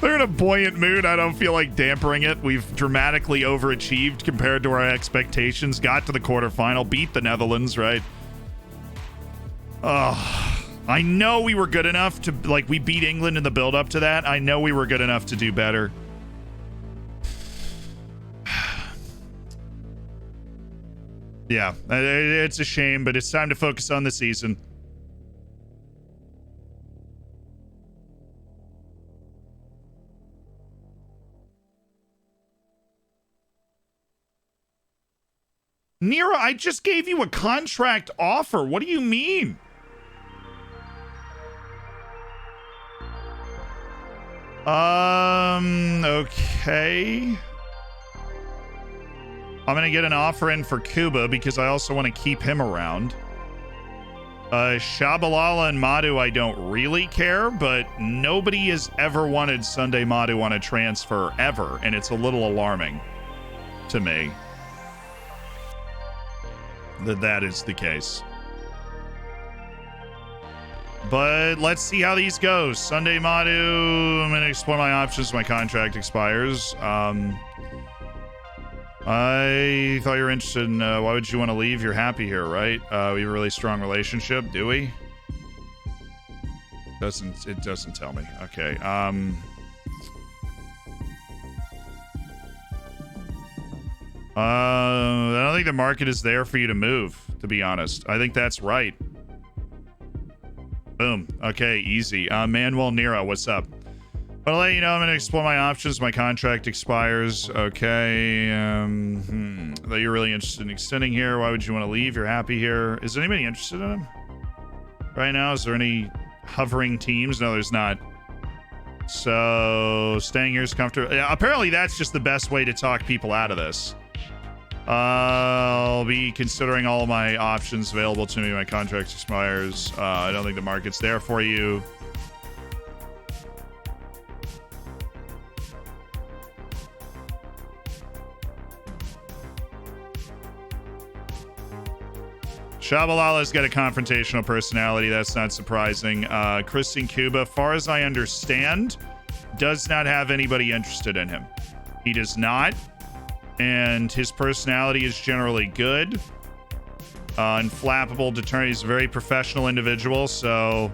They're in a buoyant mood. I don't feel like dampering it. We've dramatically overachieved compared to our expectations. Got to the quarterfinal. Beat the Netherlands, right? I know we were good enough to... Like, we beat England in the build-up to that. I know we were good enough to do better. Yeah, it's a shame, but it's time to focus on the season. Nira, I just gave you a contract offer. What do you mean? Okay. I'm going to get an offer in for Kuba because I also want to keep him around. Shabalala and Madu, I don't really care, but nobody has ever wanted Sunday Madu on a transfer ever, and it's a little alarming to me that is the case. But let's see how these go. Sunday Madu, I'm going to explore my options when my contract expires. I thought you were interested in why would you want to leave? You're happy here, right? We have a really strong relationship, do we? It doesn't tell me. Okay. I don't think the market is there for you to move, to be honest. I think that's right. Boom. Okay, easy. Manuel Nero, what's up? But I'll let you know I'm going to explore my options. My contract expires. Okay. Though you're really interested in extending here. Why would you want to leave? You're happy here. Is anybody interested in him right now? Is there any hovering teams? No, there's not. So staying here is comfortable. Yeah, apparently that's just the best way to talk people out of this. I'll be considering all of my options available to me. My contract expires. I don't think the market's there for you. Shabalala's got a confrontational personality. That's not surprising. Christian Cuba, far as I understand, does not have anybody interested in him. He does not. And his personality is generally good. Unflappable, determined. He's a very professional individual. So,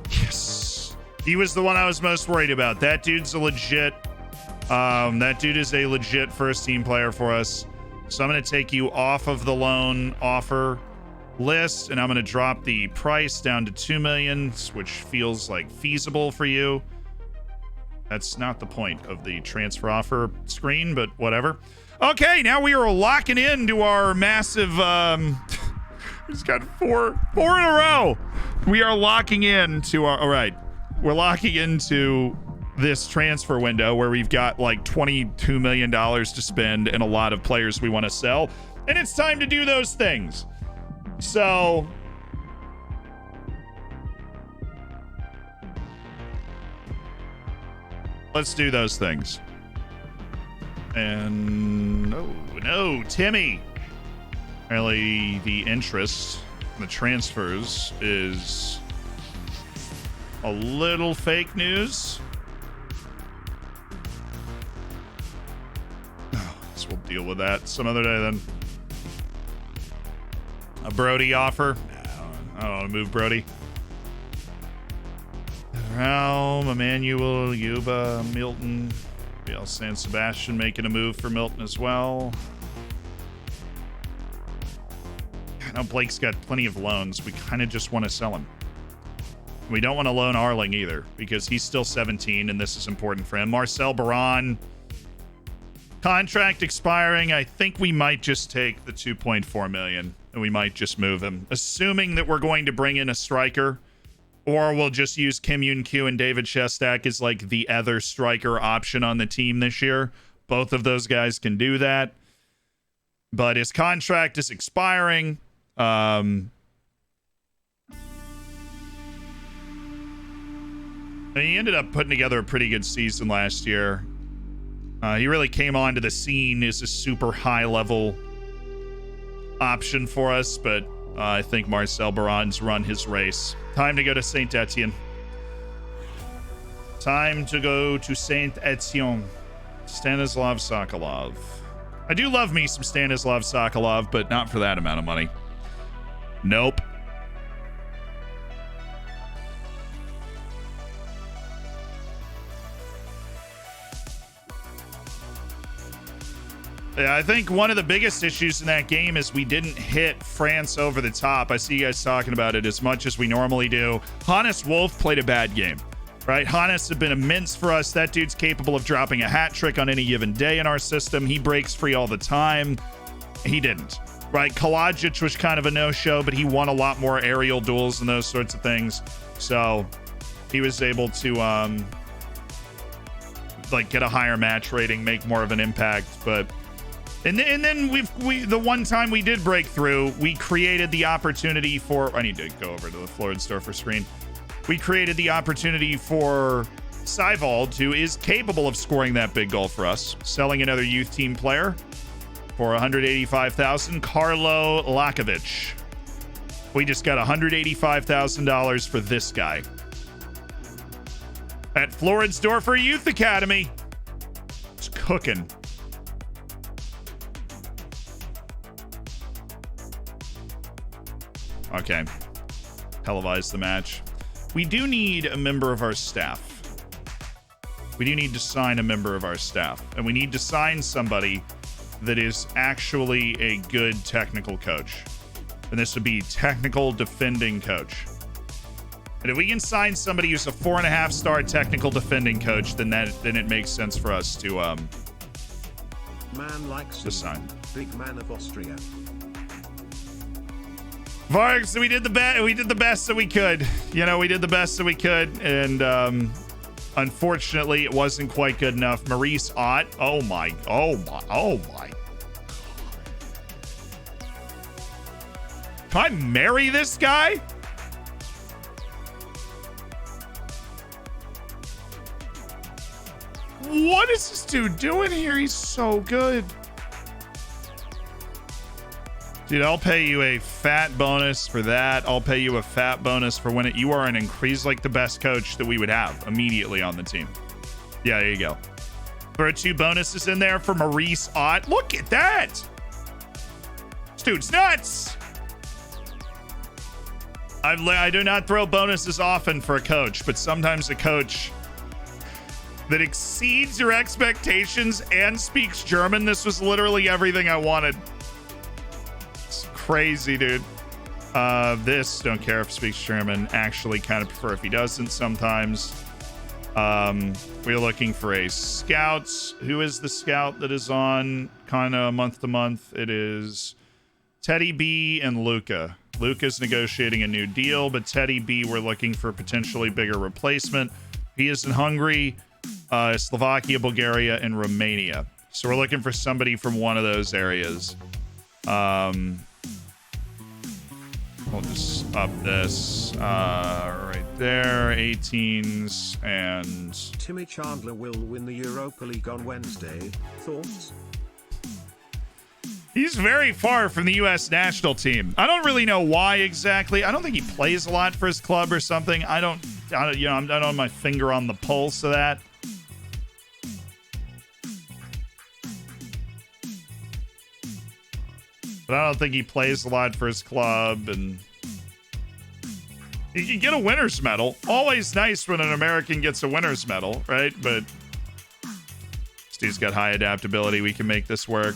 yes. He was the one I was most worried about. That dude's a legit... that dude is a legit first team player for us. So I'm going to take you off of the loan offer list, and I'm going to drop the price down to 2 million, which feels like feasible for you. That's not the point of the transfer offer screen, but whatever. Okay, now we are locking into our massive we've got four in a row. We are locking into our... All right, we're locking into this transfer window where we've got like $22 million to spend and a lot of players we want to sell, and it's time to do those things. So Let's do those things. And no, Timmy. Apparently the interest, the transfers is a little fake news. So we'll deal with that some other day then. A Brody offer. I don't want to move Brody. Realm, Emmanuel, Yuba, Milton. Real San Sebastian making a move for Milton as well. I know Blake's got plenty of loans. We kind of just want to sell him. We don't want to loan Arling either because he's still 17 and this is important for him. Marcel Baron, contract expiring. I think we might just take the 2.4 million and we might just move him, assuming that we're going to bring in a striker. Or we'll just use Kim Yoon-kyu and David Shestak as like the other striker option on the team this year. Both of those guys can do that. But his contract is expiring. He ended up putting together a pretty good season last year. He really came onto the scene as a super high-level option for us, but I think Marcel Baron's run his race. Time to go to Saint Etienne. Time to go to Saint Etienne. Stanislav Sokolov. I do love me some Stanislav Sokolov, but not for that amount of money. Nope. Yeah, I think one of the biggest issues in that game is we didn't hit France over the top. I see you guys talking about it as much as we normally do. Hannes Wolf played a bad game, right? Hannes has been immense for us. That dude's capable of dropping a hat trick on any given day in our system. He breaks free all the time. He didn't, right? Kalajic was kind of a no-show, but he won a lot more aerial duels and those sorts of things. So he was able to like get a higher match rating, make more of an impact, but And then we the one time we did break through, we created the opportunity for, I need to go over to the Floridsdorfer screen. We created the opportunity for Seivold, who is capable of scoring that big goal for us, selling another youth team player for $185,000, Carlo Lakovic. We just got $185,000 for this guy. At Floridsdorfer Youth Academy. It's cooking. Okay. Televise the match. We do need a member of our staff. We do need to sign a member of our staff. And we need to sign somebody that is actually a good technical coach. And this would be technical defending coach. And if we can sign somebody who's a 4.5-star technical defending coach, then it makes sense for us to Man likes to sign. Big man of Austria. Vargs, we did the best that we could. You know, we did the best that we could, and unfortunately, it wasn't quite good enough. Maurice Ott. Oh my. Can I marry this guy? What is this dude doing here? He's so good. Dude, I'll pay you a fat bonus for that. I'll pay you a fat bonus for when you are an increase, like the best coach that we would have immediately on the team. Yeah, there you go. Throw 2 bonuses in there for Maurice Ott. Look at that. This dude's nuts. I do not throw bonuses often for a coach, but sometimes a coach that exceeds your expectations and speaks German. This was literally everything I wanted. It's crazy, dude. This, don't care if speaks German. Actually, kind of prefer if he doesn't sometimes. We're looking for a scout. Who is the scout that is on kind of month to month? It is Teddy B and Luca. Luca's negotiating a new deal, but Teddy B, we're looking for a potentially bigger replacement. He is in Hungary, Slovakia, Bulgaria, and Romania. So we're looking for somebody from one of those areas. We'll just up this right there. 18s and... Timmy Chandler will win the Europa League on Wednesday. Thoughts? He's very far from the U.S. national team. I don't really know why exactly. I don't think he plays a lot for his club or something. I don't I'm not on my finger on the pulse of that. But I don't think he plays a lot for his club, and he can get a winner's medal. Always nice when an American gets a winner's medal, right? But Steve's got high adaptability. We can make this work.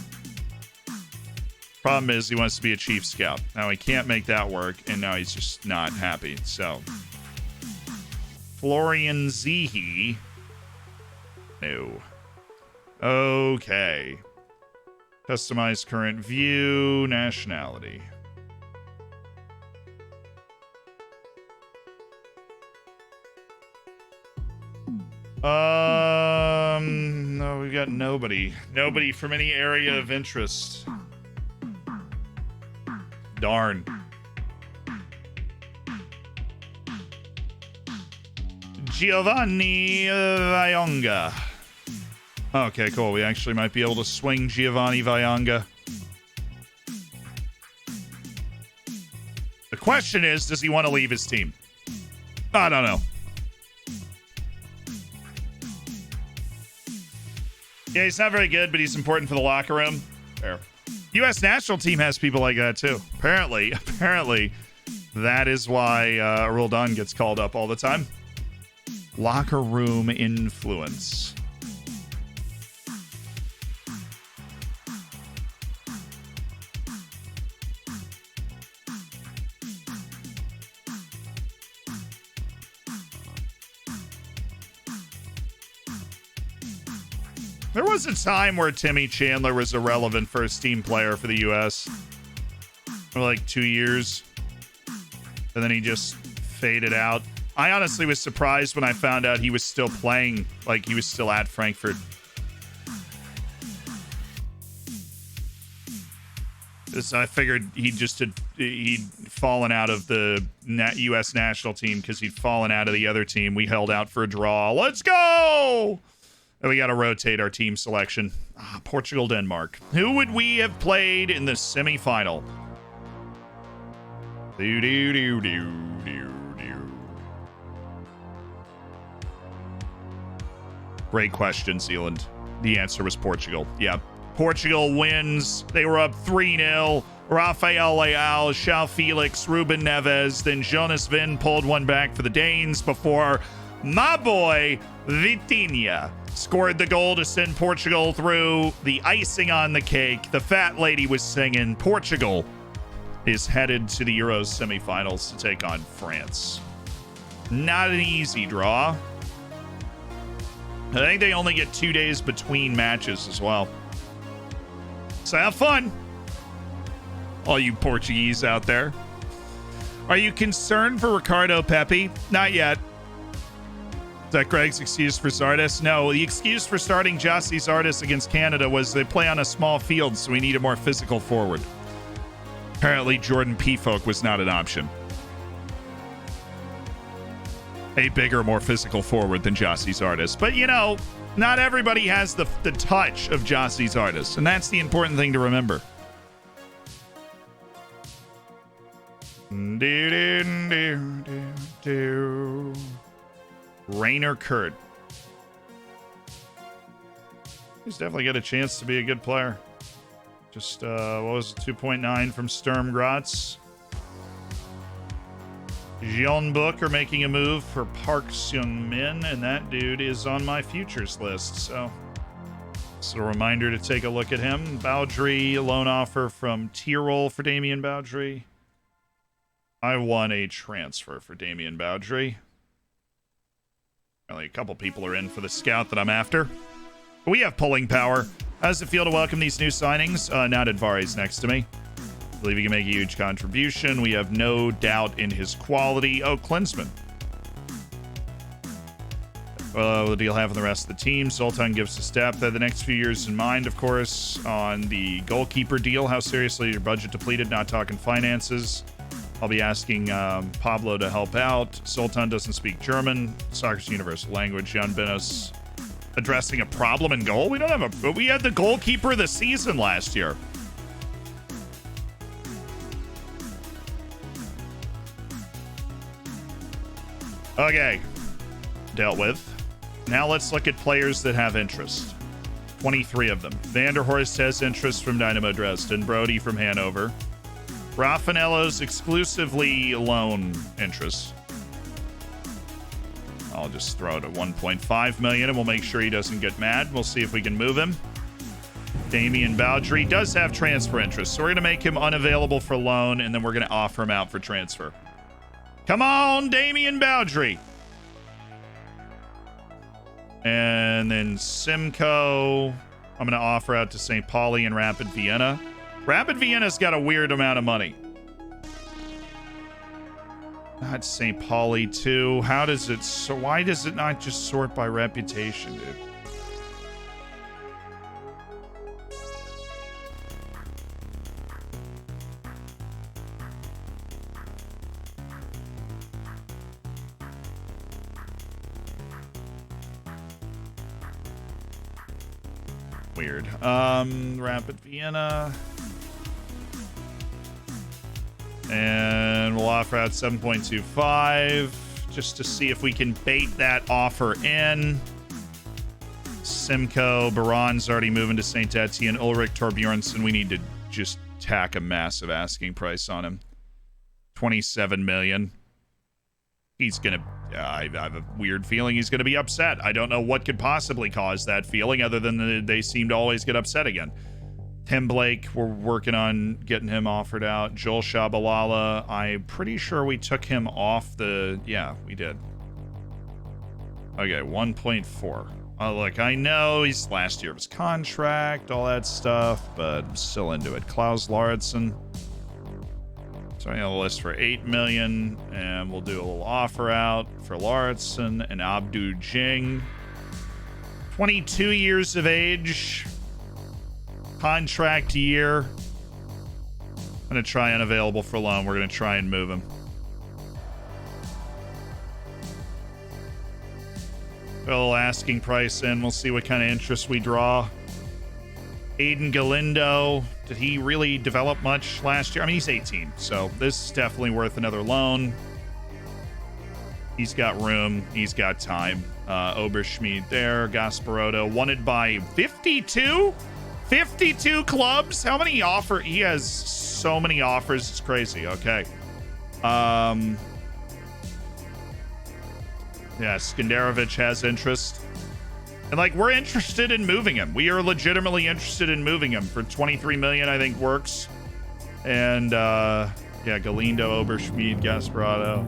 Problem is, he wants to be a chief scout. Now he can't make that work, and now he's just not happy. So, Florian Zehe. No. Okay. Customize current view, nationality. No, we've got nobody. Nobody from any area of interest. Darn. Giovanni Vayonga. Okay, cool. We actually might be able to swing Giovanni Vayonga. The question is, does he want to leave his team? I don't know. Yeah, he's not very good, but he's important for the locker room. Fair. U.S. national team has people like that too. Apparently, that is why Roldan gets called up all the time. Locker room influence. There was a time where Timmy Chandler was a relevant first-team player for the U.S. for like 2 years. And then he just faded out. I honestly was surprised when I found out he was still playing, like he was still at Frankfurt. Because I figured he'd fallen out of the U.S. national team because he'd fallen out of the other team. We held out for a draw. Let's go! And we got to rotate our team selection. Portugal, Denmark. Who would we have played in the semifinal? Great question, Zealand. The answer was Portugal. Yeah. Portugal wins. They were up 3-0. Rafael Leao, João Felix, Ruben Neves. Then Jonas Vind pulled one back for the Danes before my boy Vitinha scored the goal to send Portugal through. The icing on the cake. The fat lady was singing. Portugal is headed to the Euros semifinals to take on France. Not an easy draw. I think they only get 2 days between matches as well. So have fun, all you Portuguese out there. Are you concerned for Ricardo Pepi? Not yet. Is that Greg's excuse for Zardes? No, the excuse for starting Jossie Zardes against Canada was they play on a small field, so we need a more physical forward. Apparently, Jordan Pfolk was not an option. A bigger, more physical forward than Jossie Zardes. But, you know, not everybody has the touch of Jossie Zardes, and that's the important thing to remember. Rainer Kurt. He's definitely got a chance to be a good player. Just, what was it, 2.9 from Sturm Graz. Jeon Book are making a move for Park Seung-min, and that dude is on my futures list. So, it's a reminder to take a look at him. Baudry, loan offer from Tyrol for Damien Baudry. I won a transfer for Damien Baudry. Only a couple people are in for the scout that I'm after. But we have pulling power. How does it feel to welcome these new signings? Now Advare's next to me. I believe he can make a huge contribution. We have no doubt in his quality. Oh, Klinsmann. Well, the deal having the rest of the team. Zoltan gives us depth. The next few years in mind, of course, on the goalkeeper deal. How seriously your budget depleted? Not talking finances. I'll be asking Pablo to help out. Sultan doesn't speak German. Soccer's universal language. Jan Benos addressing a problem in goal. We don't have a... We had the goalkeeper of the season last year. Okay. Dealt with. Now let's look at players that have interest. 23 of them. Vanderhorst has interest from Dynamo Dresden. Brody from Hanover. Raffanello's exclusively loan interest. I'll just throw it at 1.5 million and we'll make sure he doesn't get mad. We'll see if we can move him. Damian Bowdry does have transfer interest, so we're going to make him unavailable for loan and then we're going to offer him out for transfer. Come on, Damian Bowdry. And then Simcoe, I'm going to offer out to St. Pauli and Rapid Vienna. Rapid Vienna's got a weird amount of money. Not St. Pauli too. How does it... So why does it not just sort by reputation, dude? Weird. Rapid Vienna. And we'll offer out 7.25 just to see if we can bait that offer in. Simcoe, Baron's already moving to St. Etienne. Ulrich Torbjornsson, we need to just tack a massive asking price on him. 27 million. He's gonna... I have a weird feeling he's gonna be upset. I don't know what could possibly cause that feeling other than they seem to always get upset again. Tim Blake, we're working on getting him offered out. Joel Shabalala, I'm pretty sure we took him off the... Yeah, we did. Okay, 1.4. Look, I know he's last year of his contract, all that stuff, but I'm still into it. Klaus Lauritsen. Starting on the list for 8 million, and we'll do a little offer out for Lauritsen and Abdu Jing. 22 years of age. Contract year. I'm going to try unavailable for loan. We're going to try and move him. Put a little asking price in. We'll see what kind of interest we draw. Aiden Galindo. Did he really develop much last year? I mean, he's 18, so this is definitely worth another loan. He's got room. He's got time. Oberschmidt there. Gasparotto. Wanted by 52? 52 clubs? How many offer? He has so many offers. It's crazy. Okay. Yeah, Skandarovich has interest. And, like, we're interested in moving him. We are legitimately interested in moving him. For 23 million, I think works. And, yeah, Galindo, Oberschmidt, Gasparotto.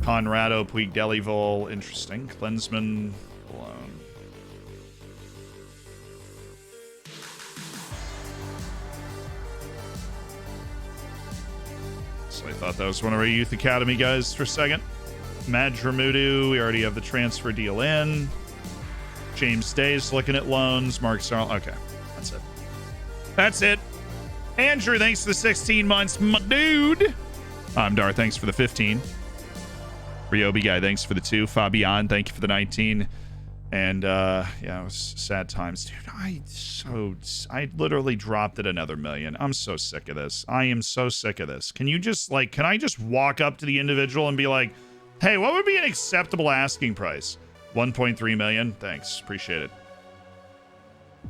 Conrado, Puig, Delivol. Interesting. Klinsmann. Alone. So I thought that was one of our Youth Academy guys for a second. Madramudu, we already have the transfer deal in. James Day's looking at loans. Mark Sarl. Okay, that's it. That's it. Andrew, thanks for the 16 months, my dude. I'm Dar, thanks for the 15. Ryobi guy, thanks for the 2. Fabian, thank you for the 19. And yeah, it was sad times, dude. I literally dropped it another million. I'm so sick of this. I am so sick of this. Can you just can I just walk up to the individual and be like, hey, what would be an acceptable asking price? 1.3 million. Thanks. Appreciate it.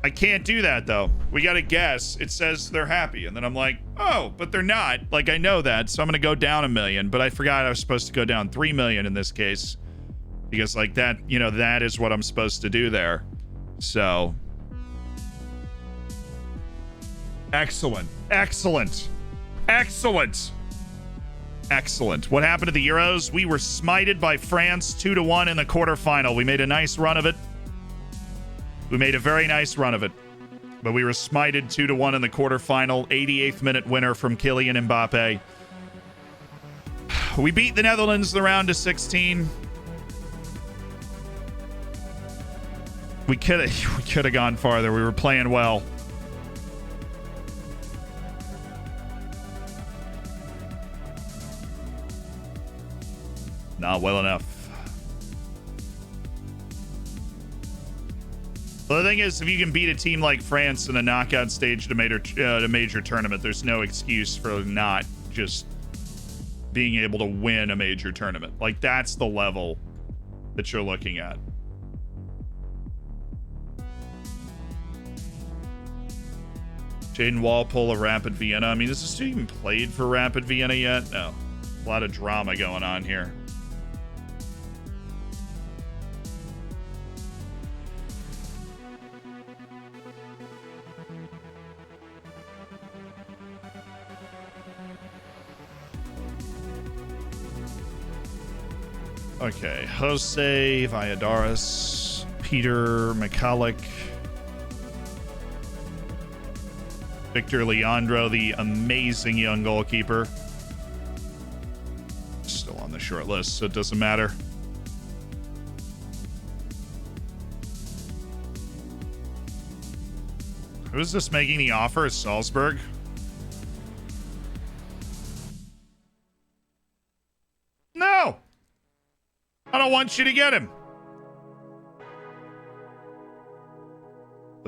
I can't do that, though. We got to guess. It says they're happy. And then I'm like, oh, but they're not. Like, I know that. So I'm going to go down $1 million. But I forgot I was supposed to go down 3 million in this case. Because, like, that, that is what I'm supposed to do there. So. Excellent. Excellent. Excellent. Excellent. What happened to the Euros? We were smited by France 2-1 in the quarterfinal. We made a nice run of it. We made a very nice run of it. But we were smited 2-1 in the quarterfinal. 88th minute winner from Kylian Mbappe. We beat the Netherlands the round of 16. We could have gone farther. We were playing well. Not well enough. Well, the thing is, if you can beat a team like France in a knockout stage to major tournament, there's no excuse for not just being able to win a major tournament. Like, that's the level that you're looking at. Jaden Walpole of Rapid Vienna. I mean, is this dude even played for Rapid Vienna yet? No. A lot of drama going on here. Okay, Jose Valladares, Peter McCulloch, Victor Leandro, the amazing young goalkeeper. Still on the short list, so it doesn't matter. Who is this making the offer? Is Salzburg? No! I don't want you to get him.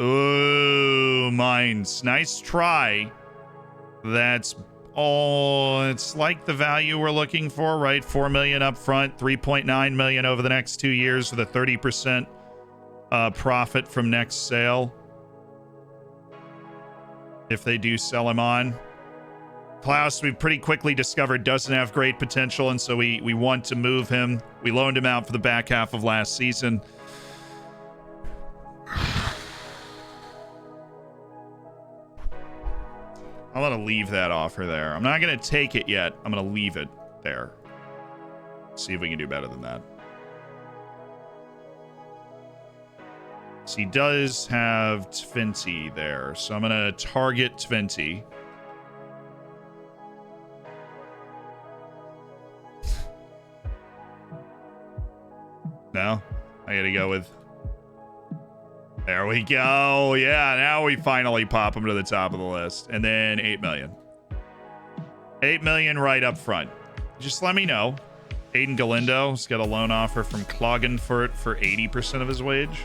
Ooh, Mainz. Nice try. That's all. It's like the value we're looking for, right? 4 million up front, 3.9 million over the next 2 years with a 30% profit from next sale. If they do sell him on. Klaus, we pretty quickly discovered doesn't have great potential, and so we want to move him. We loaned him out for the back half of last season. I'm going to leave that offer there. I'm not going to take it yet. I'm going to leave it there. See if we can do better than that. So he does have Twente there, so I'm going to target Twente. No, I gotta go with. There we go. Yeah, now we finally pop him to the top of the list. And then 8 million. 8 million right up front. Just let me know. Aiden Galindo's got a loan offer from Klagenfurt for 80% of his wage.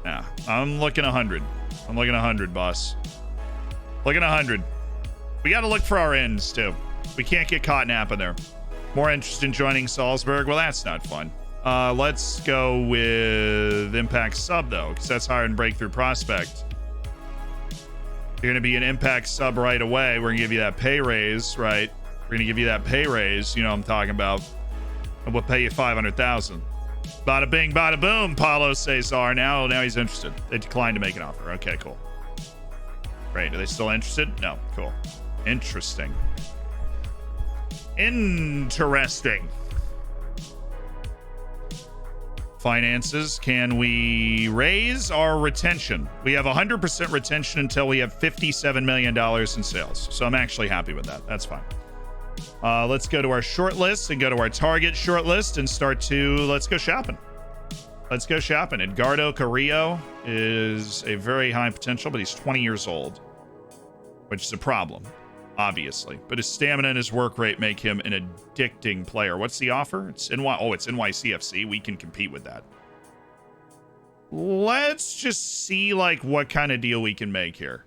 Yeah, I'm looking 100. I'm looking 100, boss. Looking 100. We got to look for our ends, too. We can't get caught napping there. More interest in joining Salzburg? Well, that's not fun. Let's go with Impact Sub, though, because that's higher than Breakthrough Prospect. You're going to be an Impact Sub right away. We're going to give you that pay raise, right? We're going to give you that pay raise, you know what I'm talking about. And we'll pay you $500,000. Bada bing, bada boom, Paulo Cesar. Now he's interested. They declined to make an offer. Okay, cool. Great. Are they still interested? No. Cool. Interesting. Interesting. Finances. Can we raise our retention? We have 100% retention until we have $57 million in sales. So I'm actually happy with that. That's fine. Let's go to our short list and go to our target short list and let's go shopping. Let's go shopping. Edgardo Carrillo is a very high potential, but he's 20 years old, which is a problem, obviously. But his stamina and his work rate make him an addicting player. What's the offer? It's NYCFC. We can compete with that. Let's just see what kind of deal we can make here.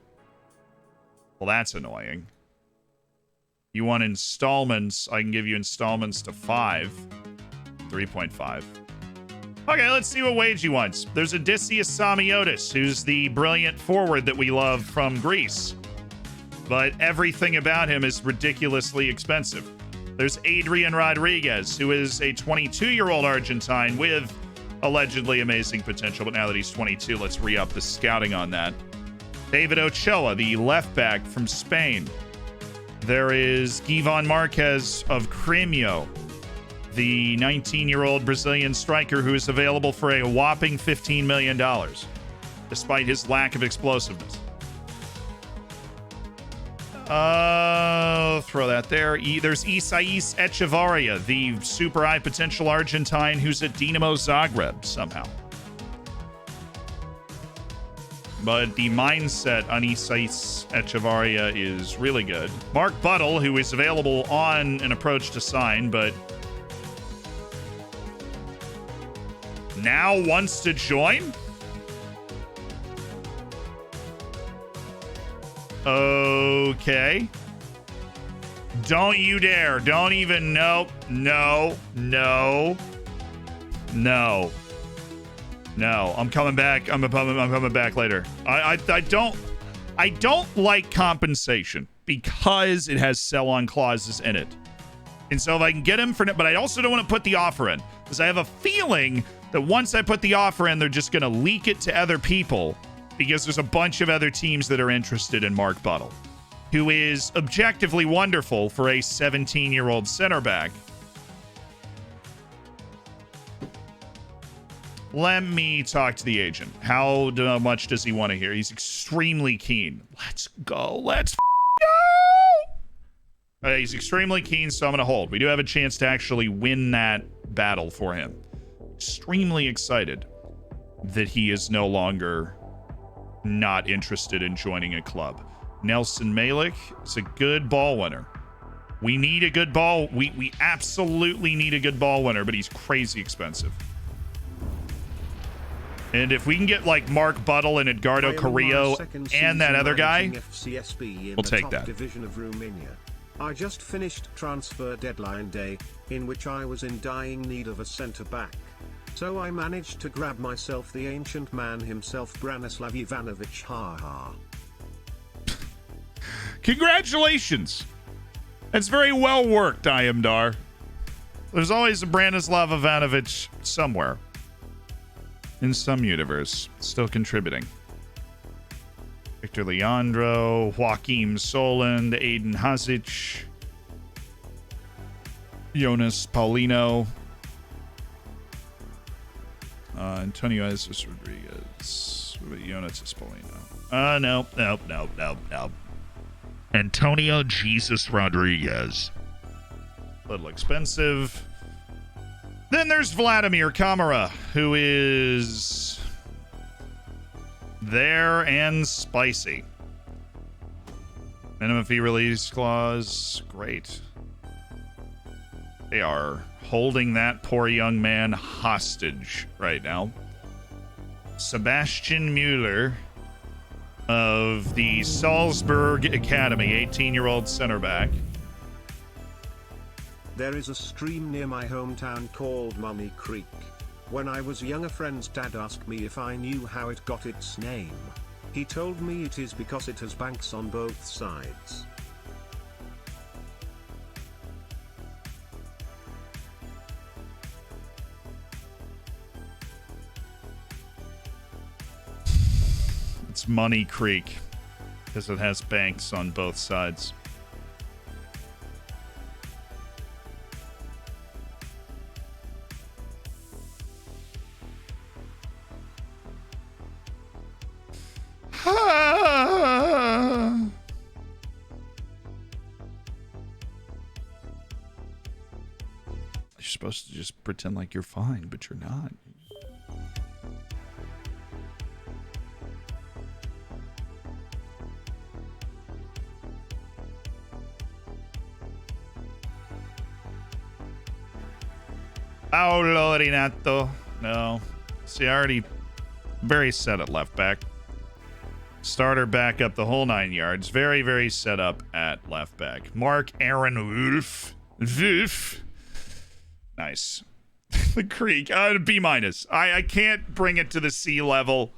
Well, that's annoying. You want installments? I can give you installments to 3.5. Okay, let's see what wage he wants. There's Odysseus Samiotis, who's the brilliant forward that we love from Greece. But everything about him is ridiculously expensive. There's Adrian Rodriguez, who is a 22-year-old Argentine with allegedly amazing potential. But now that he's 22, let's re-up the scouting on that. David Ochoa, the left back from Spain. There is Givon Marquez of Grêmio, the 19-year-old Brazilian striker who is available for a whopping $15 million, despite his lack of explosiveness. Throw that there. There's Isais Echevarria, the super high potential Argentine who's at Dinamo Zagreb somehow. But the mindset on Isais Echevarria is really good. Mark Buttle, who is available on an approach to sign, but now wants to join? Okay. Don't you dare. Don't even. Nope. No. No. No. No. I'm coming back. I'm coming back later. I don't like compensation because it has sell-on clauses in it. And so if I can get him for... But I also don't want to put the offer in, because I have a feeling that once I put the offer in, they're just going to leak it to other people, because there's a bunch of other teams that are interested in Mark Buttle, who is objectively wonderful for a 17-year-old center back. Let me talk to the agent. How much does he want to hear? He's extremely keen. Let's go. Let's go. He's extremely keen, so I'm going to hold. We do have a chance to actually win that battle for him. Extremely excited that he is no longer not interested in joining a club. Nelson Malik is a good ball winner. We need a good ball. We absolutely need a good ball winner, but he's crazy expensive. And if we can get like Mark Buttle and Edgardo Carrillo and that other guy, we'll take that. Division of Romania. I just finished transfer deadline day, in which I was in dying need of a centre-back. So I managed to grab myself the ancient man himself, Branislav Ivanovic. Ha. Congratulations! That's very well worked, Iamdar. There's always a Branislav Ivanovic somewhere. In some universe, still contributing. Victor Leandro, Joaquim Soland, Aiden Hazic, Jonas Paulino, Antonio Jesus Rodriguez. What about Jonas Paulino? No. Antonio Jesus Rodriguez. A little expensive. Then there's Vladimir Kamara, who is there and spicy. Minimum fee release clause. Great. They are holding that poor young man hostage right now. Sebastian Mueller of the Salzburg Academy, 18-year-old center back. There is a stream near my hometown called Mummy Creek. When I was young, a friend's dad asked me if I knew how it got its name. He told me it is because it has banks on both sides. It's Money Creek because it has banks on both sides. You're supposed to just pretend like you're fine, but you're not. Paolo Rinato. No. See, I already very set at left back. Starter back up the whole 9 yards. Very, very set up at left back. Mark Aaron Wolf. Nice. The Creek. B-. I can't bring it to the C level.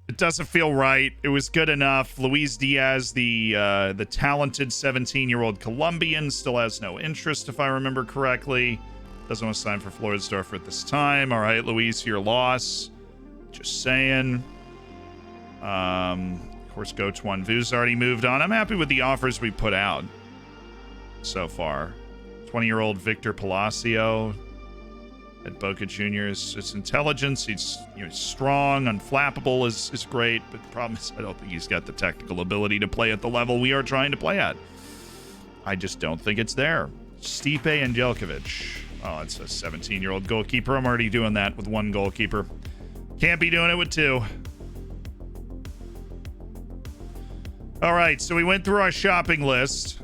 It doesn't feel right. It was good enough. Luis Diaz, the talented 17-year-old Colombian, still has no interest, if I remember correctly. Doesn't want to sign for Floridsdorfer at this time. All right, Luis, your loss. Just saying. Of course, Gotuan Vu's already moved on. I'm happy with the offers we put out so far. 20-year-old Victor Palacio at Boca Juniors. His intelligence, he's strong, unflappable is great, but the problem is I don't think he's got the technical ability to play at the level we are trying to play at. I just don't think it's there. Stipe Angelkovic. Oh, it's a 17-year-old goalkeeper. I'm already doing that with one goalkeeper. Can't be doing it with two. All right, so we went through our shopping list.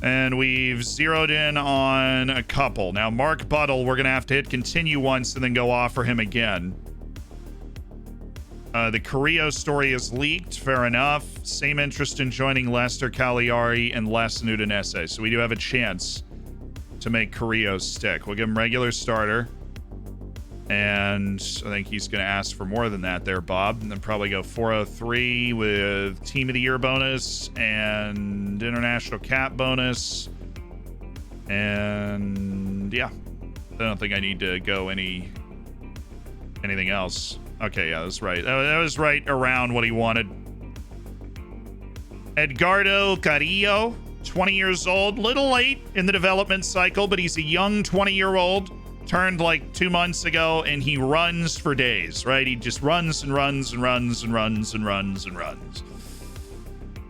And we've zeroed in on a couple. Now, Mark Buttle, we're going to have to hit continue once and then go offer him again. The Carrillo story is leaked. Fair enough. Same interest in joining Lester Cagliari and Les Udinese. So we do have a chance to make Carrillo stick. We'll give him regular starter. And I think he's going to ask for more than that there, Bob. And then probably go 403 with Team of the Year bonus and International Cap bonus. And yeah, I don't think I need to go anything else. Okay, yeah, that's right. That was right around what he wanted. Edgardo Carrillo, 20 years old. Little late in the development cycle, but he's a young 20-year-old. Turned like 2 months ago, and he runs for days, right? He just runs and runs and runs and runs and runs and runs.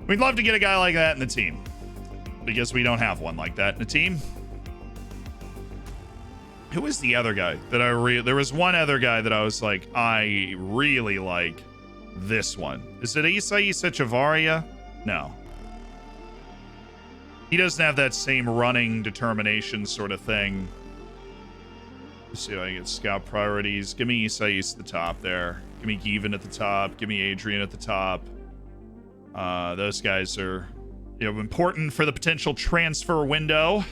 We'd love to get a guy like that in the team, because we don't have one like that in the team. Who was the other guy that there was one other guy that I was like, I really like this one. Is it Isai Echevarria? No. He doesn't have that same running determination sort of thing. Let's see if I can get scout priorities. Give me Isais at the top there. Give me Given at the top. Give me Adrian at the top. Those guys are, important for the potential transfer window.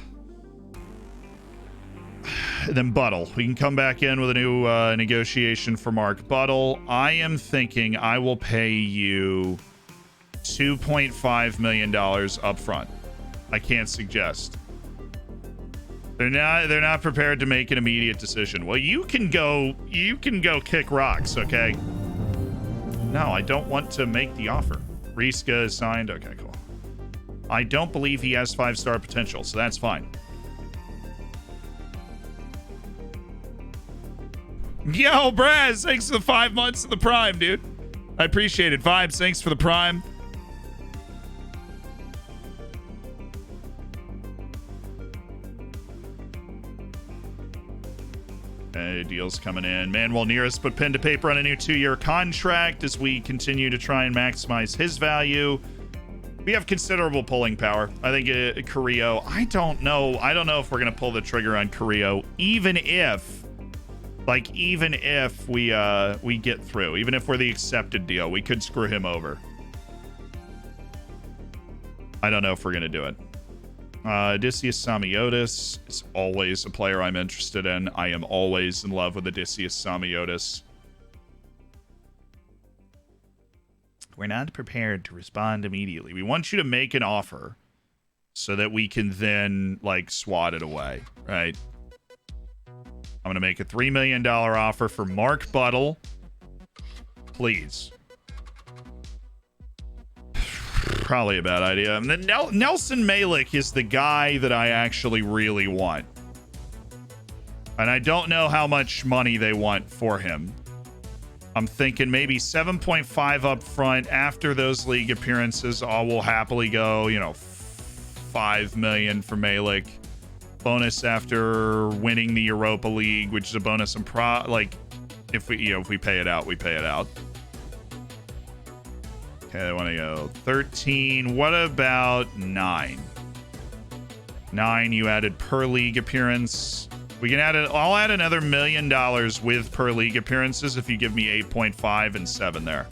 Then Buttle. We can come back in with a new negotiation for Mark Buttle. I am thinking I will pay you $2.5 million up front. I can't suggest. They're not prepared to make an immediate decision. Well, you can go kick rocks, okay? No, I don't want to make the offer. Riska is signed. Okay, cool. I don't believe he has 5-star potential, so that's fine. Yo, Braz, thanks for the 5 months of the Prime, dude. I appreciate it. Vibes, thanks for the Prime. Okay, deals coming in. Manuel Nearest put pen to paper on a new 2-year contract as we continue to try and maximize his value. We have considerable pulling power. I think Carrillo, I don't know if we're going to pull the trigger on Carrillo, even if we get through, even if we're the accepted deal, we could screw him over. I don't know if we're going to do it. Odysseus Samiotis is always a player I'm interested in. I am always in love with Odysseus Samiotis. We're not prepared to respond immediately. We want you to make an offer so that we can then, swat it away, right? I'm going to make a $3 million offer for Mark Buttle. Please. Probably a bad idea. And then Nelson Malik is the guy that I actually really want. And I don't know how much money they want for him. I'm thinking maybe 7.5 up front. After those league appearances, I will happily go, $5 million for Malik. Bonus after winning the Europa League, which is a bonus and if we pay it out, we pay it out. Okay, I want to go 13. What about 9? 9, you added per league appearance. We can I'll add another $1 million with per league appearances if you give me 8.5 and 7 there.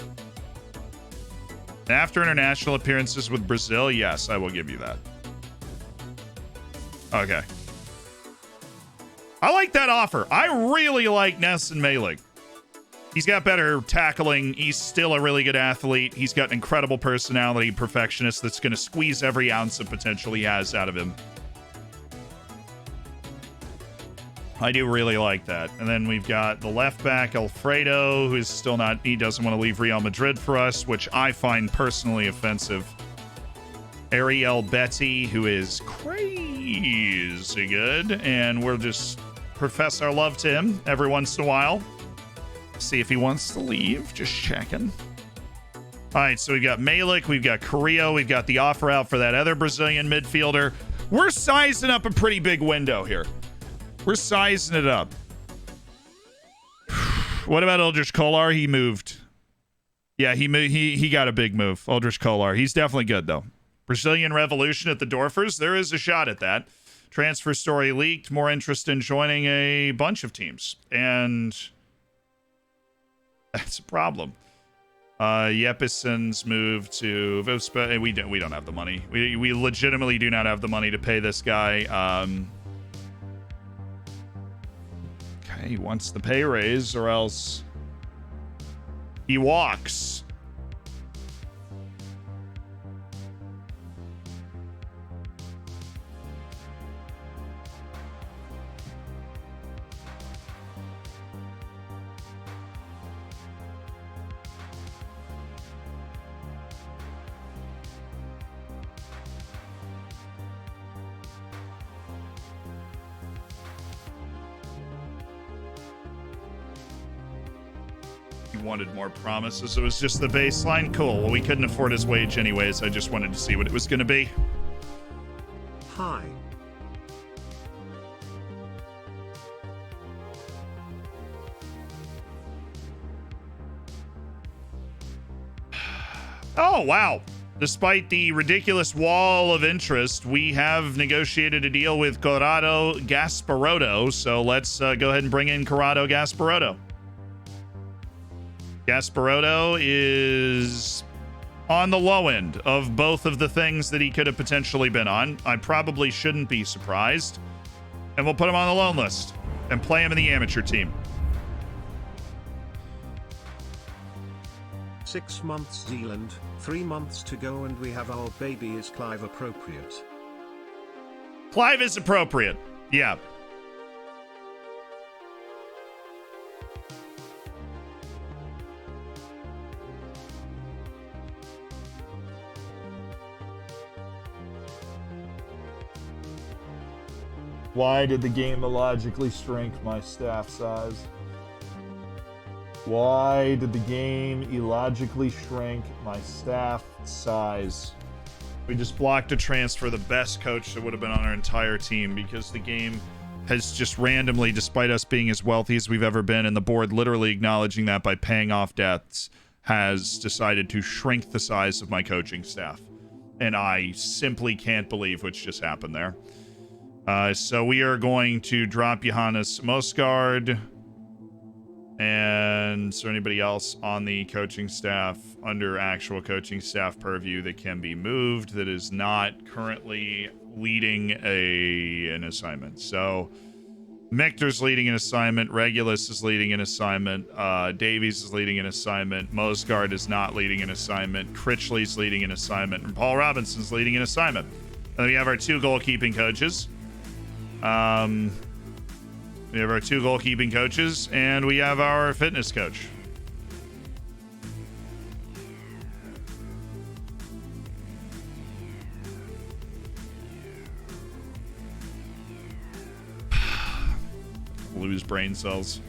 And after international appearances with Brazil, yes, I will give you that. Okay. I like that offer. I really like Nelson Malik. He's got better tackling. He's still a really good athlete. He's got an incredible personality, perfectionist that's going to squeeze every ounce of potential he has out of him. I do really like that. And then we've got the left back, Alfredo, who's still not, he doesn't want to leave Real Madrid for us, which I find personally offensive. Ariel Betty, who is crazy good, and we'll just profess our love to him every once in a while. See if he wants to leave. Just checking. All right, so we've got Malik, we've got Carrillo, we've got the offer out for that other Brazilian midfielder. We're sizing up a pretty big window here. We're sizing it up. What about Eldridge Kolar? He moved. Yeah, he got a big move. Eldridge Kolar. He's definitely good, though. Brazilian Revolution at the Dorfers. There is a shot at that. Transfer story leaked. More interest in joining a bunch of teams. And that's a problem. Jeppeson's moved to Vospa. We don't have the money. We legitimately do not have the money to pay this guy. Okay, he wants the pay raise or else he walks. Wanted more promises. It was just the baseline. Cool. Well, we couldn't afford his wage anyways. I just wanted to see what it was going to be. Hi. Oh, wow. Despite the ridiculous wall of interest, we have negotiated a deal with Corrado Gasparotto. So let's go ahead and bring in Corrado Gasparotto. Gasparotto is on the low end of both of the things that he could have potentially been on. I probably shouldn't be surprised. And we'll put him on the loan list and play him in the amateur team. 6 months Zealand, 3 months to go and we have our baby. Is Clive appropriate? Clive is appropriate. Yeah. Why did the game illogically shrink my staff size? Why did the game illogically shrink my staff size? We just blocked a transfer, the best coach that would have been on our entire team, because the game has just randomly, despite us being as wealthy as we've ever been, and the board literally acknowledging that by paying off debts, has decided to shrink the size of my coaching staff. And I simply can't believe what's just happened there. So we are going to drop Johannes Mosgaard. And is there anybody else on the coaching staff under actual coaching staff purview that can be moved that is not currently leading an assignment? So Michter's leading an assignment. Regulus is leading an assignment. Davies is leading an assignment. Mosgaard is not leading an assignment. Critchley's leading an assignment. And Paul Robinson's leading an assignment. And then we have our 2 goalkeeping coaches. We have our 2 goalkeeping coaches, and we have our fitness coach. Lose brain cells.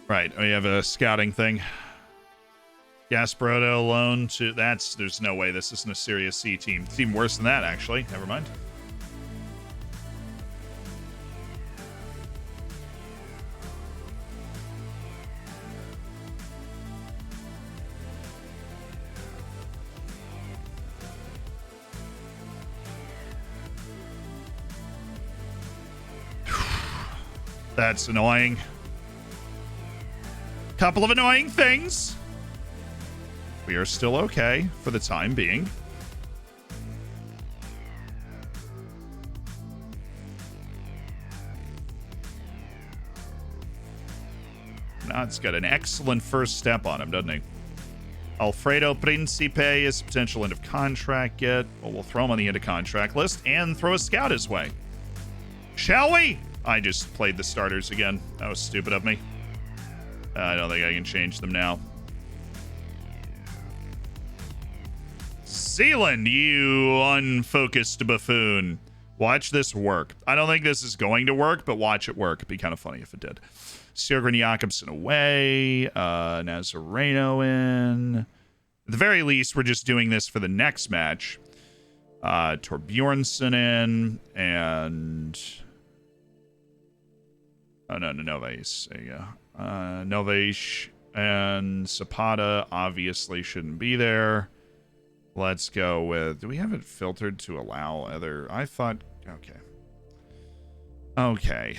Right, we have a scouting thing. Gasparotto loan to... There's no way this isn't a Series C team. It's even worse than that, actually. Never mind. That's annoying. Couple of annoying things. We are still okay for the time being. Now it's got an excellent first step on him, doesn't he? Alfredo Principe is potential end of contract get. Well, we'll throw him on the end of contract list and throw a scout his way. Shall we? I just played the starters again. That was stupid of me. I don't think I can change them now. Zealand, you unfocused buffoon. Watch this work. I don't think this is going to work, but watch it work. It'd be kind of funny if it did. Sjogren Jakobsen away. Nazareno in. At the very least, we're just doing this for the next match. Torbjornsson in. And... Oh, no, Noves. There you go. Noves And Zapata obviously shouldn't be there. Let's go with... Do we have it filtered to allow other... I thought... Okay. Okay.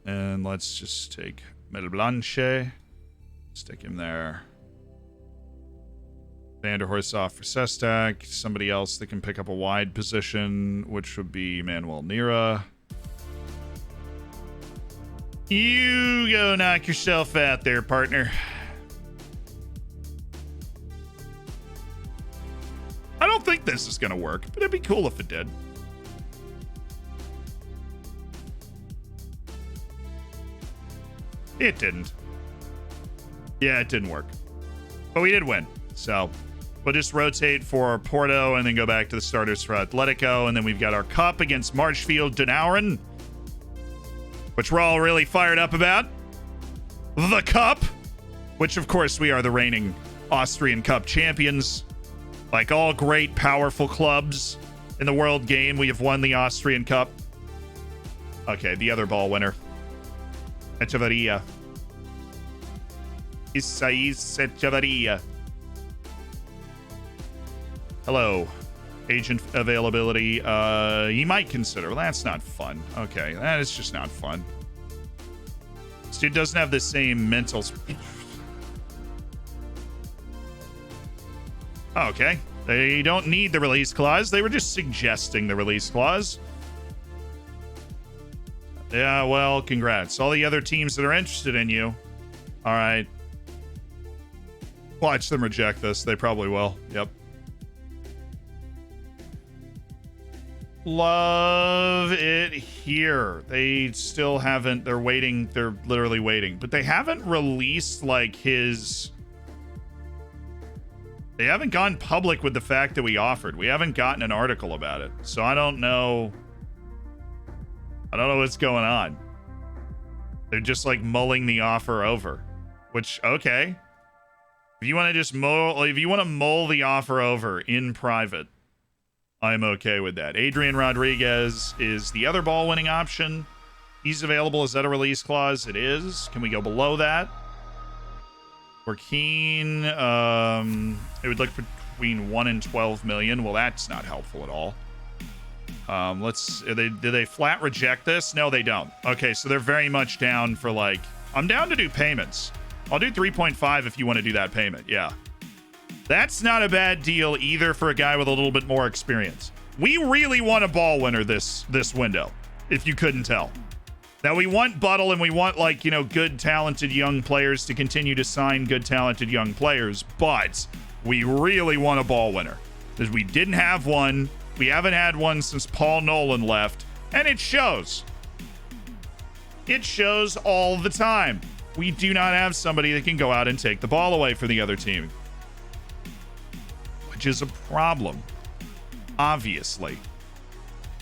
And let's just take Metal Blanche. Stick him there. Vanderhorst off for Sestak. Somebody else that can pick up a wide position, which would be Manuel Nira. You go knock yourself out there, partner. I don't think this is going to work, but it'd be cool if it did. It didn't. Yeah, it didn't work. But we did win. So we'll just rotate for Porto and then go back to the starters for Atletico. And then we've got our cup against Marshfield Denauren, which we're all really fired up about. The cup, which of course we are the reigning Austrian Cup champions. Like all great, powerful clubs in the world game, we have won the Austrian Cup. Okay, the other ball winner. Echeverria. Isais Echeverria. Hello. Agent availability. He might consider. Well, that's not fun. Okay, that is just not fun. This dude doesn't have the same mental... Okay. They don't need the release clause. They were just suggesting the release clause. Yeah, well, congrats. All the other teams that are interested in you. All right. Watch them reject this. They probably will. Yep. Love it here. They still haven't. They're waiting. They're literally waiting. But they haven't released, like, his... They haven't gone public with the fact that we offered. We haven't gotten an article about it. So I don't know. I don't know what's going on. They're just like mulling the offer over. Which, okay. If you want to just mull the offer over in private, I'm okay with that. Adrian Rodriguez is the other ball winning option. He's available. Is that a release clause? It is. Can we go below that? We're keen. It would look between 1 and 12 million. Well, that's not helpful at all. Did they flat reject this? No, they don't. Okay, so they're very much down for, like, I'm down to do payments. I'll do 3.5 if you want to do that payment. Yeah. That's not a bad deal either for a guy with a little bit more experience. We really want a ball winner this window, if you couldn't tell. Now, we want Buttle and we want, like, you know, good, talented young players to continue to sign good, talented young players, but we really want a ball winner because we didn't have one. We haven't had one since Paul Nolan left, and it shows. It shows all the time. We do not have somebody that can go out and take the ball away from the other team, which is a problem, obviously.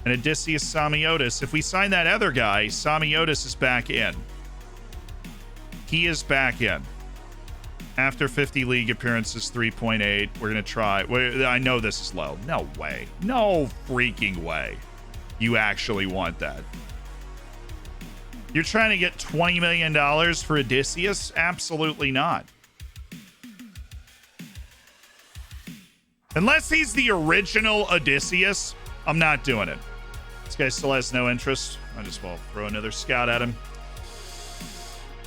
And Odysseus Samiotis, if we sign that other guy, Samiotis is back in. He is back in. After 50 league appearances, 3.8. We're going to try. I know this is low. No way. No freaking way. You actually want that. You're trying to get $20 million for Odysseus? Absolutely not. Unless he's the original Odysseus, I'm not doing it. This guy still has no interest. I just will throw another scout at him.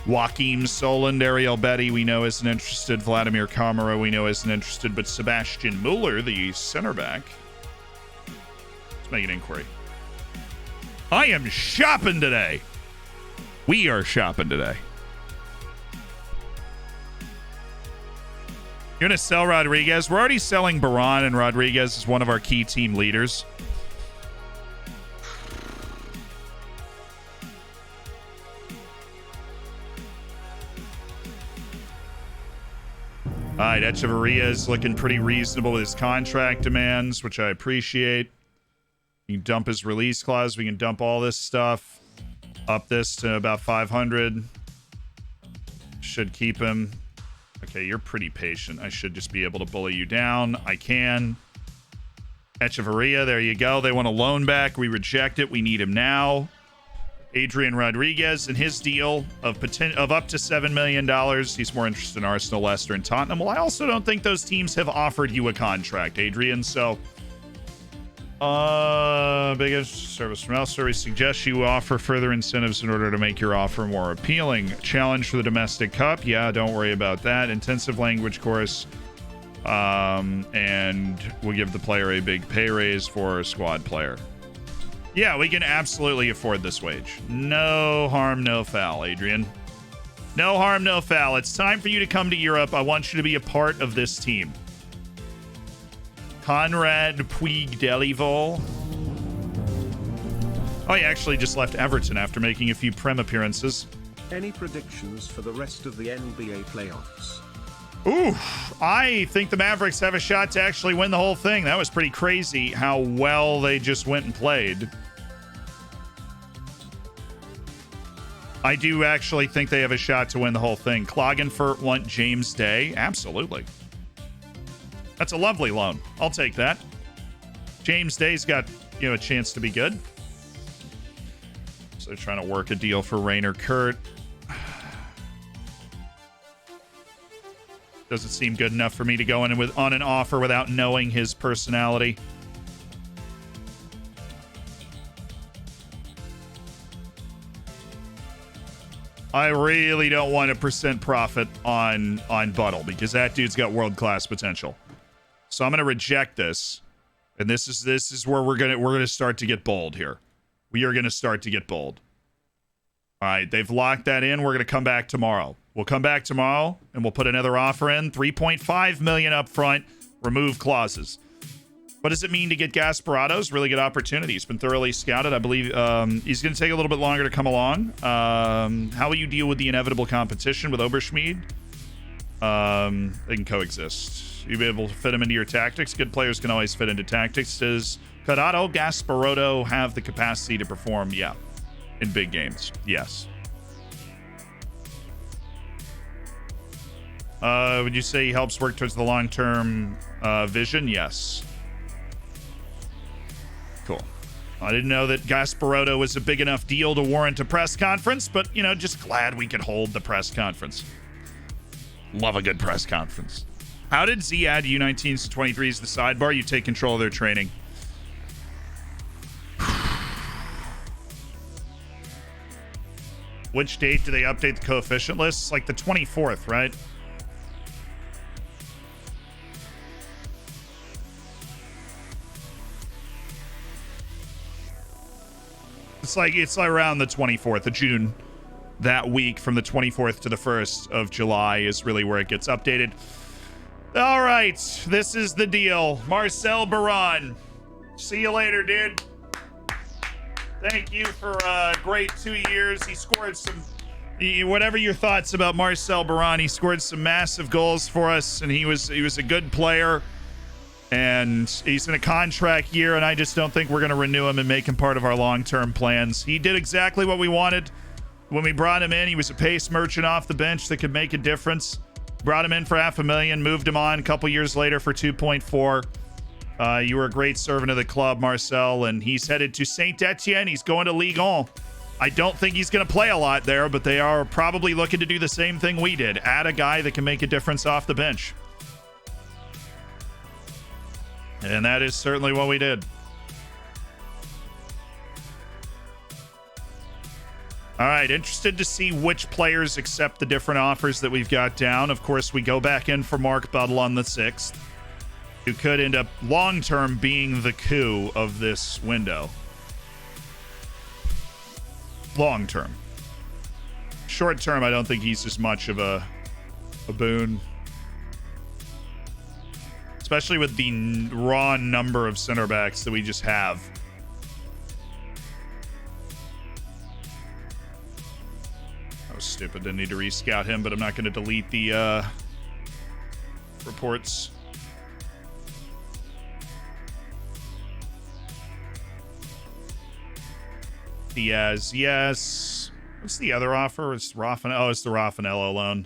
Joachim Soland, Ariel Betty, we know isn't interested. Vladimir Kamara, we know isn't interested. But Sebastian Mueller, the center back. Let's make an inquiry. I am shopping today. We are shopping today. You're going to sell Rodriguez? We're already selling Baran, and Rodriguez is one of our key team leaders. All right, Echeverria is looking pretty reasonable with his contract demands, which I appreciate. We can dump his release clause. We can dump all this stuff. Up this to about 500. Should keep him. Okay, you're pretty patient. I should just be able to bully you down. I can. Echeverria, there you go. They want a loan back. We reject it. We need him now. Adrian Rodriguez and his deal of up to $7 million. He's more interested in Arsenal, Leicester, and Tottenham. Well, I also don't think those teams have offered you a contract, Adrian. So, biggest service from elsewhere. We suggest you offer further incentives in order to make your offer more appealing. Challenge for the domestic cup. Yeah, don't worry about that. Intensive language course. And we'll give the player a big pay raise for a squad player. Yeah, we can absolutely afford this wage. No harm, no foul, Adrian. No harm, no foul. It's time for you to come to Europe. I want you to be a part of this team. Conrad Puig-Delivol. Oh, he actually just left Everton after making a few Prem appearances. Any predictions for the rest of the NBA playoffs? Ooh, I think the Mavericks have a shot to actually win the whole thing. That was pretty crazy how well they just went and played. I do actually think they have a shot to win the whole thing. Klagenfurt want James Day? Absolutely. That's a lovely loan. I'll take that. James Day's got, a chance to be good. So they're trying to work a deal for Rainer Kurt. Doesn't seem good enough for me to go in on an offer without knowing his personality. I really don't want a percent profit on Buttle because that dude's got world-class potential. So I'm going to reject this. And this is where we're going to start to get bold here. We are going to start to get bold. All right, they've locked that in. We're going to come back tomorrow. We'll come back tomorrow and we'll put another offer in. 3.5 million up front. Remove clauses. What does it mean to get Gasparados? Really good opportunity. He's been thoroughly scouted. I believe he's going to take a little bit longer to come along. How will you deal with the inevitable competition with Oberschmied? They can coexist. You'll be able to fit him into your tactics. Good players can always fit into tactics. Does Corrado Gasparotto have the capacity to perform? Yeah. In big games. Yes. Would you say he helps work towards the long-term vision? Yes. Cool. I didn't know that Gasparotto was a big enough deal to warrant a press conference, but, just glad we could hold the press conference. Love a good press conference. How did Z add U19s to 23s the sidebar? You take control of their training. Which date do they update the coefficient list? It's like the 24th, right? It's like around the 24th of June. That week from the 24th to the 1st of July is really where it gets updated. All right, this is the deal. Marcel Baron. See you later, dude. Thank you for a great 2 years. He scored whatever your thoughts about Marcel Baron, he scored some massive goals for us, and he was a good player. And he's in a contract year, and I just don't think we're going to renew him and make him part of our long-term plans. He did exactly what we wanted. When we brought him in, he was a pace merchant off the bench that could make a difference. Brought him in for $500,000, moved him on a couple years later for 2.4. You were a great servant of the club, Marcel, and he's headed to Saint Etienne. He's going to Ligue 1. I don't think he's going to play a lot there, but they are probably looking to do the same thing we did. Add a guy that can make a difference off the bench. And that is certainly what we did. All right, interested to see which players accept the different offers that we've got down. Of course, we go back in for Mark Buttle on the 6th, who could end up long-term being the coup of this window. Long-term. Short-term, I don't think he's as much of a boon. Especially with the raw number of center backs that we just have. That was stupid. Didn't need to rescout him, but I'm not going to delete the reports. Diaz, yes. What's the other offer? It's Raffanello. Oh, it's the Raffanello loan.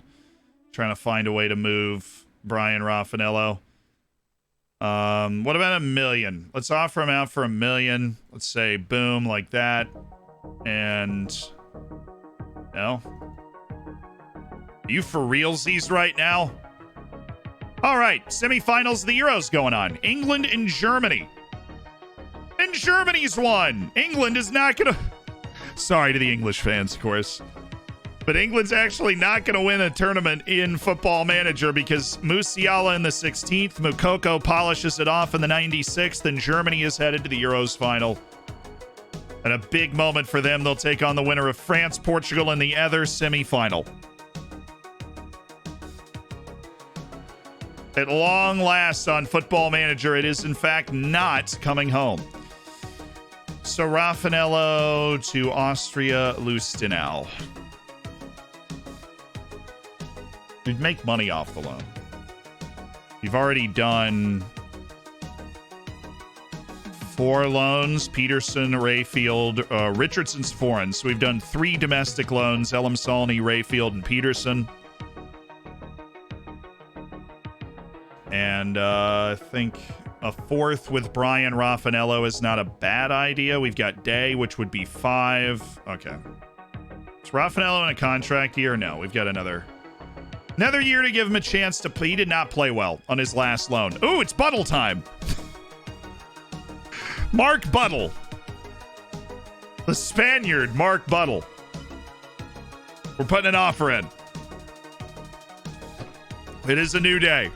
Trying to find a way to move Brian Raffanello. What about $1 million? Let's offer him out for $1 million. Let's say boom, like that. And no. You for realsies right now? All right, semifinals of the Euros going on. England and Germany. And Germany's won. England is not going to... Sorry to the English fans, of course. But England's actually not going to win a tournament in Football Manager because Musiala in the 16th, Moukoko polishes it off in the 96th, and Germany is headed to the Euros final. And a big moment for them. They'll take on the winner of France, Portugal in the other semifinal. At long last on Football Manager, it is in fact not coming home. So Raffanello to Austria, Lustenau. You'd make money off the loan. You've already done 4 loans. Peterson, Rayfield, Richardson's foreign. So we've done 3 domestic loans. Elam Salny, Rayfield, and Peterson. And I think a 4th with Brian Raffanello is not a bad idea. We've got Day, which would be 5. Okay. Is Raffanello in a contract year? No, we've got another year to give him a chance to play. He did not play well on his last loan. Ooh, it's Buttle time. Mark Buttle. The Spaniard, Mark Buttle. We're putting an offer in. It is a new day.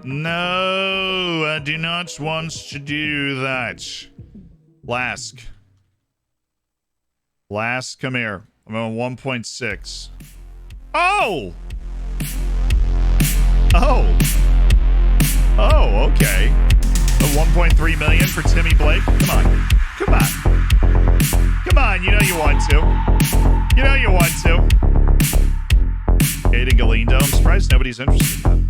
No, I do not want to do that. Lask, come here. I'm on 1.6. Oh, okay. A 1.3 million for Timmy Blake. Come on. You know you want to. Aiden Galindo. I'm surprised nobody's interested in that.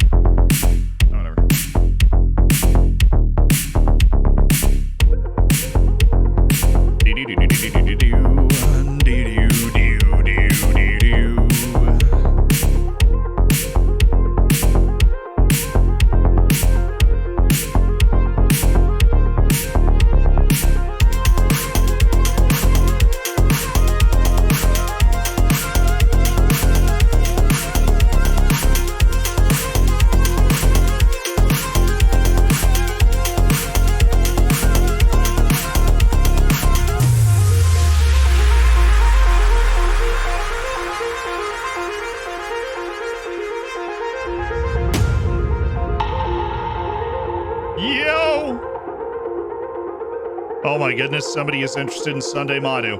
Oh my goodness, somebody is interested in Sunday Madu.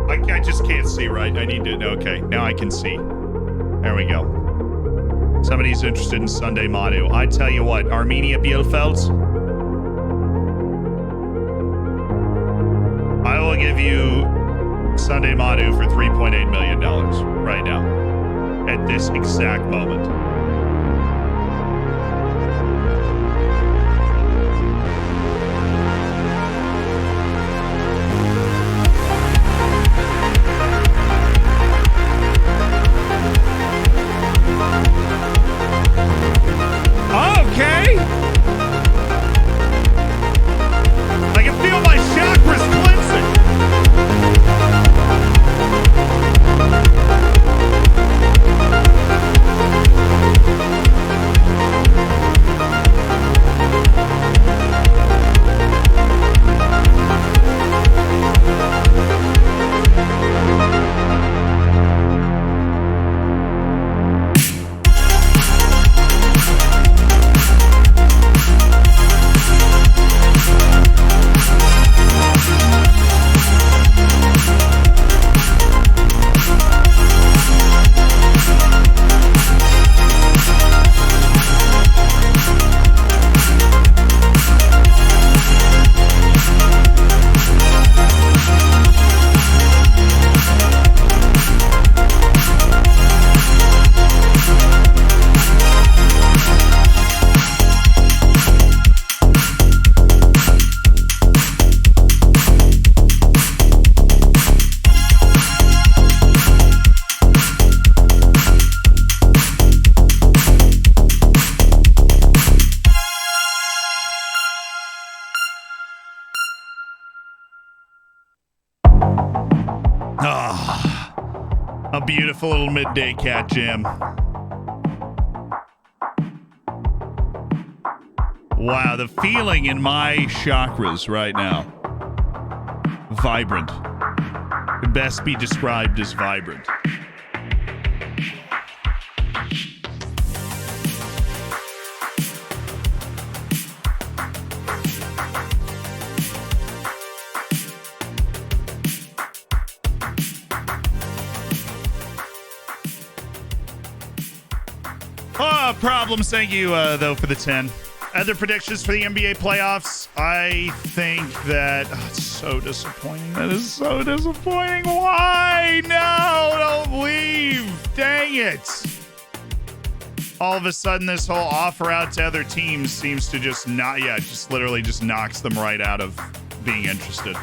I just can't see right. I need to, okay, now I can see. There we go. Somebody's interested in Sunday Madu. I tell you what, Arminia Bielefeld, I will give you Sunday Madu for $3.8 million right now, at this exact moment. Okay. I can feel my chakras cleansing. A beautiful little midday cat jam. Wow, the feeling in my chakras right now. Vibrant. Could best be described as vibrant. Oh, problems. Thank you, though, for the 10. Other predictions for the NBA playoffs? I think that... Oh, it's so disappointing. That is so disappointing. Why? No, don't leave. Dang it. All of a sudden, this whole offer out to other teams seems to just not... Yeah, just literally just knocks them right out of being interested.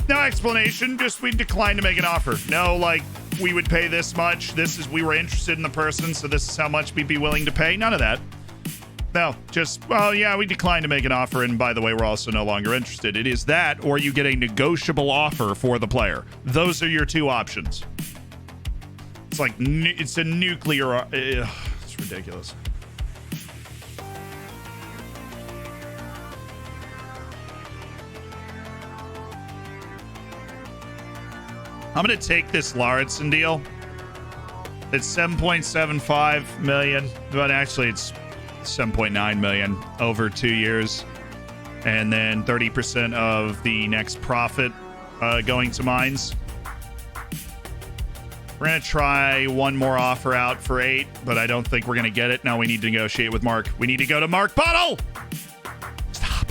No explanation. Just we declined to make an offer. No, like... we would pay this much. We were interested in the person, so this is how much we'd be willing to pay. None of that. No, just, well, yeah, we declined to make an offer, and by the way, we're also no longer interested. It is that, or you get a negotiable offer for the player. Those are your two options. It's like, it's a nuclear, it's ridiculous. I'm going to take this Lauritsen deal. It's 7.75 million, but actually it's 7.9 million over 2 years. And then 30% of the next profit going to mines. We're going to try one more offer out for 8, but I don't think we're going to get it. No, we need to negotiate with Mark. We need to go to Mark Bottle! Stop.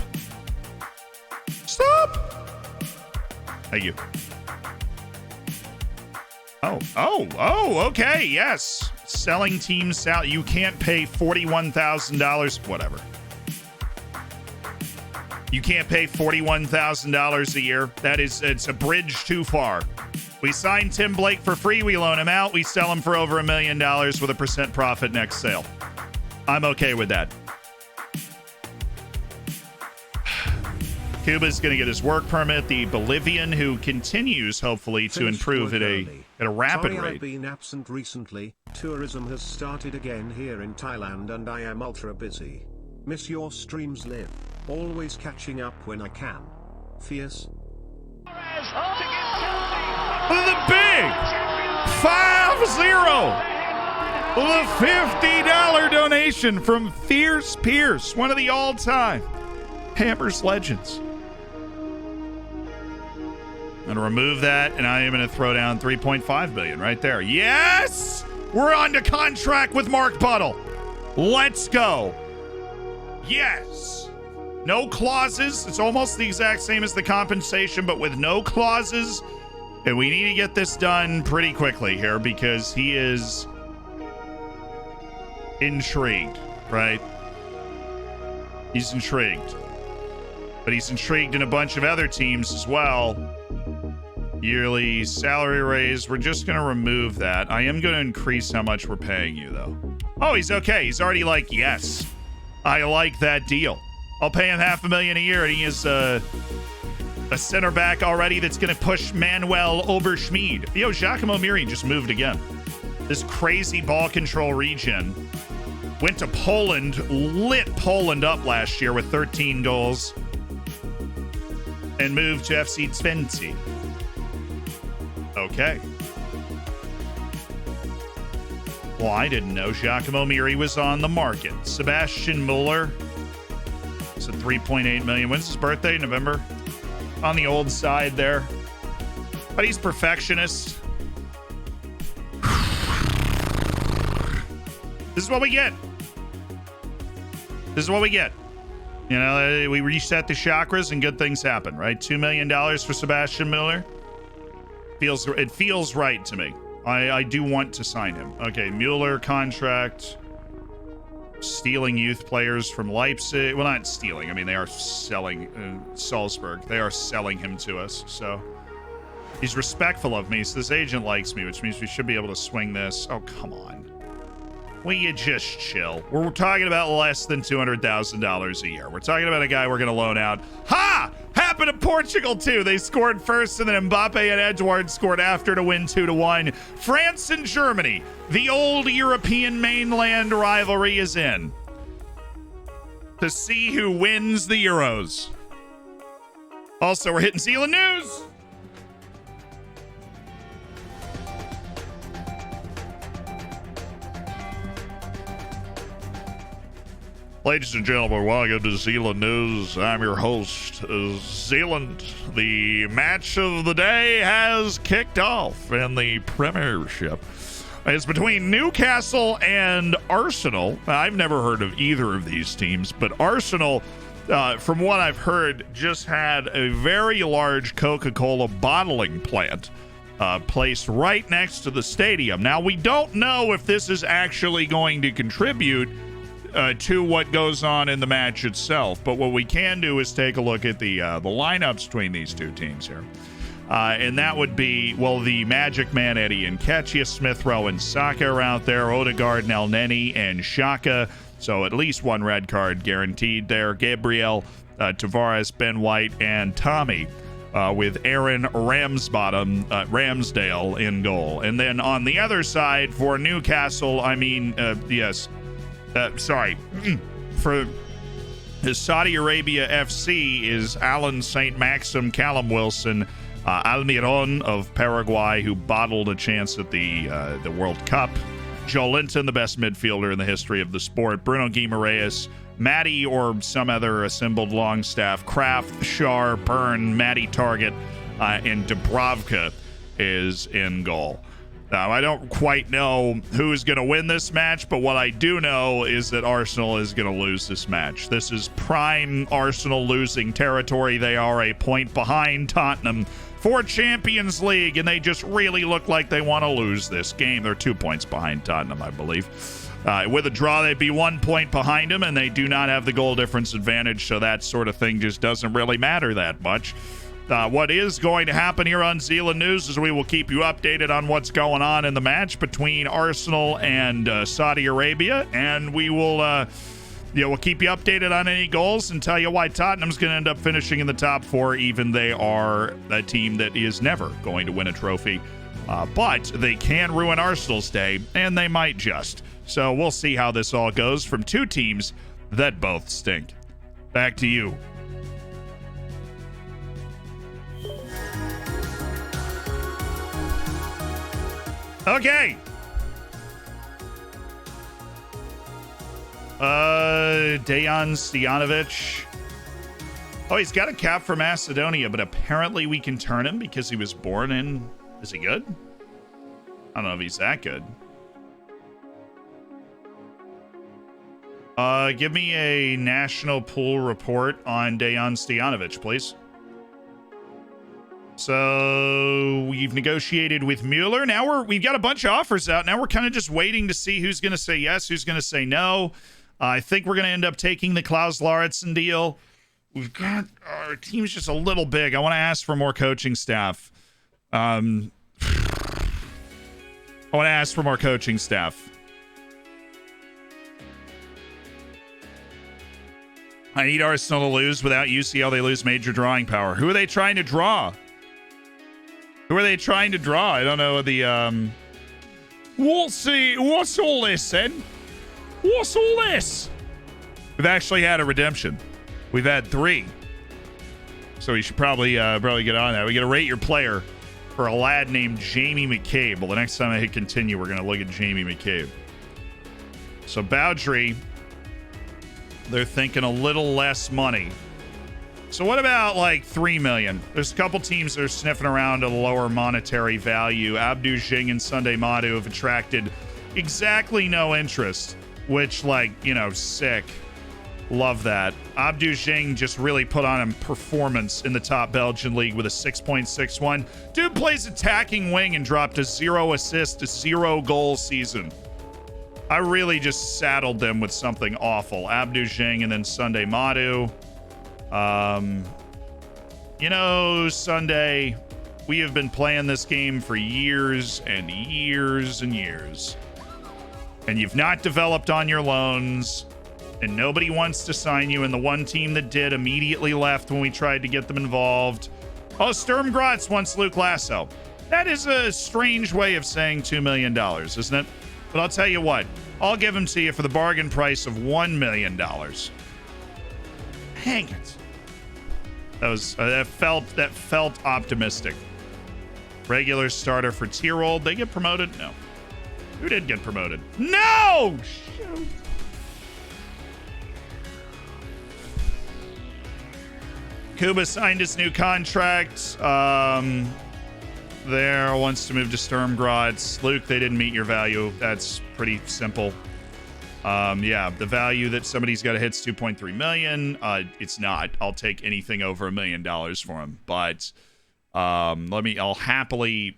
Stop! Thank you. Oh, okay, yes. Selling teams out. You can't pay $41,000. Whatever. You can't pay $41,000 a year. It's a bridge too far. We signed Tim Blake for free. We loan him out. We sell him for over $1 million with a % profit next sale. I'm okay with that. Cuba's going to get his work permit. The Bolivian, who continues, hopefully, to improve at a rapid rate. I've been absent recently. Tourism has started again here in Thailand and I am ultra busy. Miss your streams, Liv. Always catching up when I can. Fierce. The big 5-0. The $50 donation from Fierce Pierce, one of the all-time Hammers legends. I'm going to remove that, and I am going to throw down $3.5 billion right there. Yes! We're on to contract with Mark Buttle. Let's go. Yes. No clauses. It's almost the exact same as the compensation, but with no clauses. And we need to get this done pretty quickly here because he is intrigued, right? He's intrigued. But he's intrigued in a bunch of other teams as well. Yearly salary raise. We're just going to remove that. I am going to increase how much we're paying you, though. Oh, he's okay. He's already like, yes, I like that deal. I'll pay him $500,000 a year, and he is a center back already that's going to push Manuel Oberschmied. Yo, Giacomo Miri just moved again. This crazy ball control regen. Went to Poland, lit Poland up last year with 13 goals. And moved to FC Twente. Okay. Well, I didn't know Giacomo Miri was on the market. Sebastian Muller. It's at $3.8 million. When's his birthday? November? On the old side there. But he's perfectionist. This is what we get. This is what we get. You know, we reset the chakras and good things happen, right? $2 million for Sebastian Muller. It feels right to me. I do want to sign him. Okay, Mueller contract. Stealing youth players from Leipzig. Well, not stealing. I mean, they are selling Salzburg. They are selling him to us. So he's respectful of me. So this agent likes me, which means we should be able to swing this. Oh, come on. Will you just chill? We're talking about less than $200,000 a year. We're talking about a guy we're going to loan out. Ha! Happy happened to Portugal, too. They scored first, and then Mbappe and Edouard scored after to win 2-1. France and Germany, the old European mainland rivalry is in to see who wins the Euros. Also, we're hitting Zealand news. Ladies and gentlemen, welcome to Zealand News. I'm your host, Zealand. The match of the day has kicked off in the Premiership. It's between Newcastle and Arsenal. I've never heard of either of these teams, but Arsenal, from what I've heard, just had a very large Coca-Cola bottling plant placed right next to the stadium. Now, we don't know if this is actually going to contribute to what goes on in the match itself. But what we can do is take a look at the lineups between these two teams here. And that would be, well, the Magic Man, Eddie and Nketiah, Smith Rowe and Saka are out there, Odegaard, Elneny, and Xhaka. So at least one red card guaranteed there. Gabriel, Tavares, Ben White, and Tommy with Aaron Ramsdale in goal. And then on the other side for Newcastle, for the Saudi Arabia FC is Alan St. Maxim, Callum Wilson, Almiron of Paraguay, who bottled a chance at the World Cup, Joe Linton, the best midfielder in the history of the sport, Bruno Guimaraes, Matty or some other assembled long staff, Kraft, Schar, Byrne, Matty Target, and Dubravka is in goal. Now, I don't quite know who's going to win this match, but what I do know is that Arsenal is going to lose this match. This is prime Arsenal losing territory. They are a point behind Tottenham for Champions League, and they just really look like they want to lose this game. They're 2 points behind Tottenham, I believe. With a draw, they'd be 1 point behind them, and they do not have the goal difference advantage, so that sort of thing just doesn't really matter that much. What is going to happen here on Zealand News is we will keep you updated on what's going on in the match between Arsenal and Saudi Arabia, and we will we'll keep you updated on any goals and tell you why Tottenham's going to end up finishing in the top four, even they are a team that is never going to win a trophy. But they can ruin Arsenal's day, and they might just. So we'll see how this all goes from two teams that both stink. Back to you. Okay. Dejan Stojanovic. Oh, he's got a cap for Macedonia, but apparently we can turn him because he was born in... Is he good? I don't know if he's that good. Give me a national pool report on Dejan Stojanovic, please. So we've negotiated with Mueller. Now we've got a bunch of offers out. Now we're kind of just waiting to see who's going to say yes, who's going to say no. I think we're going to end up taking the Klaus Lauritsen deal. We've got our team's just a little big. I want to ask for more coaching staff. I want to ask for more coaching staff. I need Arsenal to lose without UCL. They lose major drawing power. Who are they trying to draw? Who are they trying to draw? I don't know the, We'll see. What's all this, then? What's all this? We've actually had a redemption. We've had 3. So we should probably get on that. We got to rate your player for a lad named Jamie McCabe. Well, the next time I hit continue, we're going to look at Jamie McCabe. So Boudry, they're thinking a little less money. So what about like 3 million? There's a couple teams that are sniffing around a lower monetary value. Abdou Jing and Sunday Madu have attracted exactly no interest, which, like, you know, sick. Love that. Abdou Jing just really put on a performance in the top Belgian league with a 6.61. Dude plays attacking wing and dropped a 0 assist, 0 goal season. I really just saddled them with something awful. Abdou Jing and then Sunday Madu. You know, Sunday, we have been playing this game for years and years and years. And you've not developed on your loans. and nobody wants to sign you, and the one team that did immediately left when we tried to get them involved. Oh, Sturm Graz wants Luke Lasso. That is a strange way of saying $2 million, isn't it? But I'll tell you what, I'll give him to you for the bargain price of $1 million. Hang it. That felt optimistic. Regular starter for Tyrol. They get promoted? No. Who did get promoted? No! Shoot. Kuba signed his new contract. There wants to move to Sturm Graz. Luke, they didn't meet your value. That's pretty simple. Yeah, the value that somebody's got to hit's 2.3 million. It's not. I'll take anything over $1 million for him. But I'll happily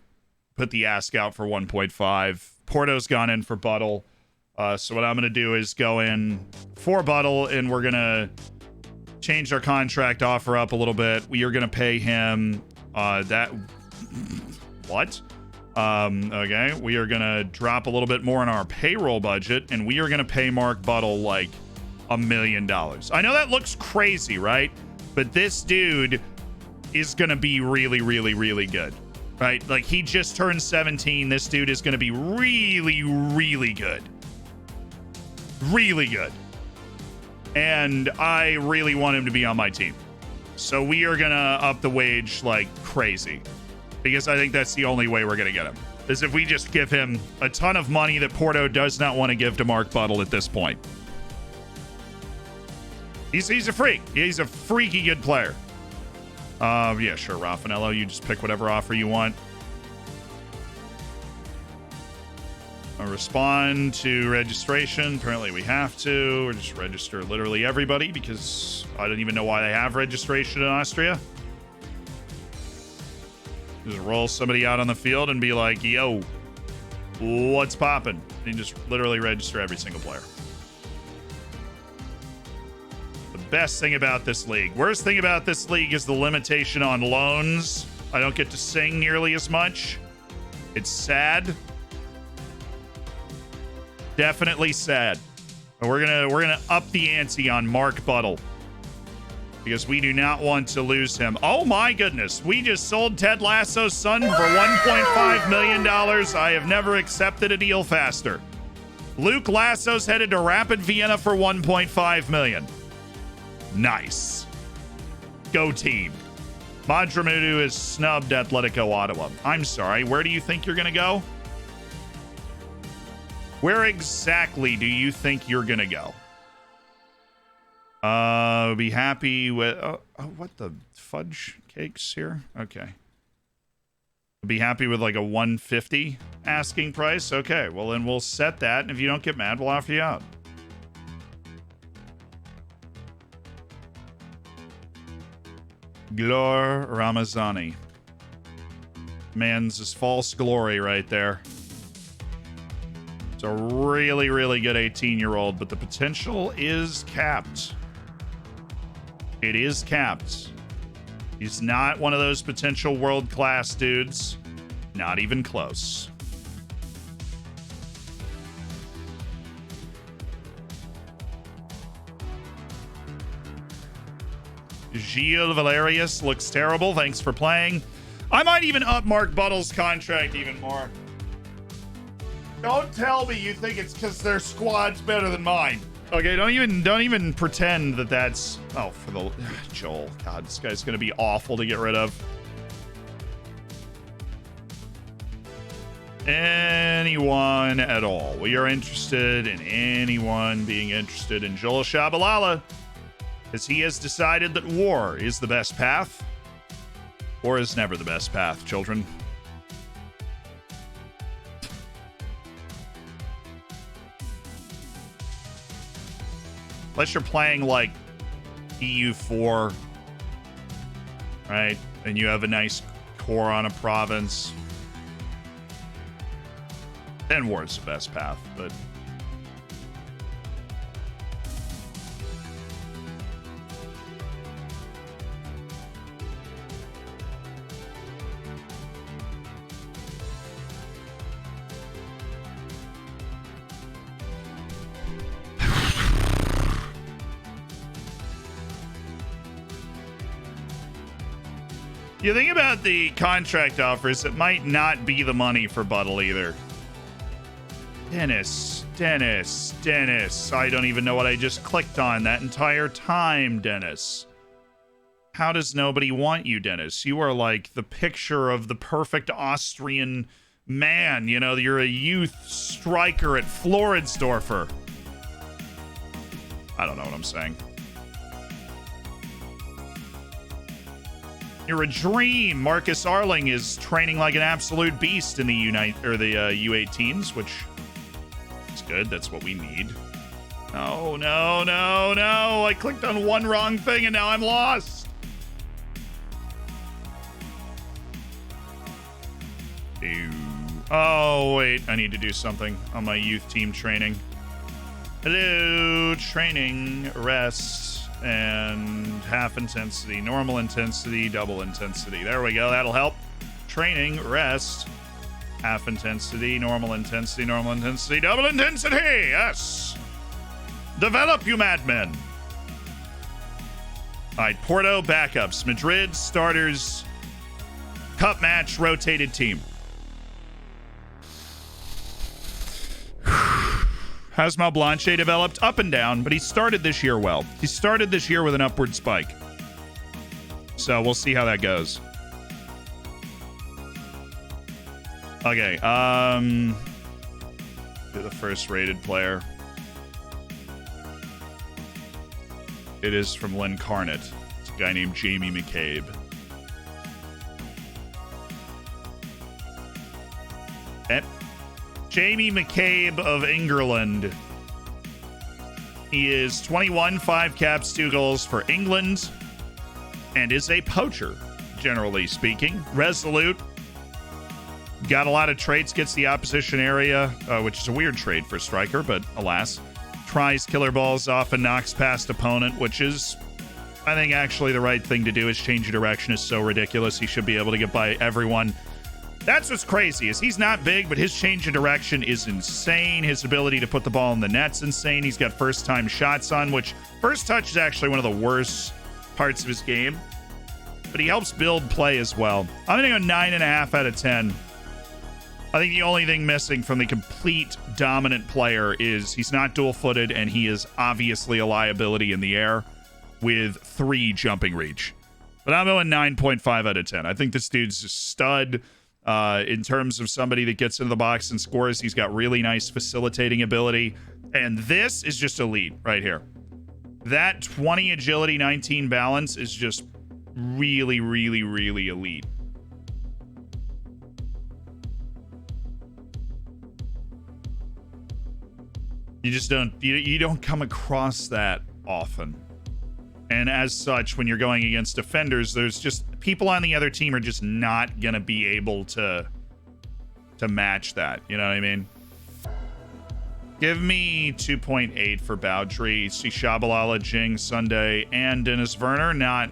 put the ask out for 1.5. Porto's gone in for Buttle. So what I'm going to do is go in for Buttle, and we're going to change our contract offer up a little bit. We are going to pay him what? Okay, we are going to drop a little bit more in our payroll budget, and we are going to pay Mark Buttle like $1 million. I know that looks crazy, right? But this dude is going to be really, really, really good, right? Like, he just turned 17. This dude is going to be really, really good. Really good. And I really want him to be on my team. So we are going to up the wage like crazy. Because I think that's the only way we're going to get him. Is if we just give him a ton of money that Porto does not want to give to Mark Buttle at this point. He's a freak. He's a freaky good player. Yeah, sure, Raffanello. You just pick whatever offer you want. I'll respond to registration. Apparently we have to. Or just register literally everybody because I don't even know why they have registration in Austria. Just roll somebody out on the field and be like, yo, what's poppin'? And just literally register every single player. The best thing about this league. Worst thing about this league is the limitation on loans. I don't get to sing nearly as much. It's sad. Definitely sad. But we're gonna up the ante on Mark Buttle. Because we do not want to lose him. Oh my goodness. We just sold Ted Lasso's son for $1.5 million. I have never accepted a deal faster. Luke Lasso's headed to Rapid Vienna for $1.5 million. Nice. Go team. Madramudu is snubbed Atletico Ottawa. I'm sorry. Where do you think you're going to go? Where exactly do you think you're going to go? Be happy with what the fudge cakes here? Okay. Be happy with like a 150 asking price. Okay, well then we'll set that, and if you don't get mad, we'll offer you out. Glor Ramazani. Man's his false glory right there. It's a really, really good 18-year-old, but the potential is capped. It is capped. He's not one of those potential world-class dudes. Not even close. Gilles Valerius looks terrible. Thanks for playing. I might even up Mark Buttle's contract even more. Don't tell me you think it's because their squad's better than mine. Okay, don't even pretend that that's... Oh, for the... Joel. God, this guy's going to be awful to get rid of. Anyone at all. We are interested in anyone being interested in Joel Shabalala, as he has decided that war is the best path. War is never the best path, children. Unless you're playing like EU4, right? And you have a nice core on a province. Then war is the best path, but... You think about the contract offers, it might not be the money for Buttle either. Dennis. I don't even know what I just clicked on that entire time, Dennis. How does nobody want you, Dennis? You are like the picture of the perfect Austrian man. You know, you're a youth striker at Floridsdorfer. I don't know what I'm saying. You're a dream. Marcus Arling is training like an absolute beast in the U18s, which is good. That's what we need. No. I clicked on one wrong thing and now I'm lost. Ew. Oh, wait. I need to do something on my youth team training. Hello. Training. Rest. And half intensity. Normal intensity. Double intensity. There we go. That'll help. Training. Rest. Half intensity. Normal intensity. Normal intensity. Double intensity. Yes. Develop, you madmen. All right. Porto backups. Madrid starters. Cup match. Rotated team. How's Malblanche developed? Up and down, but he started this year well. He started this year with an upward spike. So we'll see how that goes. Okay, the first rated player. It is from Lincarnate. It's a guy named Jamie McCabe. Jamie McCabe of England. He is 21, 5 caps, 2 goals for England, and is a poacher, generally speaking. Resolute. Got a lot of traits, gets the opposition area, which is a weird trait for striker, but alas. Tries killer balls off and knocks past opponent, which is, I think, actually the right thing to do. His change of direction is so ridiculous. He should be able to get by everyone. That's what's crazy, is he's not big, but his change of direction is insane. His ability to put the ball in the net's insane. He's got first-time shots on, which first touch is actually one of the worst parts of his game. But he helps build play as well. I'm going to go 9.5 out of 10. I think the only thing missing from the complete dominant player is he's not dual-footed, and he is obviously a liability in the air with 3 jumping reach. But I'm going 9.5 out of 10. I think this dude's a stud. In terms of somebody that gets into the box and scores, he's got really nice facilitating ability. And this is just elite right here. That 20 agility, 19 balance is just really, really, really elite. You just don't, you don't come across that often. And as such, when you're going against defenders, there's just people on the other team are just not going to be able to match that. You know what I mean? Give me 2.8 for Boudry, see Shabalala, Jing, Sunday, and Dennis Werner. Not,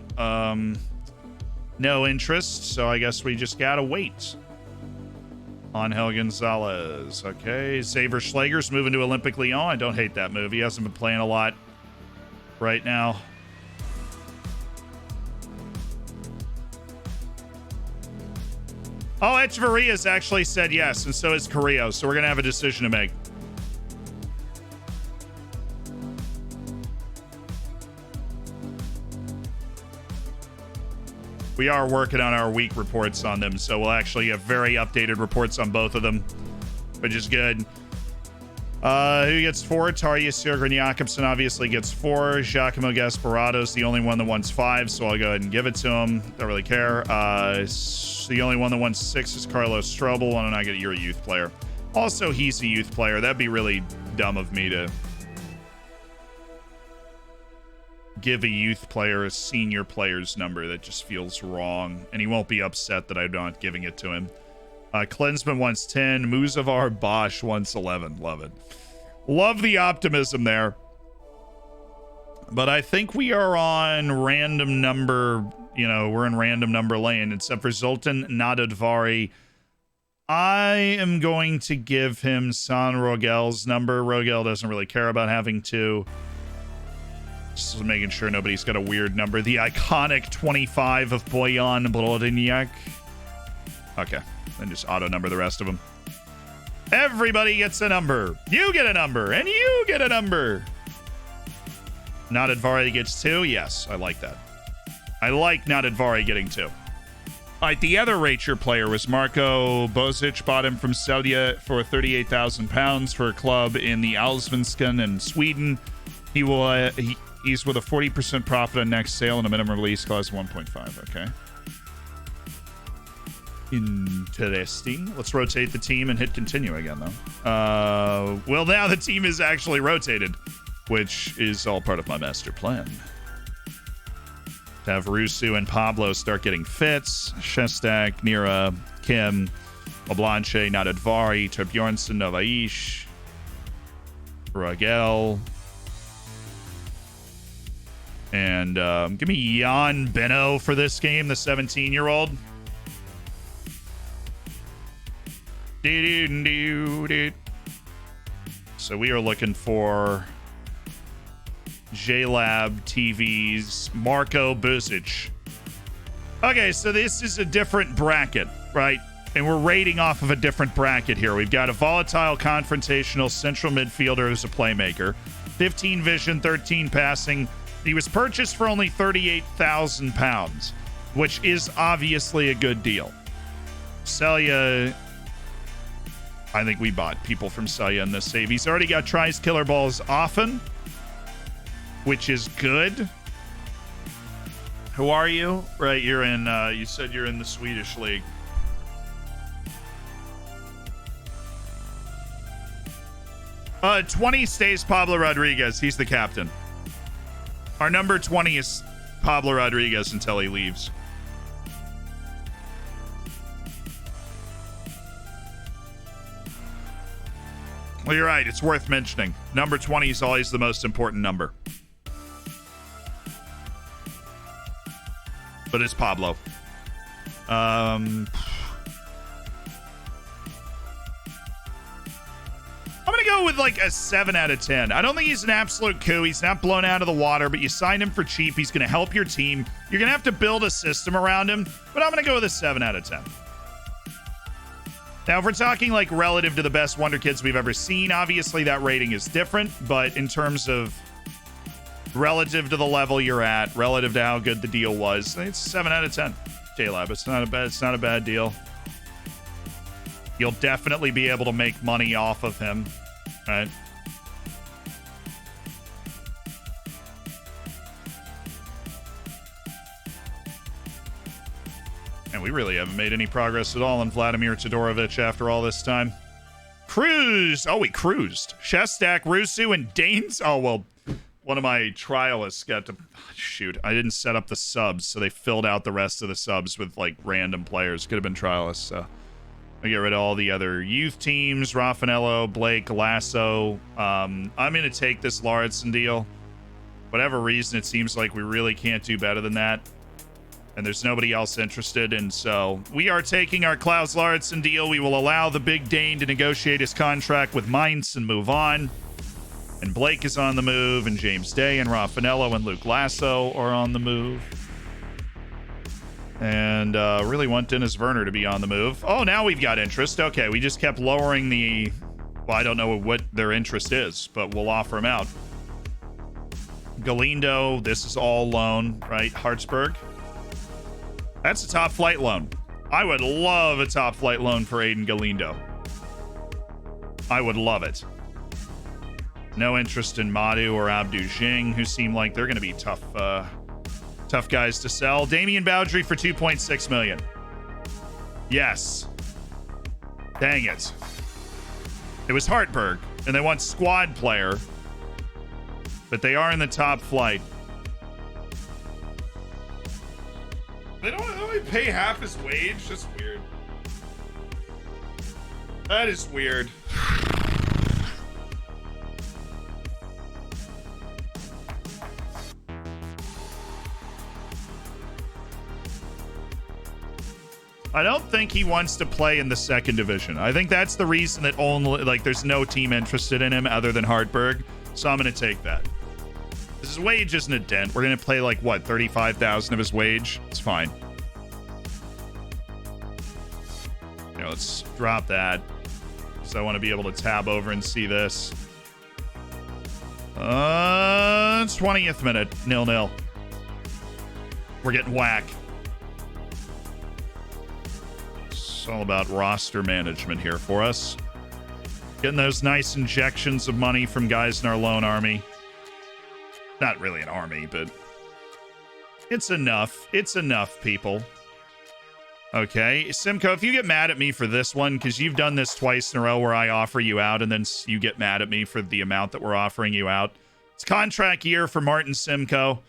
no interest. So I guess we just got to wait. Angel Gonzalez. Okay. Xavier Schlager's moving to Olympic Lyon. I don't hate that move. He hasn't been playing a lot right now. Oh, Echeverria's actually said yes, and so is Carrillo. So we're going to have a decision to make. We are working on our week reports on them, so we'll actually have very updated reports on both of them, which is good. Who gets 4? Tarja Sjögren Jakobsen obviously gets 4. Giacomo Gasparado's the only one that wants 5, so I'll go ahead and give it to him. Don't really care. The only one that wants 6 is Carlos Strobel. Why don't I get you're a youth player? Also, he's a youth player. That'd be really dumb of me to give a youth player a senior player's number. That just feels wrong, and he won't be upset that I'm not giving it to him. Klinsmann wants 10. Muzavar Bosch wants 11. Love it. Love the optimism there. But I think we are on random number, we're in random number lane, except for Zoltan Nadadvari. I am going to give him San Rogel's number. Rogel doesn't really care about having 2. Just making sure nobody's got a weird number. The iconic 25 of Bojan Brodinjak. Okay, then just auto number the rest of them. Everybody gets a number. You get a number, and you get a number. Nadadvari gets 2. Yes, I like that. I like Nadadvari getting 2. All right, the other Rachel player was Marco Bozic. Bought him from Celje for 38,000 pounds for a club in the Allsvenskan in Sweden. He will. He's with a 40% profit on next sale and a minimum release clause 1.5. Okay. Interesting. Let's rotate the team and hit continue again, though. Well, now the team is actually rotated, which is all part of my master plan. To have Rusu and Pablo start getting fits. Shestak, Nira, Kim, Oblanche, Nadadvari, Torbjornsson, Novaish, Ragel. And give me Jan Benno for this game, the 17-year-old. So we are looking for JLab TV's Marco Buzic. Okay, so this is a different bracket, right? And we're rating off of a different bracket here. We've got a volatile, confrontational central midfielder who's a playmaker. 15 vision, 13 passing. He was purchased for only 38,000 pounds, which is obviously a good deal. Celje, I think we bought people from Celje in this save. He's already got tries, killer balls often, which is good. Who are you? Right, you're in, you said you're in the Swedish league. Uh, 20 stays Pablo Rodriguez. He's the captain. Our number 20 is Pablo Rodriguez until he leaves. Well, you're right. It's worth mentioning. Number 20 is always the most important number. But it's Pablo. I'm going to go with like a 7 out of 10. I don't think he's an absolute coup. He's not blown out of the water, but you signed him for cheap. He's going to help your team. You're going to have to build a system around him, but I'm going to go with a 7 out of 10. Now, if we're talking like relative to the best Wonder Kids we've ever seen, obviously that rating is different, but in terms of relative to the level you're at, relative to how good the deal was, it's 7 out of 10. JLab, it's not a bad deal. You'll definitely be able to make money off of him, right? And we really haven't made any progress at all on Vladimir Todorovic after all this time. Cruise! Oh, we cruised. Shestak, Rusu, and Danes. Oh, well, one of my trialists got to... Shoot, I didn't set up the subs, so they filled out the rest of the subs with, like, random players. Could have been trialists, so... I get rid of all the other youth teams. Raffanello, Blake, Lasso. I'm going to take this Lauritsen deal. Whatever reason, it seems like we really can't do better than that. And there's nobody else interested, and so we are taking our Klaus Lauritsen deal. We will allow the Big Dane to negotiate his contract with Mainz and move on. And Blake is on the move, and James Day and Raffanello and Luke Lasso are on the move. And really want Dennis Werner to be on the move. Oh, now we've got interest. Okay, we just kept lowering the... Well, I don't know what their interest is, but we'll offer them out. Galindo, this is all loan, right? Hartsburg. That's a top flight loan. I would love a top flight loan for Aiden Galindo. I would love it. No interest in Madu or Abdu Jing, who seem like they're going to be tough guys to sell. Damian Boudry for $2.6 million. Yes. Dang it. It was Hartberg, and they want squad player, but they are in the top flight. They don't only pay half his wage? That's weird. That is weird. I don't think he wants to play in the second division. I think that's the reason that only, like, there's no team interested in him other than Hartberg. So I'm going to take that. This his wage isn't a dent. We're going to play like, what, 35,000 of his wage? It's fine. You know, let's drop that. So I want to be able to tab over and see this. 20th minute, 0-0. We're getting whack. It's all about roster management here for us. Getting those nice injections of money from guys in our loan army. Not really an army, but it's enough. It's enough, people. Okay, Simcoe, if you get mad at me for this one, because you've done this twice in a row where I offer you out and then you get mad at me for the amount that we're offering you out. It's contract year for Martin Simcoe,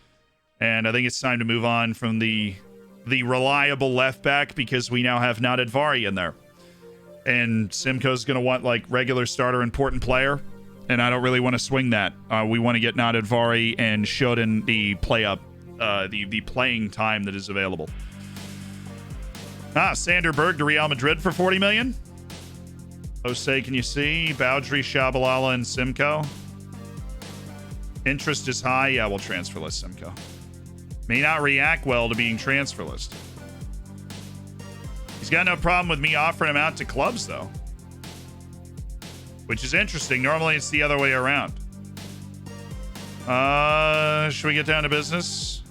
and I think it's time to move on from the reliable left back because we now have Nadadvari in there. And Simcoe's going to want, like, regular starter important player, and I don't really want to swing that. We want to get Nadadvari and Shoden the the playing time that is available. Sander Berg to Real Madrid for 40 million. Jose, can you see? Boudry, Shabalala, and Simcoe. Interest is high. Yeah, we'll transfer list Simcoe. May not react well to being transfer list. He's got no problem with me offering him out to clubs, though. Which is interesting. Normally, it's the other way around. Should we get down to business?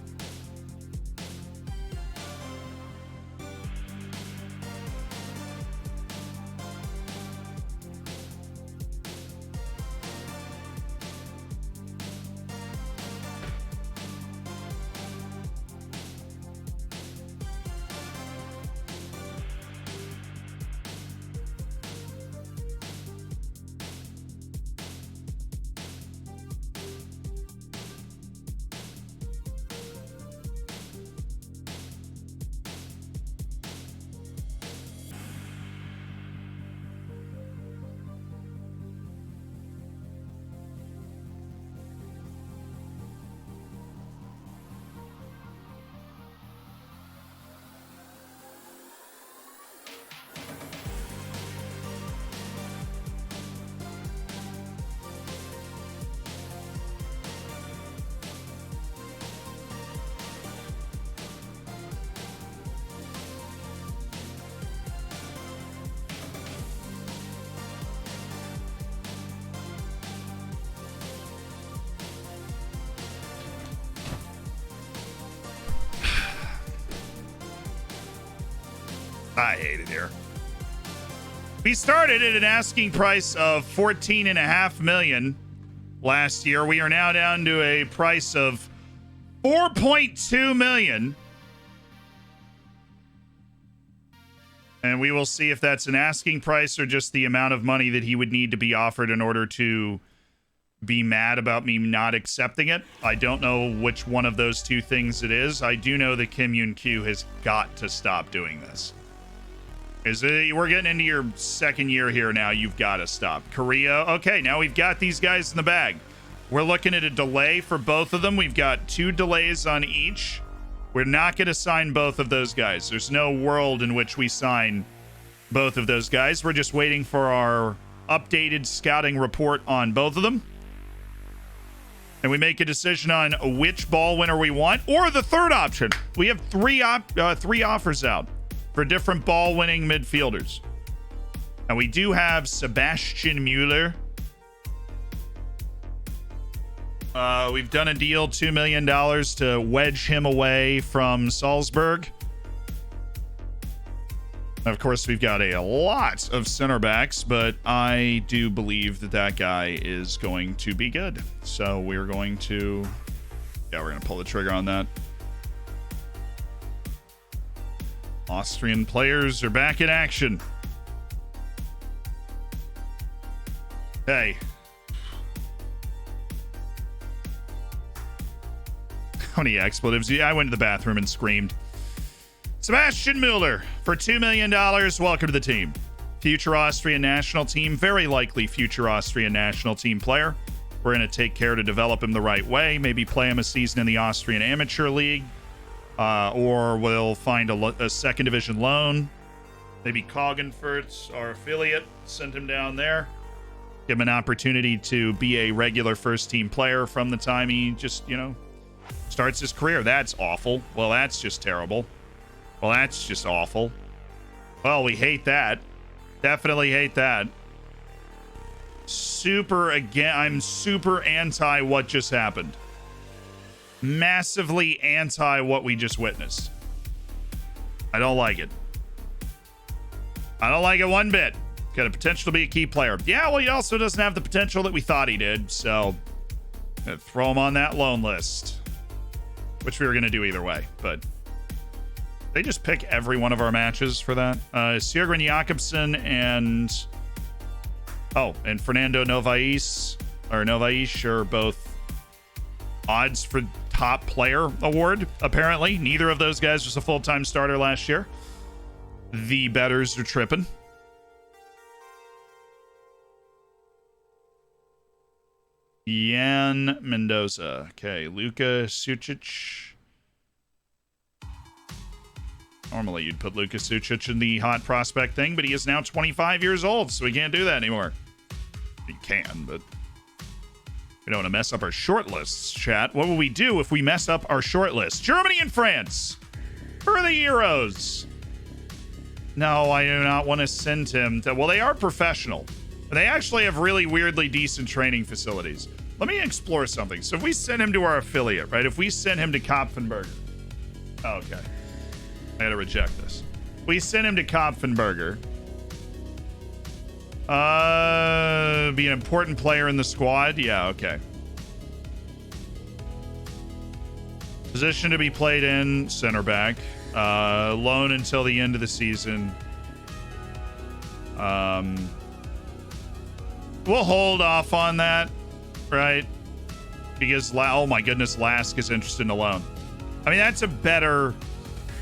I hate it here. We started at an asking price of $14.5 million last year. We are now down to a price of $4.2 million. And we will see if that's an asking price or just the amount of money that he would need to be offered in order to be mad about me not accepting it. I don't know which one of those two things it is. I do know that Kim Yoon Kyu has got to stop doing this. We're getting into your second year here now. You've got to stop. Korea. Okay, now we've got these guys in the bag. We're looking at a delay for both of them. We've got 2 delays on each. We're not going to sign both of those guys. There's no world in which we sign both of those guys. We're just waiting for our updated scouting report on both of them. And we make a decision on which ball winner we want, or the third option. We have three offers out for different ball winning midfielders. And we do have Sebastian Mueller. We've done a deal, $2 million to wedge him away from Salzburg. Of course, we've got a lot of center backs, but I do believe that that guy is going to be good. So we're going to pull the trigger on that. Austrian players are back in action. Hey. How many expletives? Yeah, I went to the bathroom and screamed. Sebastian Mueller for $2 million. Welcome to the team. Future Austrian national team. Very likely future Austrian national team player. We're going to take care to develop him the right way. Maybe play him a season in the Austrian Amateur League. Or we'll find a second division loan. Maybe Klagenfurt, our affiliate, send him down there. Give him an opportunity to be a regular first-team player from the time he just, starts his career. That's awful. Well, that's just terrible. Well, that's just awful. Well, we hate that. Definitely hate that. I'm super anti what just happened. Massively anti what we just witnessed. I don't like it. I don't like it one bit. Got a potential to be a key player. Yeah, well, he also doesn't have the potential that we thought he did, so throw him on that loan list, which we were going to do either way, but they just pick every one of our matches for that. Sjogren Jakobsen and Fernando Novais are both odds for top player award, apparently. Neither of those guys was a full-time starter last year. The bettors are tripping. Jan Mendoza. Okay, Luka Sucic. Normally you'd put Luka Sucic in the hot prospect thing, but he is now 25 years old, so we can't do that anymore. We can, but we don't want to mess up our short lists, chat. What will we do if we mess up our short list? Germany and France for the Euros. No, I do not want to send him to... Well, they are professional. They actually have really weirdly decent training facilities. Let me explore something. So if we send him to our affiliate, right? If we send him to Kopfenberger. Oh, okay. I had to reject this. We send him to Kopfenberger. Be an important player in the squad. Yeah, okay. Position to be played in, center back. Loan until the end of the season. We'll hold off on that, right? Because, oh my goodness, Lask is interested in a loan. I mean, that's a better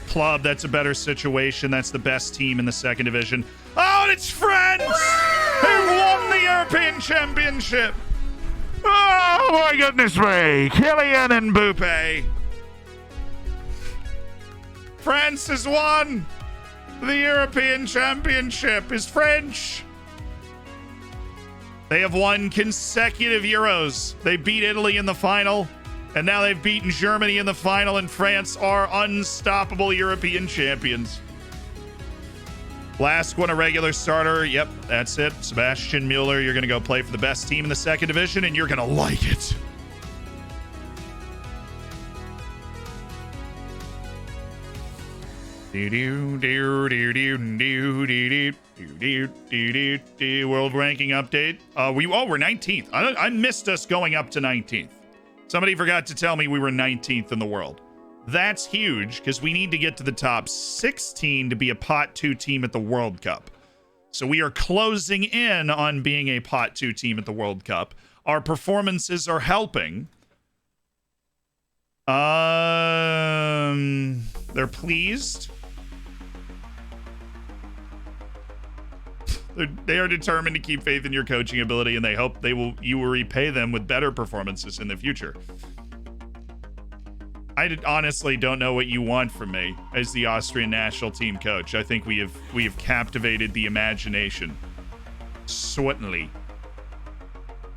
club. That's a better situation. That's the best team in the second division. Oh, and it's France who won the European Championship. Oh my goodness me. Kylian Mbappe. France has won the European Championship. Is French. They have won consecutive Euros. They beat Italy in the final, and now they've beaten Germany in the final, and France are unstoppable European champions. Lask won a regular starter. Yep, that's it. Sebastian Mueller, you're going to go play for the best team in the second division, and you're going to like it. World ranking update. We're 19th. I missed us going up to 19th. Somebody forgot to tell me we were 19th in the world. That's huge because we need to get to the top 16 to be a pot 2 team at the World Cup. So we are closing in on being a pot 2 team at the World Cup. Our performances are helping. They're pleased. They are determined to keep faith in your coaching ability, and they hope you will repay them with better performances in the future. I honestly don't know what you want from me as the Austrian national team coach. I think we have captivated the imagination. Certainly.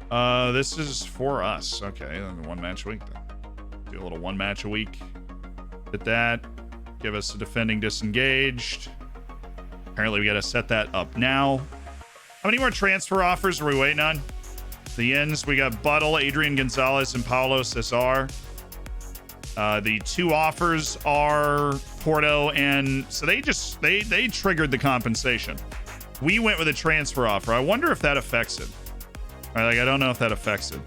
This is for us. Okay, one match a week then. Do a little one match a week. Hit that. Give us a defending disengaged. Apparently we got to set that up now. How many more transfer offers are we waiting on? The ends, we got Buttle, Adrian Gonzalez, and Paulo Cesar. The two offers are Porto, and so they triggered the compensation. We went with a transfer offer. I wonder if that affects it. All right, I don't know if that affects it.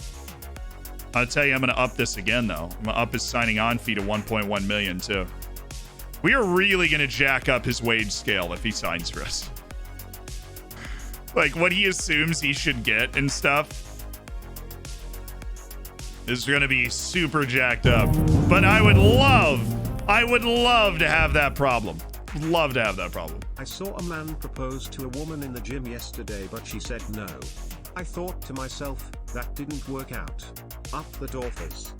I'll tell you, I'm going to up this again, though. I'm going to up his signing on fee to 1.1 million, too. We are really going to jack up his wage scale if he signs for us. Like, what he assumes he should get and stuff is going to be super jacked up. But I would love to have that problem. Love to have that problem. I saw a man propose to a woman in the gym yesterday, but she said no. I thought to myself, that didn't work out. Up the Dorfers.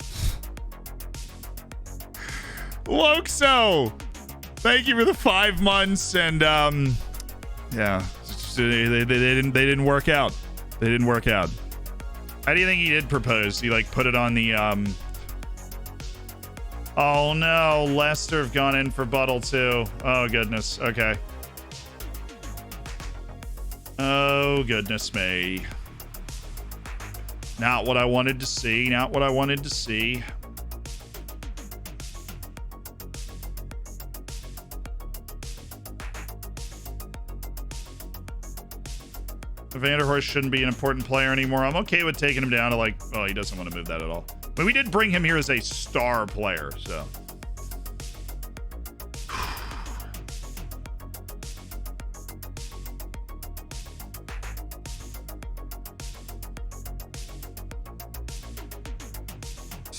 Loxo, thank you for the 5 months, and yeah, they didn't work out. They didn't work out. How do you think he did propose? He like put it on the Oh no, Leicester have gone in for Buttle too. Oh goodness. Okay. Oh goodness me. Not what I wanted to see. Not what I wanted to see. Vanderhorst shouldn't be an important player anymore. I'm okay with taking him down to like, oh, he doesn't want to move that at all. But we did bring him here as a star player, so.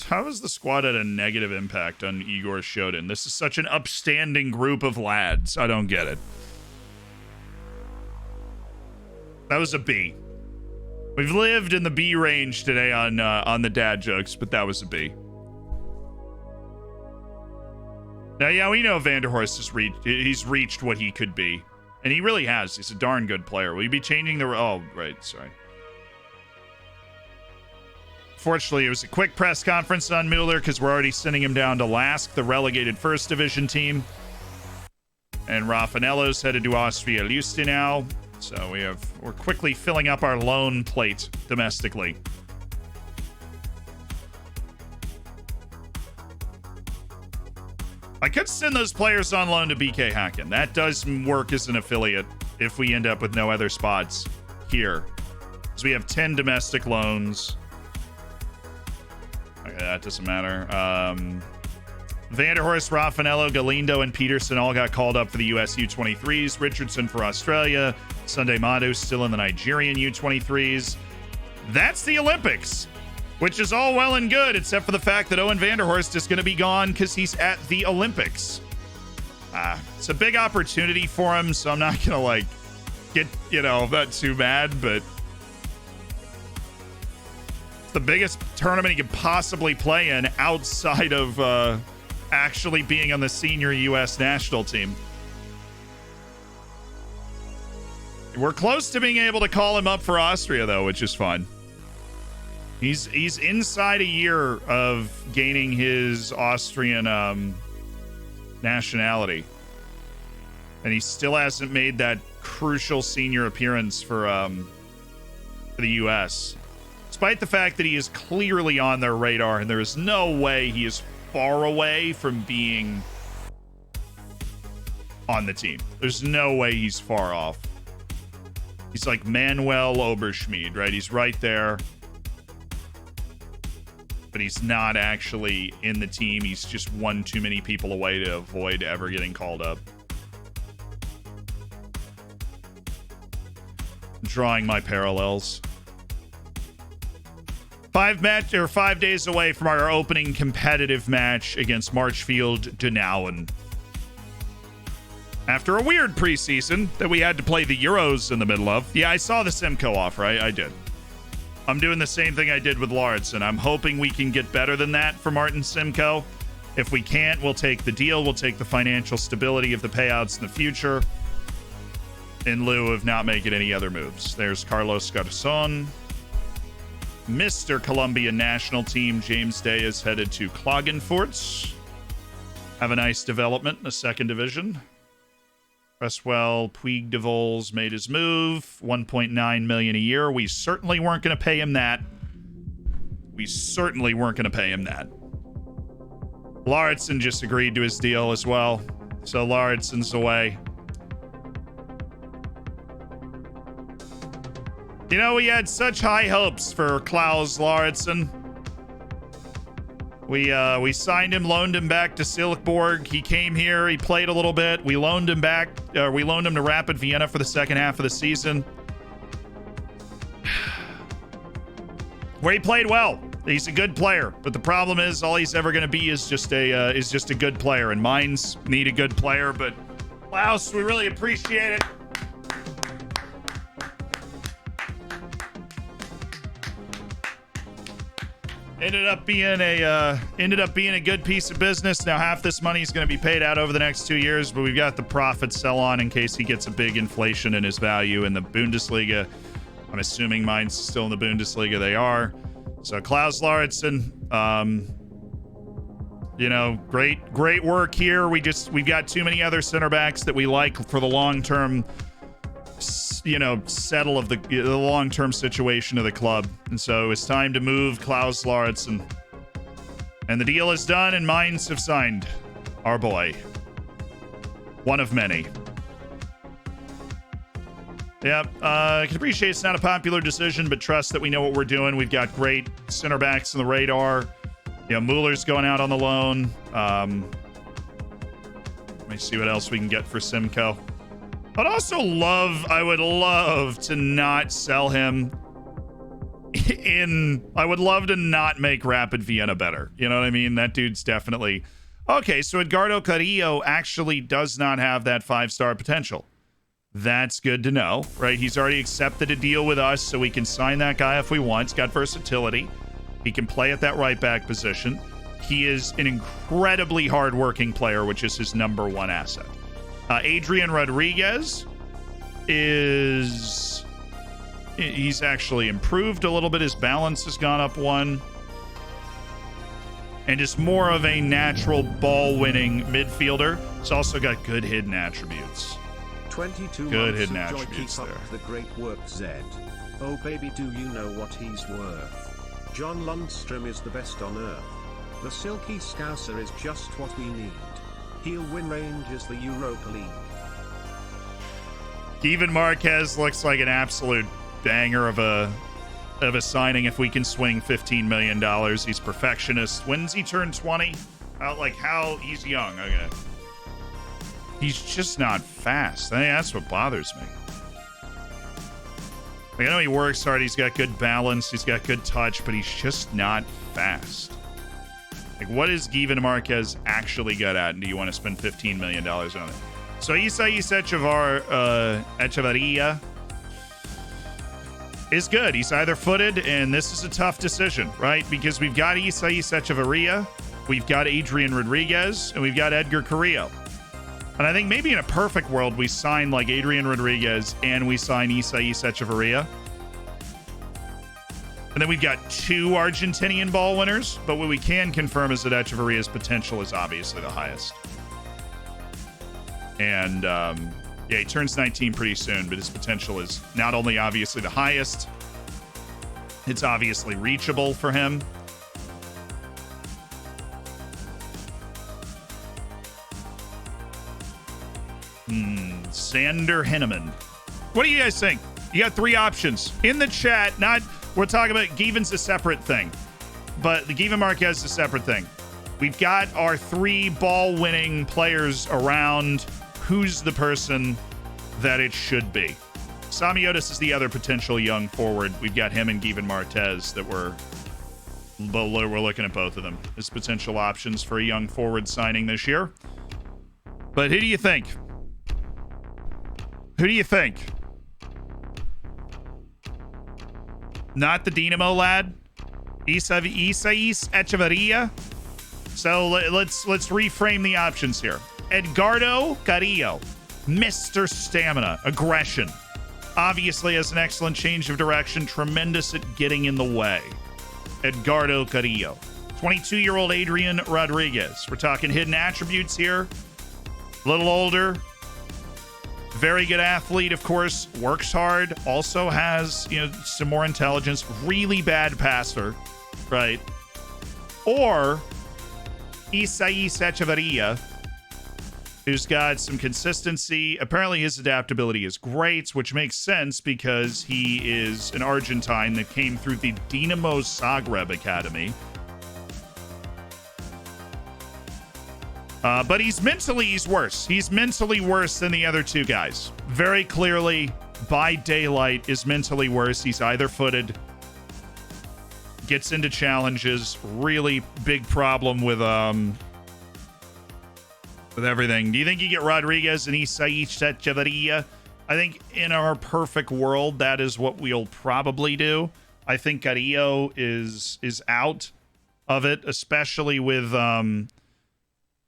How is the squad at a negative impact on Igor Shodin? This is such an upstanding group of lads. I don't get it. That was a B. We've lived in the B range today on the dad jokes, but that was a B. Now, yeah, we know Vanderhorst he's reached what he could be. And he really has. He's a darn good player. Will you be changing the... Oh, right, sorry. Fortunately, it was a quick press conference on Mueller because we're already sending him down to Lask, the relegated first division team. And Raffanello's headed to Austria Lustenau. So we're quickly filling up our loan plate domestically. I could send those players on loan to BK Hacken. That does work as an affiliate if we end up with no other spots here. Because we have 10 domestic loans. Okay, that doesn't matter. Vanderhorst, Raffanello, Galindo, and Peterson all got called up for the US U23s. Richardson for Australia. Sunday Madu still in the Nigerian U23s. That's the Olympics, which is all well and good, except for the fact that Owen Vanderhorst is going to be gone because he's at the Olympics. It's a big opportunity for him, so I'm not going to, like, get, not too mad, but it's the biggest tournament he could possibly play in outside of actually being on the senior U.S. national team. We're close to being able to call him up for Austria, though, which is fun. He's inside a year of gaining his Austrian nationality. And he still hasn't made that crucial senior appearance for the U.S. Despite the fact that he is clearly on their radar, and there is no way he is far away from being on the team. There's no way he's far off. He's like Manuel Oberschmied, right? He's right there. But he's not actually in the team. He's just one too many people away to avoid ever getting called up. Drawing my parallels. 5 days away from our opening competitive match against Marchfield Donauwen. After a weird preseason that we had to play the Euros in the middle of. Yeah, I saw the Simcoe offer. I did. I'm doing the same thing I did with Lauritsen. I'm hoping we can get better than that for Martin Simcoe. If we can't, we'll take the deal. We'll take the financial stability of the payouts in the future in lieu of not making any other moves. There's Carlos Garzon. Mr. Colombian national team, James Day, is headed to Klagenfurt. Have a nice development in the second division. Cresswell Puig de Vols made his move. $1.9 million a year. We certainly weren't going to pay him that. Lauritsen just agreed to his deal as well. So Lauritsen's away. We had such high hopes for Klaus Lauritsen. We signed him, loaned him back to Silkeborg. He came here, he played a little bit. We loaned him to Rapid Vienna for the second half of the season, where he played well. He's a good player, but the problem is all he's ever going to be is just a good player. And Mainz need a good player, but Klaus, we really appreciate it. Ended up being a good piece of business. Now half this money is going to be paid out over the next 2 years, but we've got the profit sell on in case he gets a big inflation in his value in the Bundesliga. I'm assuming mine's still in the Bundesliga. They are. So Klaus Lauritsen, you know, great work here. We've got too many other center backs that we like for the long-term, you know, settle of the long-term situation of the club. And so it's time to move Klaus Lauritsen. And the deal is done, and Mainz have signed our boy. One of many. Yep, I can appreciate it's not a popular decision, but trust that we know what we're doing. We've got great center backs on the radar. You know, Muller's going out on the loan. Let me see what else we can get for Simcoe. I would love to not sell him I would love to not make Rapid Vienna better. You know what I mean? That dude's definitely... Okay, so Edgardo Carrillo actually does not have that 5-star potential. That's good to know, right? He's already accepted a deal with us, so we can sign that guy if we want. He's got versatility. He can play at that right back position. He is an incredibly hardworking player, which is his number one asset. Adrian Rodriguez is... He's actually improved a little bit. His balance has gone up 1. And is more of a natural ball-winning midfielder. He's also got good hidden attributes. 22 good months hidden of joy, attributes keep there. Up the great work, Zed. Oh baby, do you know what he's worth? John Lundstrom is the best on earth. The silky scouser is just what we need. He'll win Rangers the Europa League. Even Marquez looks like an absolute banger of a signing if we can swing $15 million. He's perfectionist. When's he turn 20? He's young. Okay. He's just not fast. I think that's what bothers me. I know he works hard. He's got good balance. He's got good touch, but he's just not fast. What is Given Marquez actually good at? And do you want to spend $15 million on it? So Isais Echevarria is good. He's either footed, and this is a tough decision, right? Because we've got Isais Echevarria, we've got Adrian Rodriguez, and we've got Edgar Carrillo. And I think maybe in a perfect world, we sign like Adrian Rodriguez and we sign Isais Echevarria. And then we've got 2 Argentinian ball winners, but what we can confirm is that Echevarria's potential is obviously the highest. And, yeah, he turns 19 pretty soon, but his potential is not only obviously the highest, it's obviously reachable for him. Sander Henneman. What do you guys think? You got 3 options. In the chat, we're talking about Given's a separate thing, but the Given Marquez is a separate thing. We've got our 3 ball-winning players around. Who's the person that it should be? Samiotis is the other potential young forward. We've got him and Given Martez that we're looking at both of them as potential options for a young forward signing this year. But who do you think? Who do you think? Not the Dinamo lad? Isais Echevarria? So let's reframe the options here. Edgardo Carrillo, Mr. Stamina, aggression. Obviously has an excellent change of direction, tremendous at getting in the way. Edgardo Carrillo. 22-year-old Adrian Rodriguez. We're talking hidden attributes here. A little older. Very good athlete, of course. Works hard. Also has, some more intelligence. Really bad passer, right? Or Isais Echevarria, who's got some consistency. Apparently his adaptability is great, which makes sense because he is an Argentine that came through the Dinamo Zagreb Academy. But he's worse. He's mentally worse than the other 2 guys. Very clearly, by daylight, is mentally worse. He's either footed, gets into challenges, really big problem with everything. Do you think you get Rodriguez and Isais Echevarria? I think in our perfect world, that is what we'll probably do. I think Carrillo is out of it, especially with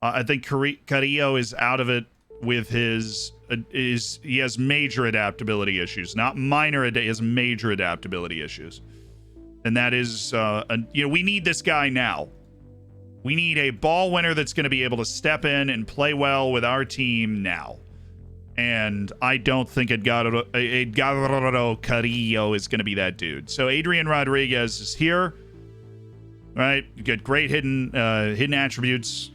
I think Carrillo is out of it with his he has major adaptability issues, not minor. He has major adaptability issues, and that is we need this guy now. We need a ball winner that's going to be able to step in and play well with our team now. And I don't think Edgardo Carrillo is going to be that dude. So Adrian Rodriguez is here. Right? You get great hidden attributes,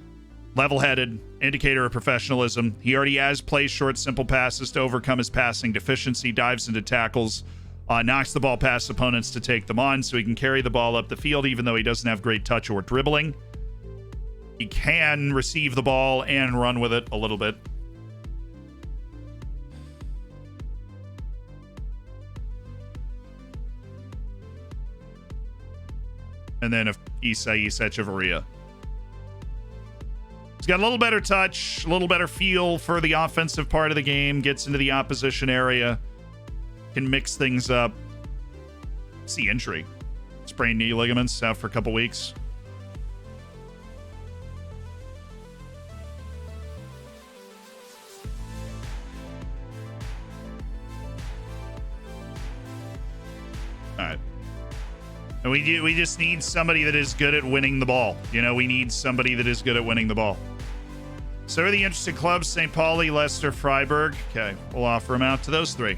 level-headed, indicator of professionalism. He already has plays short, simple passes to overcome his passing deficiency, dives into tackles, knocks the ball past opponents to take them on, so he can carry the ball up the field even though he doesn't have great touch or dribbling. He can receive the ball and run with it a little bit. And then Isais Echeverria. He's got a little better touch, a little better feel for the offensive part of the game, gets into the opposition area, can mix things up. See injury. Sprained knee ligaments, out for a couple weeks. All right. And we just need somebody that is good at winning the ball. We need somebody that is good at winning the ball. So are the interested clubs: St. Pauli, Leicester, Freiburg. Okay, we'll offer them out to those three.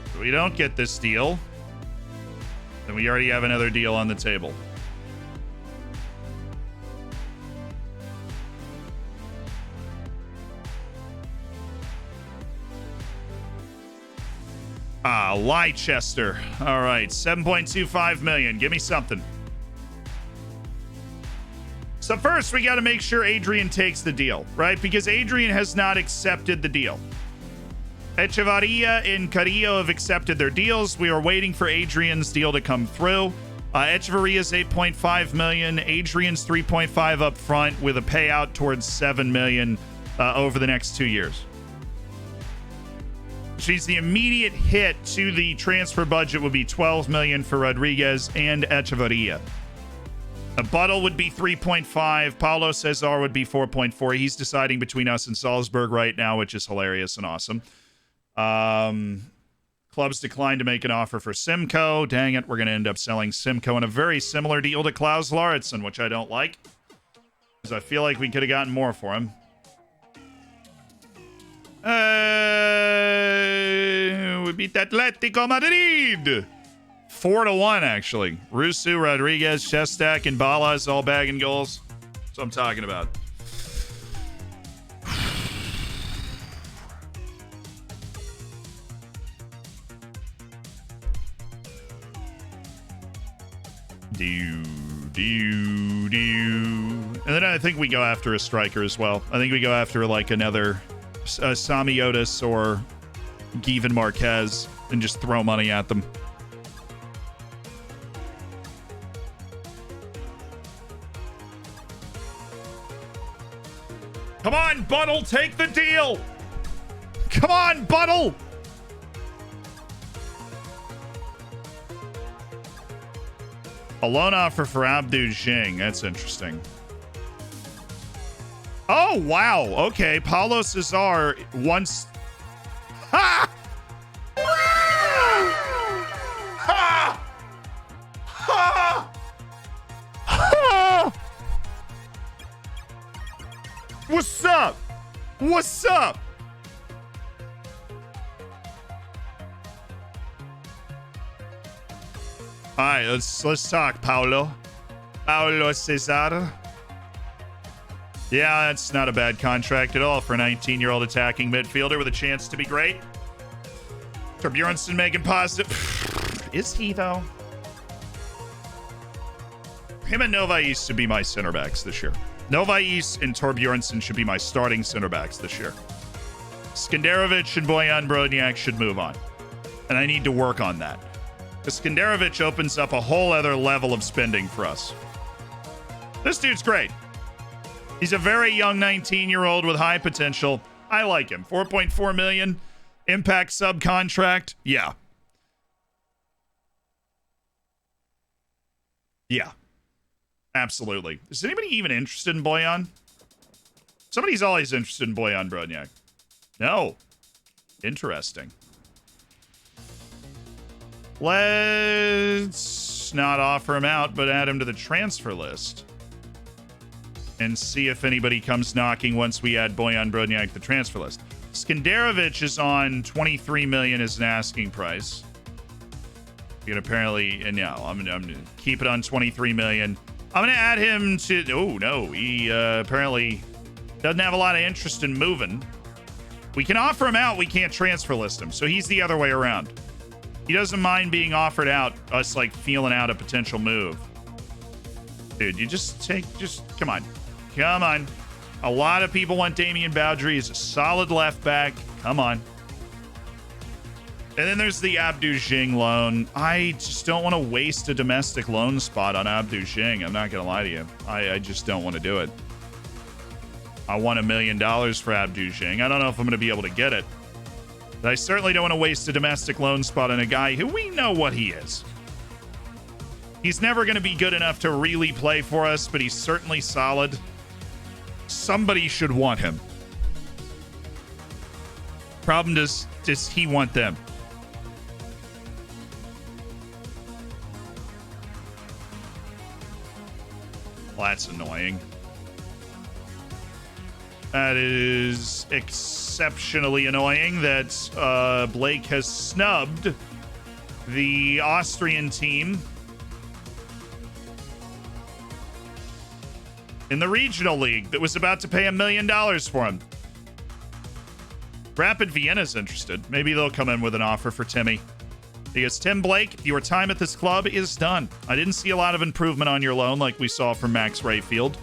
If we don't get this deal, then we already have another deal on the table. Leicester. All right, 7.25 million. Give me something. So first, we got to make sure Adrian takes the deal, right? Because Adrian has not accepted the deal. Echevarria and Carrillo have accepted their deals. We are waiting for Adrian's deal to come through. Echevarria's 8.5 million. Adrian's 3.5 up front with a payout towards 7 million over the next 2 years. Which means the immediate hit to the transfer budget would be 12 million for Rodriguez and Echevarria. Buttle would be 3.5. Paulo Cesar would be 4.4. He's deciding between us and Salzburg right now, which is hilarious and awesome. Clubs declined to make an offer for Simcoe. Dang it, we're going to end up selling Simcoe in a very similar deal to Klaus Lauritsen, which I don't like, because I feel like we could have gotten more for him. We beat Atletico Madrid 4-1, actually. Rusu, Rodriguez, Shestak, and Balas all bagging goals. That's what I'm talking about. And then I think we go after a striker as well. I think we go after like another Samiotis or Given Marquez and just throw money at them. Come on, Buttle, take the deal. Come on, Buttle. A loan offer for Abdu Jing. That's interesting. Oh, wow. Okay. Paulo Cesar once. Ha! Ha! Ha! Ha! What's up? What's up? All right, let's talk, Paulo Cesar. Yeah, that's not a bad contract at all for a 19-year-old attacking midfielder with a chance to be great. Torbjornsson making positive. Is he, though? Him and Novais should be my center backs this year. Novais and Torbjornsson should be my starting center backs this year. Skenderovic and Bojan Brodniak should move on. And I need to work on that. Because Skenderovic opens up a whole other level of spending for us. This dude's great. He's a very young 19-year-old with high potential. I like him. 4.4 million. Impact subcontract. Yeah. Yeah. Absolutely. Is anybody even interested in Boyan? Somebody's always interested in Boyan Broňák. No. Interesting. Let's not offer him out, but add him to the transfer list. And see if anybody comes knocking once we add Boyan Broňák to the transfer list. Skenderovic is on 23 million as an asking price. You can apparently, and no, I'm gonna keep it on 23 million. I'm gonna add him to. Oh no, he apparently doesn't have a lot of interest in moving. We can offer him out. We can't transfer list him, so he's the other way around. He doesn't mind being offered out. Us like feeling out a potential move. Dude, you just come on. Come on. A lot of people want Damien Boudry. He's a solid left back. Come on. And then there's the Abdou Jing loan. I just don't want to waste a domestic loan spot on Abdou Jing. I'm not going to lie to you. I just don't want to do it. I want $1 million for Abdou Jing. I don't know if I'm going to be able to get it. But I certainly don't want to waste a domestic loan spot on a guy who we know what he is. He's never going to be good enough to really play for us, but he's certainly solid. Somebody should want him. Problem does he want them? Well, that's annoying. That is exceptionally annoying that Blake has snubbed the Austrian team in the regional league that was about to pay $1 million for him. Rapid Vienna's interested. Maybe they'll come in with an offer for Timmy. Because Tim Blake, your time at this club is done. I didn't see a lot of improvement on your loan like we saw from Max Rayfield.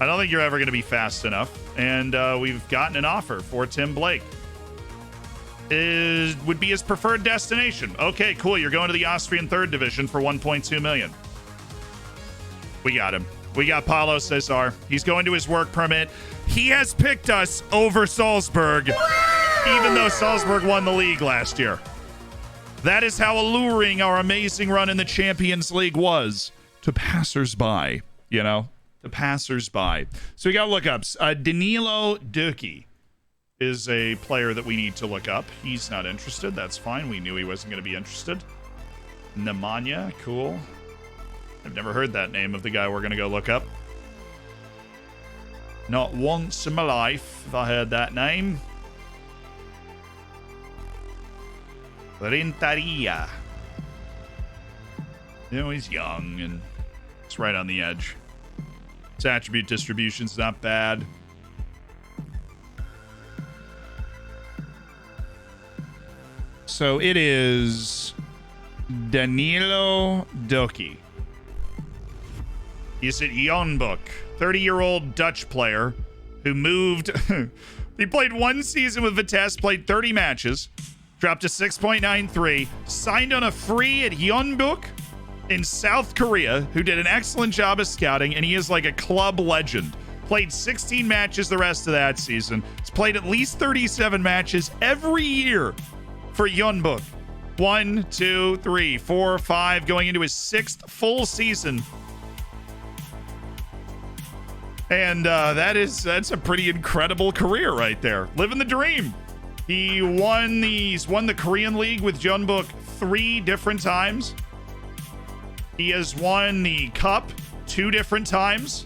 I don't think you're ever going to be fast enough. And we've gotten an offer for Tim Blake. Would be his preferred destination. Okay, cool. You're going to the Austrian 3rd Division for $1.2 million. We got him. We got Paulo Cesar. He's going to his work permit. He has picked us over Salzburg, even though Salzburg won the league last year. That is how alluring our amazing run in the Champions League was to passers-by, you know, to passers-by. So we got lookups. Danilo Duki is a player that we need to look up. He's not interested. That's fine. We knew he wasn't going to be interested. Nemanja, cool. I've never heard that name of the guy we're going to go look up. Not once in my life have I heard that name. Renteria. You know, he's young and it's right on the edge. His attribute distribution's not bad. So it is Danilo Duki. He's at Jonbuk, 30-year-old Dutch player who moved. He played one season with Vitesse, played 30 matches, dropped to 6.93, signed on a free at Jonbuk in South Korea, who did an excellent job of scouting, and he is like a club legend. Played 16 matches the rest of that season. He's played at least 37 matches every year for Jonbuk. 1, 2, 3, 4, 5, going into his 6th full season. And that's a pretty incredible career right there. Living the dream. He's won the Korean League with Jeonbuk 3 different times. He has won the Cup 2 different times.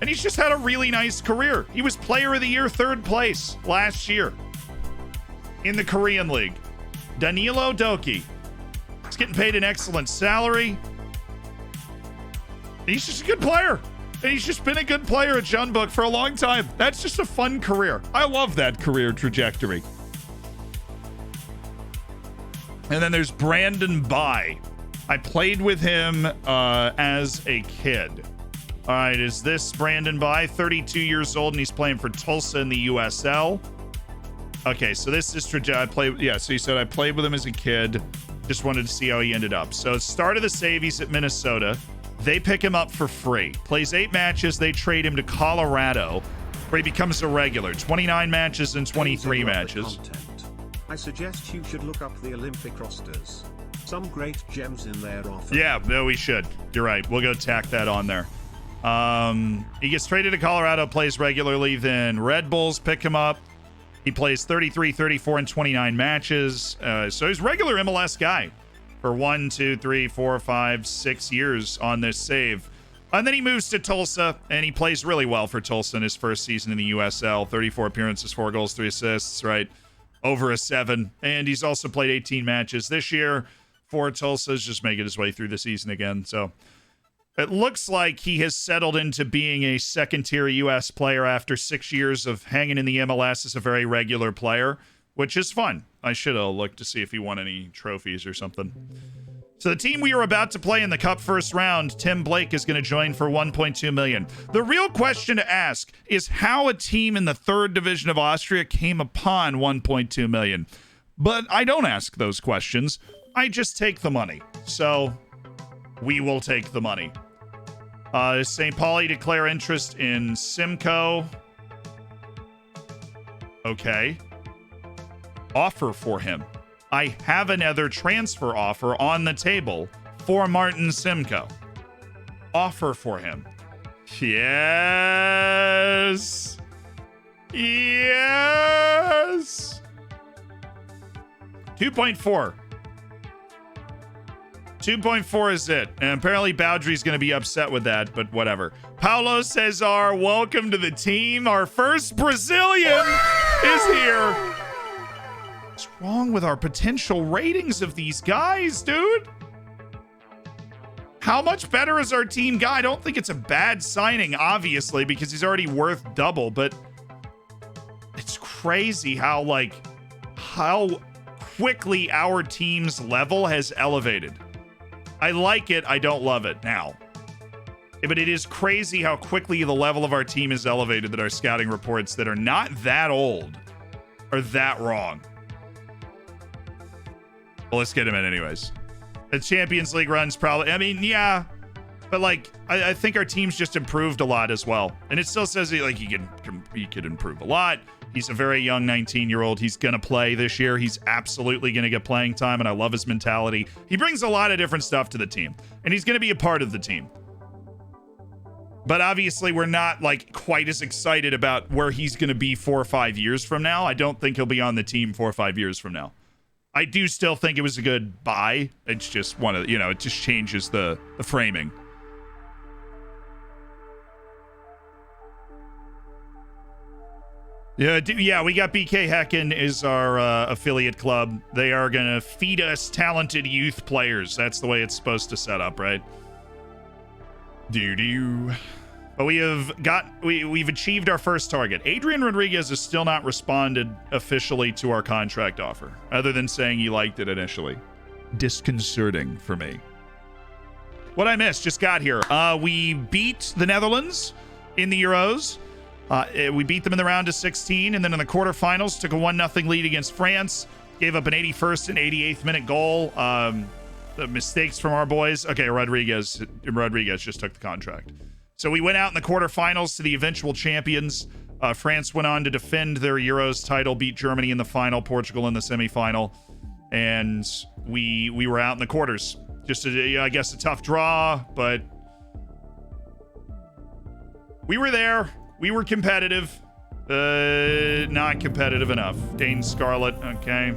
And he's just had a really nice career. He was Player of the Year 3rd place last year in the Korean League. Danilo Duki. He's getting paid an excellent salary. He's just a good player. And he's just been a good player at Jeonbuk for a long time. That's just a fun career. I love that career trajectory. And then there's Brandon Bai. I played with him as a kid. All right, is this Brandon Bai, 32 years old, and he's playing for Tulsa in the USL. Okay, so this is so he said I played with him as a kid. Just wanted to see how he ended up. So start of the save, he's at Minnesota. They pick him up for free. Plays 8 matches. They trade him to Colorado, where he becomes a regular. 29 matches and 23 matches. I suggest you should look up the Olympic rosters. some great gems in their offer. Yeah, no, we should. You're right. We'll go tack that on there. He gets traded to Colorado, plays regularly, then Red Bulls pick him up. He plays 33, 34, and 29 matches. So he's a regular MLS guy for 1, 2, 3, 4, 5, 6 years on this save. And then he moves to Tulsa, and he plays really well for Tulsa in his first season in the USL. 34 appearances, 4 goals, 3 assists, right? Over a 7. And he's also played 18 matches this year for Tulsa. He's just making his way through the season again. So it looks like he has settled into being a second-tier U.S. player after 6 years of hanging in the MLS as a very regular player, which is fun. I should have looked to see if he won any trophies or something. So the team we are about to play in the Cup first round, Tim Blake is going to join for $1.2 million. The real question to ask is how a team in the 3rd division of Austria came upon $1.2 million. But I don't ask those questions. I just take the money. So we will take the money. St. Pauli declare interest in Simcoe. Okay. Offer for him. I have another transfer offer on the table for Martin Simcoe. Offer for him. Yes. Yes. 2.4. 2.4 is it. And apparently Boudry's going to be upset with that, but whatever. Paulo Cesar, welcome to the team. Our first Brazilian is here. What's wrong with our potential ratings of these guys, dude? How much better is our team guy? I don't think it's a bad signing, obviously, because he's already worth double, but it's crazy how quickly our team's level has elevated. I like it. I don't love it now. But it is crazy how quickly the level of our team is elevated that our scouting reports that are not that old are that wrong. Well, let's get him in anyways. The Champions League run's probably, I mean, yeah. But I think our team's just improved a lot as well. And it still says he could improve a lot. He's a very young 19-year-old. He's going to play this year. He's absolutely going to get playing time, and I love his mentality. He brings a lot of different stuff to the team, and he's going to be a part of the team. But obviously, we're not quite as excited about where he's going to be 4 or 5 years from now. I don't think he'll be on the team 4 or 5 years from now. I do still think it was a good buy. It's just it just changes the framing. Yeah, we got BK Hecken is our affiliate club. They are going to feed us talented youth players. That's the way it's supposed to set up, right? But we've achieved our first target. Adrian Rodriguez has still not responded officially to our contract offer, other than saying he liked it initially. Disconcerting for me. What I missed, just got here. We beat the Netherlands in the Euros. We beat them in the round of 16, and then in the quarterfinals took a 1-0 lead against France. Gave up an 81st and 88th minute goal. The mistakes from our boys. Okay, Rodriguez just took the contract. So we went out in the quarterfinals to the eventual champions. France went on to defend their Euros title, beat Germany in the final, Portugal in the semifinal, and we were out in the quarters. Just I guess a tough draw, but we were there. We were competitive. Not competitive enough. Dane Scarlett, okay.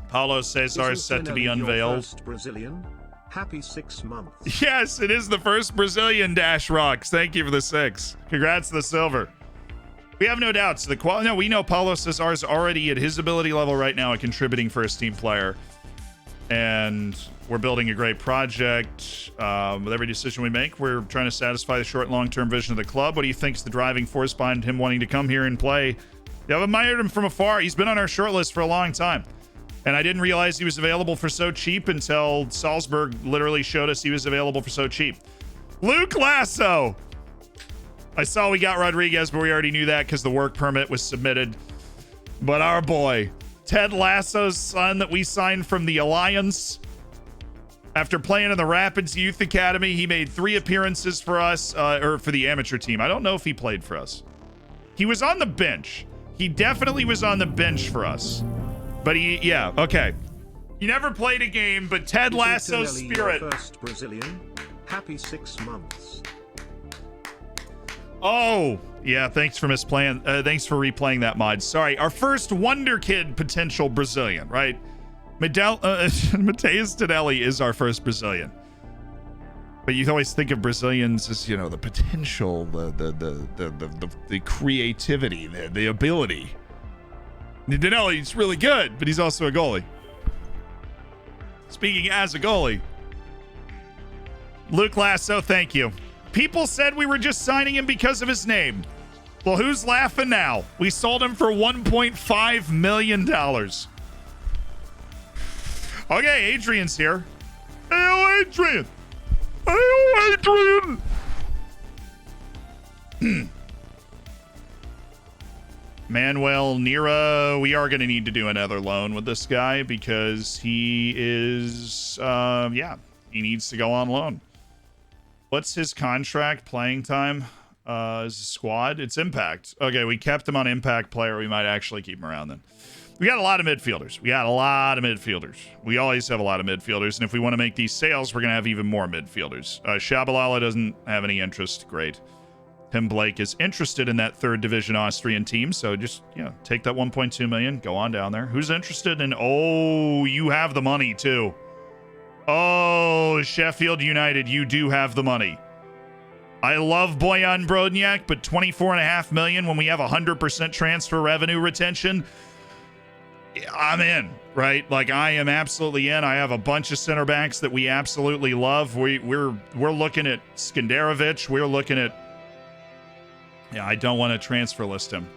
Paulo Cesar is set to be unveiled. First Brazilian? Happy 6 months. Yes, it is the first Brazilian, Dash Rocks. Thank you for the 6. Congrats to the silver. We have no doubts. We know Paulo Cesar is already at his ability level right now, a contributing first team player. And we're building a great project. With every decision we make, we're trying to satisfy the short and long-term vision of the club. What do you think is the driving force behind him wanting to come here and play? I've admired him from afar. He's been on our short list for a long time. And I didn't realize he was available for so cheap until Salzburg literally showed us he was available for so cheap. Luke Lasso. I saw we got Rodriguez, but we already knew that because the work permit was submitted. But our boy, Ted Lasso's son that we signed from the Alliance. After playing in the Rapids Youth Academy, he made 3 appearances for us, or for the amateur team. I don't know if he played for us. He was on the bench. He definitely was on the bench for us. But okay. You never played a game, but Ted Lasso spirit. First Brazilian. Happy 6 months. Oh, yeah, thanks for thanks for replaying that mod. Sorry, our first Wonder Kid potential Brazilian, right? Mateus Tonelli is our first Brazilian. But you always think of Brazilians as, you know, the potential, the creativity, the ability. Tonelli's really good, but he's also a goalie. Speaking as a goalie. Luke Lasso, thank you. People said we were just signing him because of his name. Well, who's laughing now? We sold him for $1.5 million. Okay, Adrian's here. Hey, Adrian. Hey, Adrian. Manuel Nira, we are going to need to do another loan with this guy because he is, he needs to go on loan. What's his contract playing time? As a squad? It's Impact. Okay, we kept him on Impact player. We might actually keep him around then. We got a lot of midfielders. We always have a lot of midfielders. And if we want to make these sales, we're going to have even more midfielders. Shabalala doesn't have any interest. Great. Tim Blake is interested in that 3rd division Austrian team. So just, take that 1.2 million. Go on down there. Who's interested in... Oh, you have the money too. Oh, Sheffield United, you do have the money. I love Bojan Brodniak, but 24.5 million when we have 100% transfer revenue retention, I'm in, right? Like, I am absolutely in. I have a bunch of center backs that we absolutely love. We're looking at Skenderovic. We're looking at... Yeah, I don't want to transfer list him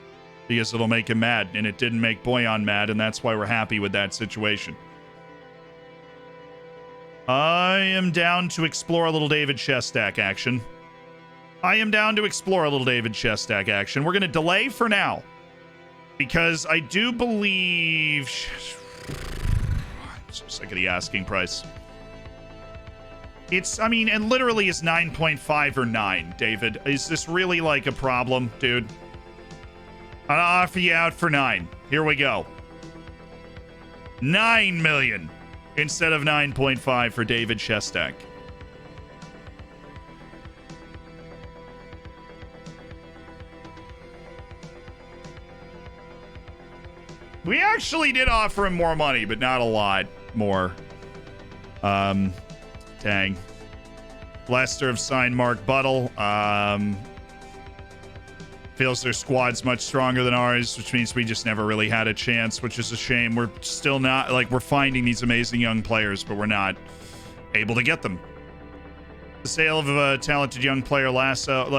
because it'll make him mad, and it didn't make Bojan mad, and that's why we're happy with that situation. I am down to explore a little David Shestak action. We're going to delay for now because I do believe... I'm so sick of the asking price. And literally is 9.5 or 9, David. Is this really like a problem, dude? I'll offer you out for 9. Here we go. 9 million. Instead of 9.5 for David Shestak. We actually did offer him more money, but not a lot more. Dang. Leicester have signed Mark Buttle. Feels their squad's much stronger than ours, which means we just never really had a chance, which is a shame. We're still not, we're finding these amazing young players, but we're not able to get them. The sale of a talented young player, Lasso,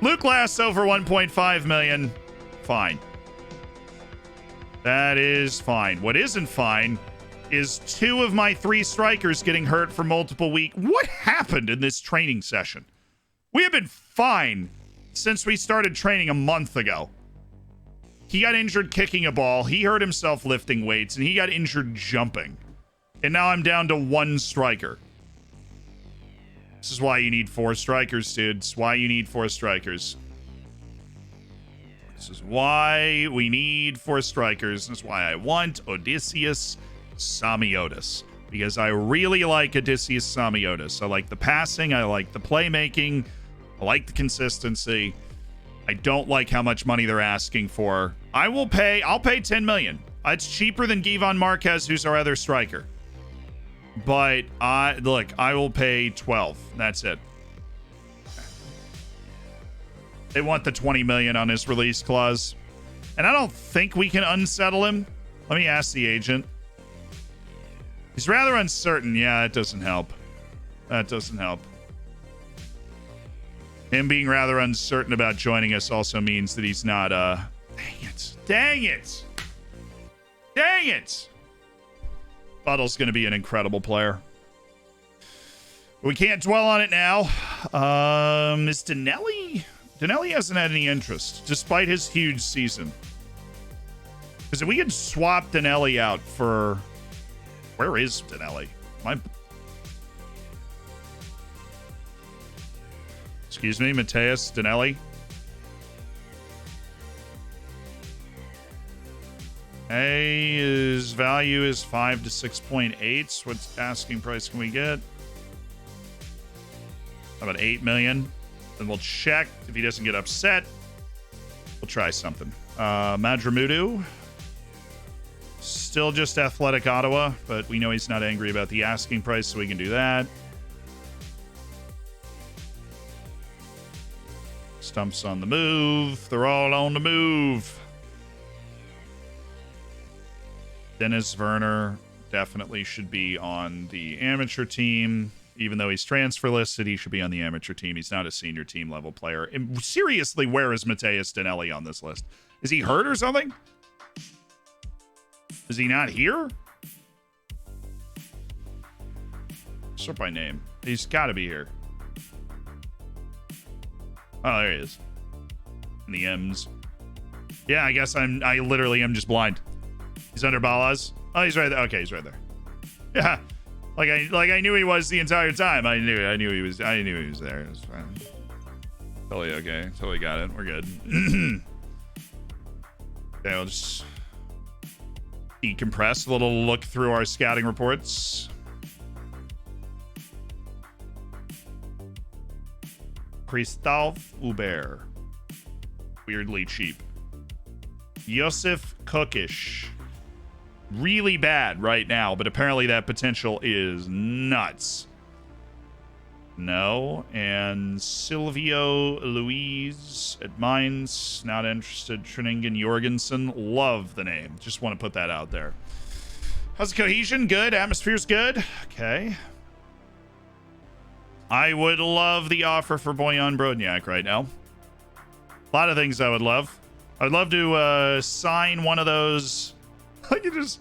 Luke Lasso for 1.5 million, fine. That is fine. What isn't fine is 2 of my 3 strikers getting hurt for multiple weeks. What happened in this training session? We have been fine since we started training a month ago. He got injured kicking a ball. He hurt himself lifting weights, and he got injured jumping. And now I'm down to 1 striker. This is why you need 4 strikers, dude. This is why you need 4 strikers. This is why we need 4 strikers. This is why I want Odysseus Samiotis. Because I really like Odysseus Samiotis. I like the passing. I like the playmaking. I like the consistency. I don't like how much money they're asking for. I'll pay 10 million. It's cheaper than Givon Marquez, who's our other striker. But I will pay 12. That's it. They want the 20 million on his release clause. And I don't think we can unsettle him. Let me ask the agent. He's rather uncertain. Yeah, it doesn't help. That doesn't help. Him being rather uncertain about joining us also means that he's not, Dang it! Buttle's going to be an incredible player. We can't dwell on it now. Is Tonelli? Tonelli hasn't had any interest, despite his huge season. Because if we could swap Tonelli out for... Where is Tonelli? Excuse me, Mateus Tonelli. His value is 5 to 6.8. So what asking price can we get? How about 8 million? Then we'll check. If he doesn't get upset, we'll try something. Madramudu. Still just Athletic Ottawa, but we know he's not angry about the asking price, so we can do that. Stumps on the move. They're all on the move. Dennis Werner definitely should be on the amateur team. Even though he's transfer listed, he should be on the amateur team. He's not a senior team level player. And seriously, where is Mateus Danelli on this list? Is he hurt or something? Is he not here? Sort by name. He's got to be here. Oh, there he is. In the M's. Yeah, I guess I literally am just blind. He's under Balas. Oh, he's right there. Okay, he's right there. Yeah. Like I knew he was the entire time. I knew he was there. It was fine. Totally okay. Totally got it. We're good. Okay, I'll just decompress a little look through our scouting reports. Christophe Hubert. Weirdly cheap. Yosef Kukish. Really bad right now, but apparently that potential is nuts. No. And Silvio Luis at Mainz. Not interested. Treningen Jorgensen. Love the name. Just want to put that out there. How's the cohesion? Good. Atmosphere's good. Okay. I would love the offer for Bojan Brodniak right now. A lot of things I would love. I'd love to sign one of those. I could just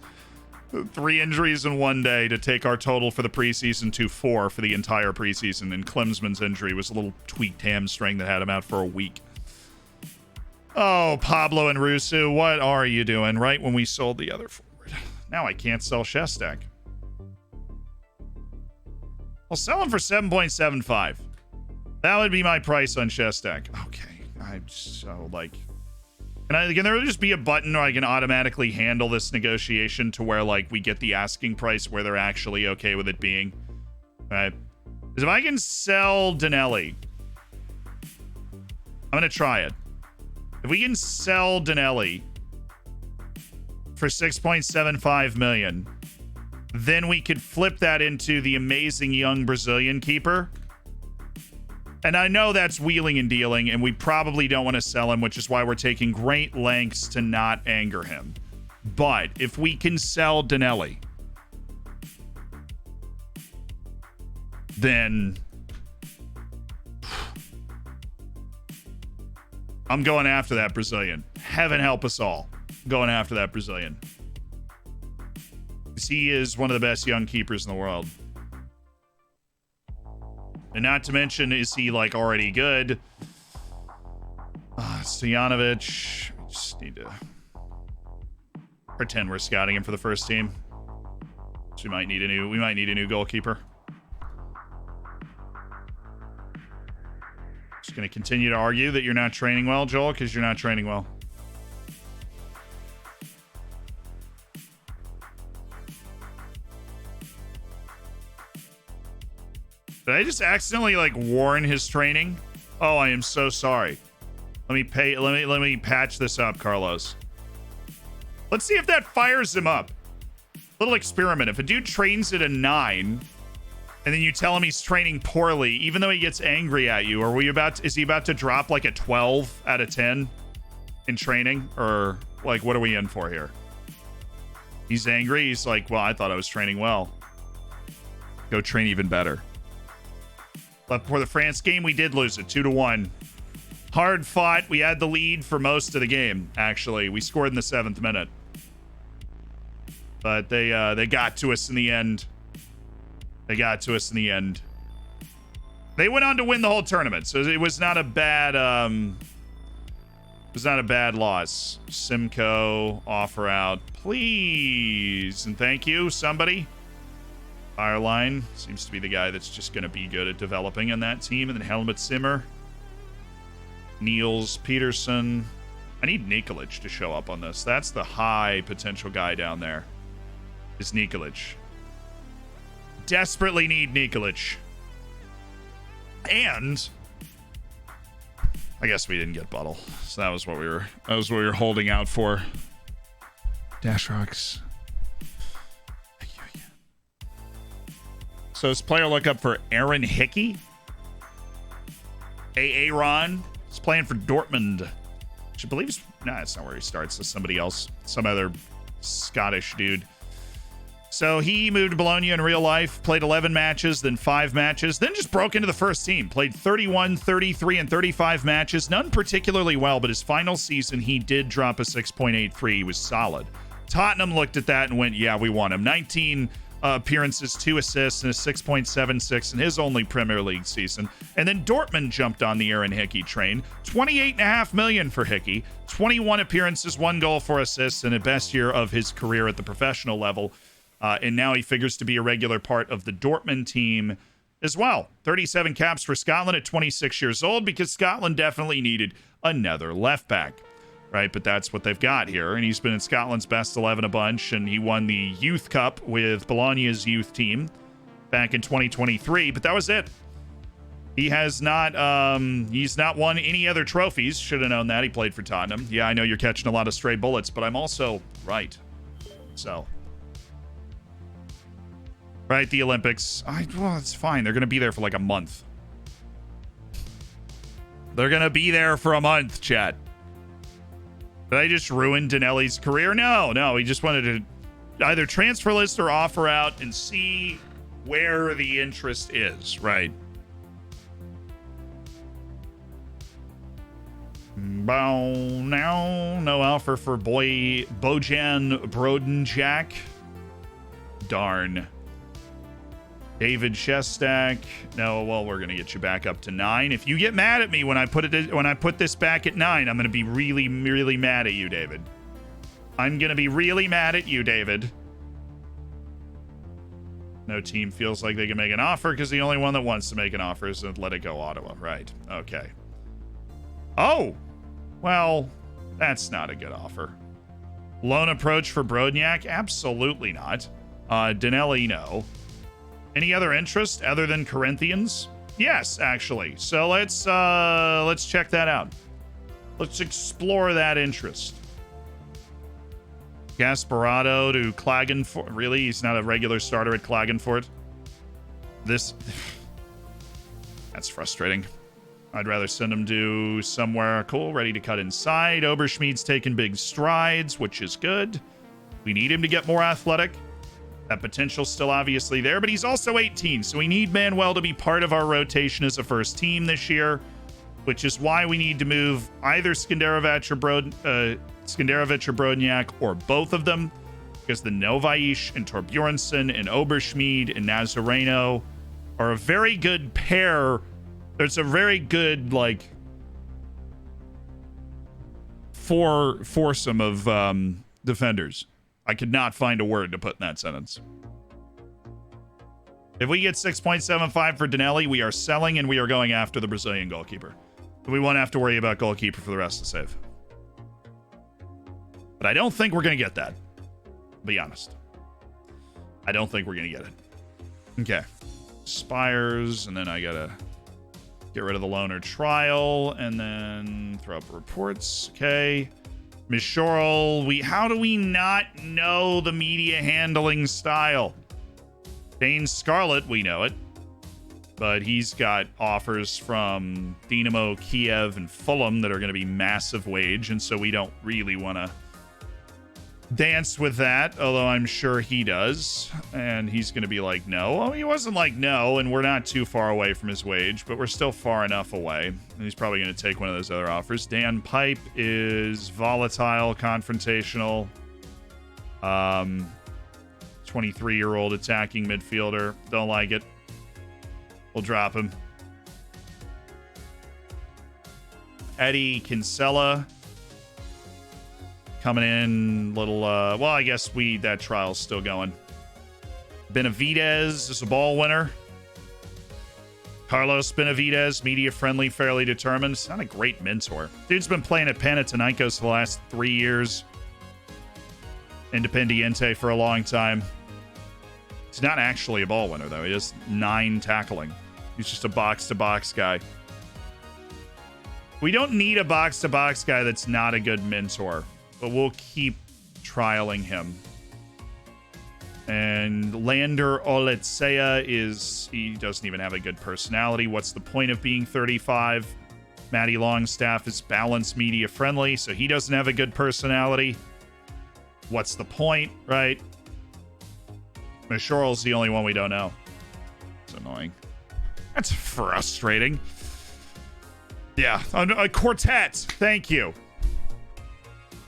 3 injuries in one day to take our total for the preseason to 4 for the entire preseason. And Klemsman's injury was a little tweaked hamstring that had him out for a week. Oh, Pablo and Rusu, what are you doing? Right when we sold the other forward. Now I can't sell Shestak. I'll sell him for 7.75. That would be my price on Shestak. Okay. I'm so like... Can there just be a button where I can automatically handle this negotiation to where, like, we get the asking price where they're actually okay with it being? All right. Because if I can sell Danelli, I'm going to try it. If we can sell Danelli for 6.75 million, then we could flip that into the amazing young Brazilian keeper. And I know that's wheeling and dealing, and we probably don't want to sell him, which is why we're taking great lengths to not anger him. But if we can sell Danelli, then I'm going after that Brazilian. Heaven help us all. Going after that Brazilian. Because he is one of the best young keepers in the world. And not to mention, is he, like, already good? Stojanovic. We just need to pretend we're scouting him for the first team. So we might need a new goalkeeper. Just going to continue to argue that you're not training well, Joel, because you're not training well. Did I just accidentally, like, warn his training? Oh, I am so sorry. Let me patch this up, Carlos. Let's see if that fires him up. Little experiment. If a dude trains at a 9, and then you tell him he's training poorly, even though he gets angry at you, is he about to drop like a 12 out of 10 in training? Or, like, what are we in for here? He's angry. He's like, well, I thought I was training well. Go train even better. But for the France game, we did lose it 2-1. Hard fought. We had the lead for most of the game, actually. We scored in the 7th minute. But they got to us in the end. They got to us in the end. They went on to win the whole tournament, so it was not a bad loss. Simcoe, offer out, please, and thank you, somebody. Fireline seems to be the guy that's just going to be good at developing on that team. And then Helmut Zimmer, Niels Peterson. I need Nikolic to show up on this. That's the high potential guy down there. Is Nikolic. Desperately need Nikolic. And I guess we didn't get Buttle. So that was what we were holding out for. Dash Rocks. So it's player lookup for Aaron Hickey. Aaron. He's playing for Dortmund. Which I believe is... Nah, that's not where he starts. It's somebody else. Some other Scottish dude. So he moved to Bologna in real life, played 11 matches, then 5 matches, then just broke into the first team. Played 31, 33, and 35 matches. None particularly well, but his final season, he did drop a 6.83. He was solid. Tottenham looked at that and went, yeah, we want him. 19 appearances, 2 assists, and a 6.76 in his only Premier League season. And then Dortmund jumped on the Aaron Hickey train. $28.5 million for Hickey. 21 appearances, 1 goal, 4 assists, and the best year of his career at the professional level. And now he figures to be a regular part of the Dortmund team as well. 37 caps for Scotland at 26 years old because Scotland definitely needed another left back, right? But that's what they've got here. And he's been in Scotland's best 11 a bunch, and he won the Youth Cup with Bologna's youth team back in 2023. But that was it. He has not he's not won any other trophies. Should have known that. He played for Tottenham. Yeah, I know you're catching a lot of stray bullets, but I'm also right. So... Right, the Olympics. Well, it's fine. They're going to be there for like a month. They're going to be there for a month, chat. Did I just ruin Danelli's career? No. He just wanted to either transfer list or offer out and see where the interest is, right? Now, no offer for Bojan Brodenjak. Darn. David Shestak. No, well, we're gonna get you back up to 9. If you get mad at me when I put this back at 9, I'm gonna be really, really mad at you, David. I'm gonna be really mad at you, David. No team feels like they can make an offer because the only one that wants to make an offer is to let it go Ottawa. Right. Okay. Oh, well, that's not a good offer. Loan approach for Brodenjak? Absolutely not. Danelli, no. Any other interest other than Corinthians? Yes, actually. So let's check that out. Let's explore that interest. Gasparado to Klagenfurt. Really? He's not a regular starter at Klagenfurt? That's frustrating. I'd rather send him to somewhere cool, ready to cut inside. Oberschmidt's taking big strides, which is good. We need him to get more athletic. That potential's still obviously there, but he's also 18, so we need Manuel to be part of our rotation as a first team this year, which is why we need to move either Skenderovic or Brodenjak, or both of them, because the Novaish and Torbjornsson and Oberschmidt and Nazareno are a very good pair. There's a very good, like, foursome of defenders. I could not find a word to put in that sentence. If we get 6.75 for Danelli, we are selling and we are going after the Brazilian goalkeeper. We won't have to worry about goalkeeper for the rest of the save. But I don't think we're going to get that. To be honest. I don't think we're going to get it. Okay. Spires, and then I got to get rid of the loaner trial, and then throw up reports. Okay. Mishorel, how do we not know the media handling style? Dane Scarlett, we know it. But he's got offers from Dynamo Kiev and Fulham that are going to be massive wage, and so we don't really want to dance with that, although I'm sure he does. And he's going to be like, no. Oh, he wasn't like, no, and we're not too far away from his wage, but we're still far enough away. And he's probably going to take one of those other offers. Dan Pipe is volatile, confrontational. 23-year-old attacking midfielder. Don't like it. We'll drop him. Eddie Kinsella. Coming in, little, well, I guess that trial's still going. Benavidez is a ball winner. Carlos Benavidez, media-friendly, fairly determined. It's not a great mentor. Dude's been playing at Panathinaikos for the last 3 years. Independiente for a long time. He's not actually a ball winner, though. He has 9 tackling. He's just a box-to-box guy. We don't need a box-to-box guy that's not a good mentor, but we'll keep trialing him. And Lander Oletsea he doesn't even have a good personality. What's the point of being 35? Matty Longstaff is balanced, media friendly, so he doesn't have a good personality. What's the point, right? Mashoral's the only one we don't know. It's annoying. That's frustrating. Yeah, a quartet. Thank you.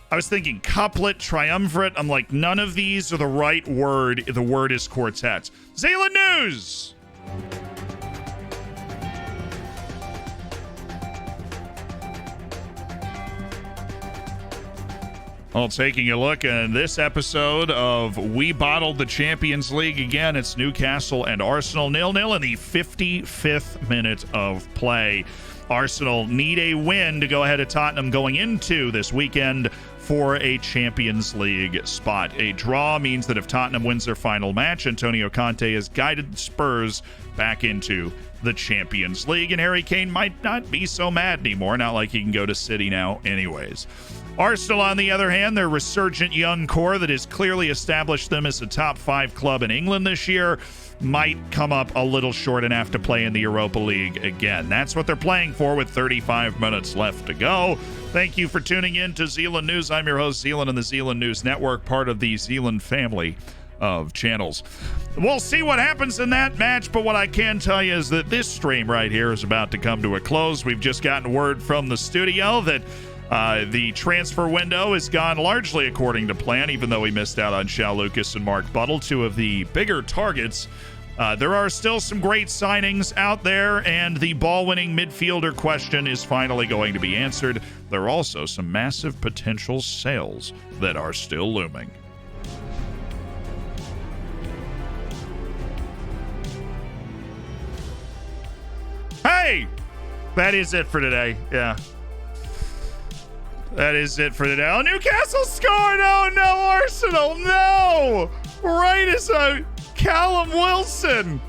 I was thinking couplet, triumvirate. I'm like, none of these are the right word. The word is quartet. Zealand News! Well, taking a look at this episode of We Bottled the Champions League again, it's Newcastle and Arsenal 0-0 in the 55th minute of play. Arsenal need a win to go ahead of Tottenham going into this weekend for a Champions League spot. A draw means that if Tottenham wins their final match, Antonio Conte has guided the Spurs back into the Champions League, and Harry Kane might not be so mad anymore, not like he can go to City now anyways. Arsenal, on the other hand, their resurgent young core that has clearly established them as a top 5 club in England this year, might come up a little short and have to play in the Europa League again. That's what they're playing for with 35 minutes left to go. Thank you for tuning in to Zealand News. I'm your host, Zealand, and the Zealand News Network, part of the Zealand family of channels. We'll see what happens in that match, but what I can tell you is that this stream right here is about to come to a close. We've just gotten word from the studio that the transfer window has gone largely according to plan, even though we missed out on Shao Lucas and Mark Buttle, 2 of the bigger targets. There are still some great signings out there, and the ball-winning midfielder question is finally going to be answered. There are also some massive potential sales that are still looming. Hey! That is it for today. Yeah. That is it for today. Oh, Newcastle scored! Oh, no, Arsenal! No! Right as Callum Wilson.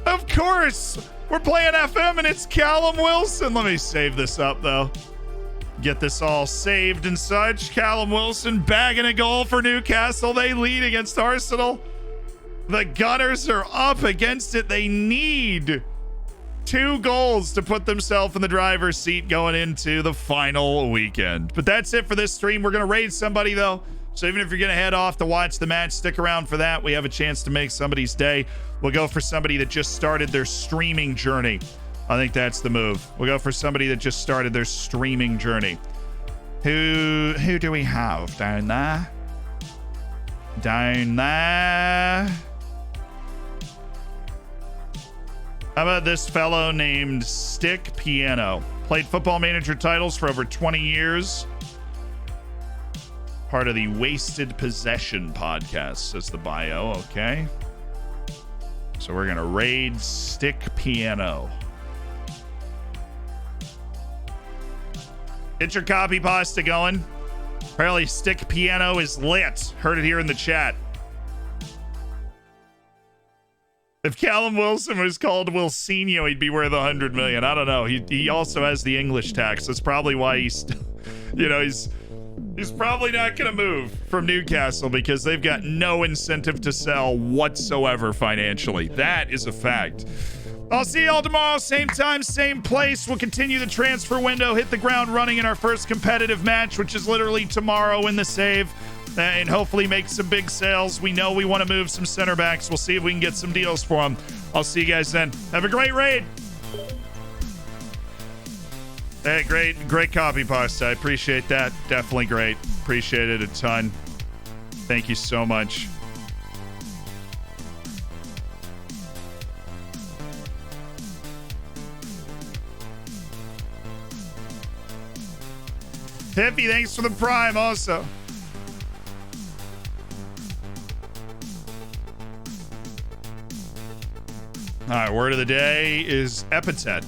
Of course. We're playing FM and it's Callum Wilson. Let me save this up, though. Get this all saved and such. Callum Wilson bagging a goal for Newcastle. They lead against Arsenal. The Gunners are up against it. They need 2 goals to put themselves in the driver's seat going into the final weekend. But that's it for this stream. We're going to raid somebody, though. So even if you're going to head off to watch the match, stick around for that. We have a chance to make somebody's day. We'll go for somebody that just started their streaming journey. I think that's the move. We'll go for somebody that just started their streaming journey. Who do we have down there? Down there. How about this fellow named Stick Piano? Played Football Manager titles for over 20 years. Part of the Wasted Possession podcast, says the bio. Okay. So we're going to raid Stick Piano. Get your copy pasta going. Apparently Stick Piano is lit. Heard it here in the chat. If Callum Wilson was called Wilsinho, he'd be worth $100 million. I don't know. He also has the English tax. That's probably why he's probably not going to move from Newcastle because they've got no incentive to sell whatsoever financially. That is a fact. I'll see y'all tomorrow, same time, same place. We'll continue the transfer window, hit the ground running in our first competitive match, which is literally tomorrow in the save. And hopefully make some big sales. We know we want to move some center backs. We'll see if we can get some deals for them. I'll see you guys then. Have a great raid. Hey, great copy pasta. I appreciate that. Definitely great. Appreciate it a ton. Thank you so much. Hippie, thanks for the prime also. All right, word of the day is epithet.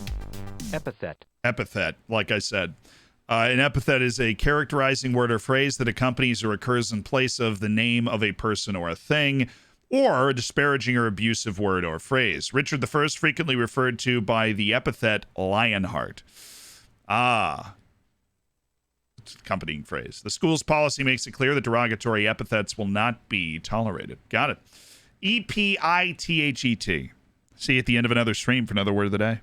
Epithet. Epithet, like I said. An epithet is a characterizing word or phrase that accompanies or occurs in place of the name of a person or a thing, or a disparaging or abusive word or phrase. Richard I frequently referred to by the epithet Lionheart. Accompanying phrase. The school's policy makes it clear that derogatory epithets will not be tolerated. Got it. EPITHET. See you at the end of another stream for another word of the day.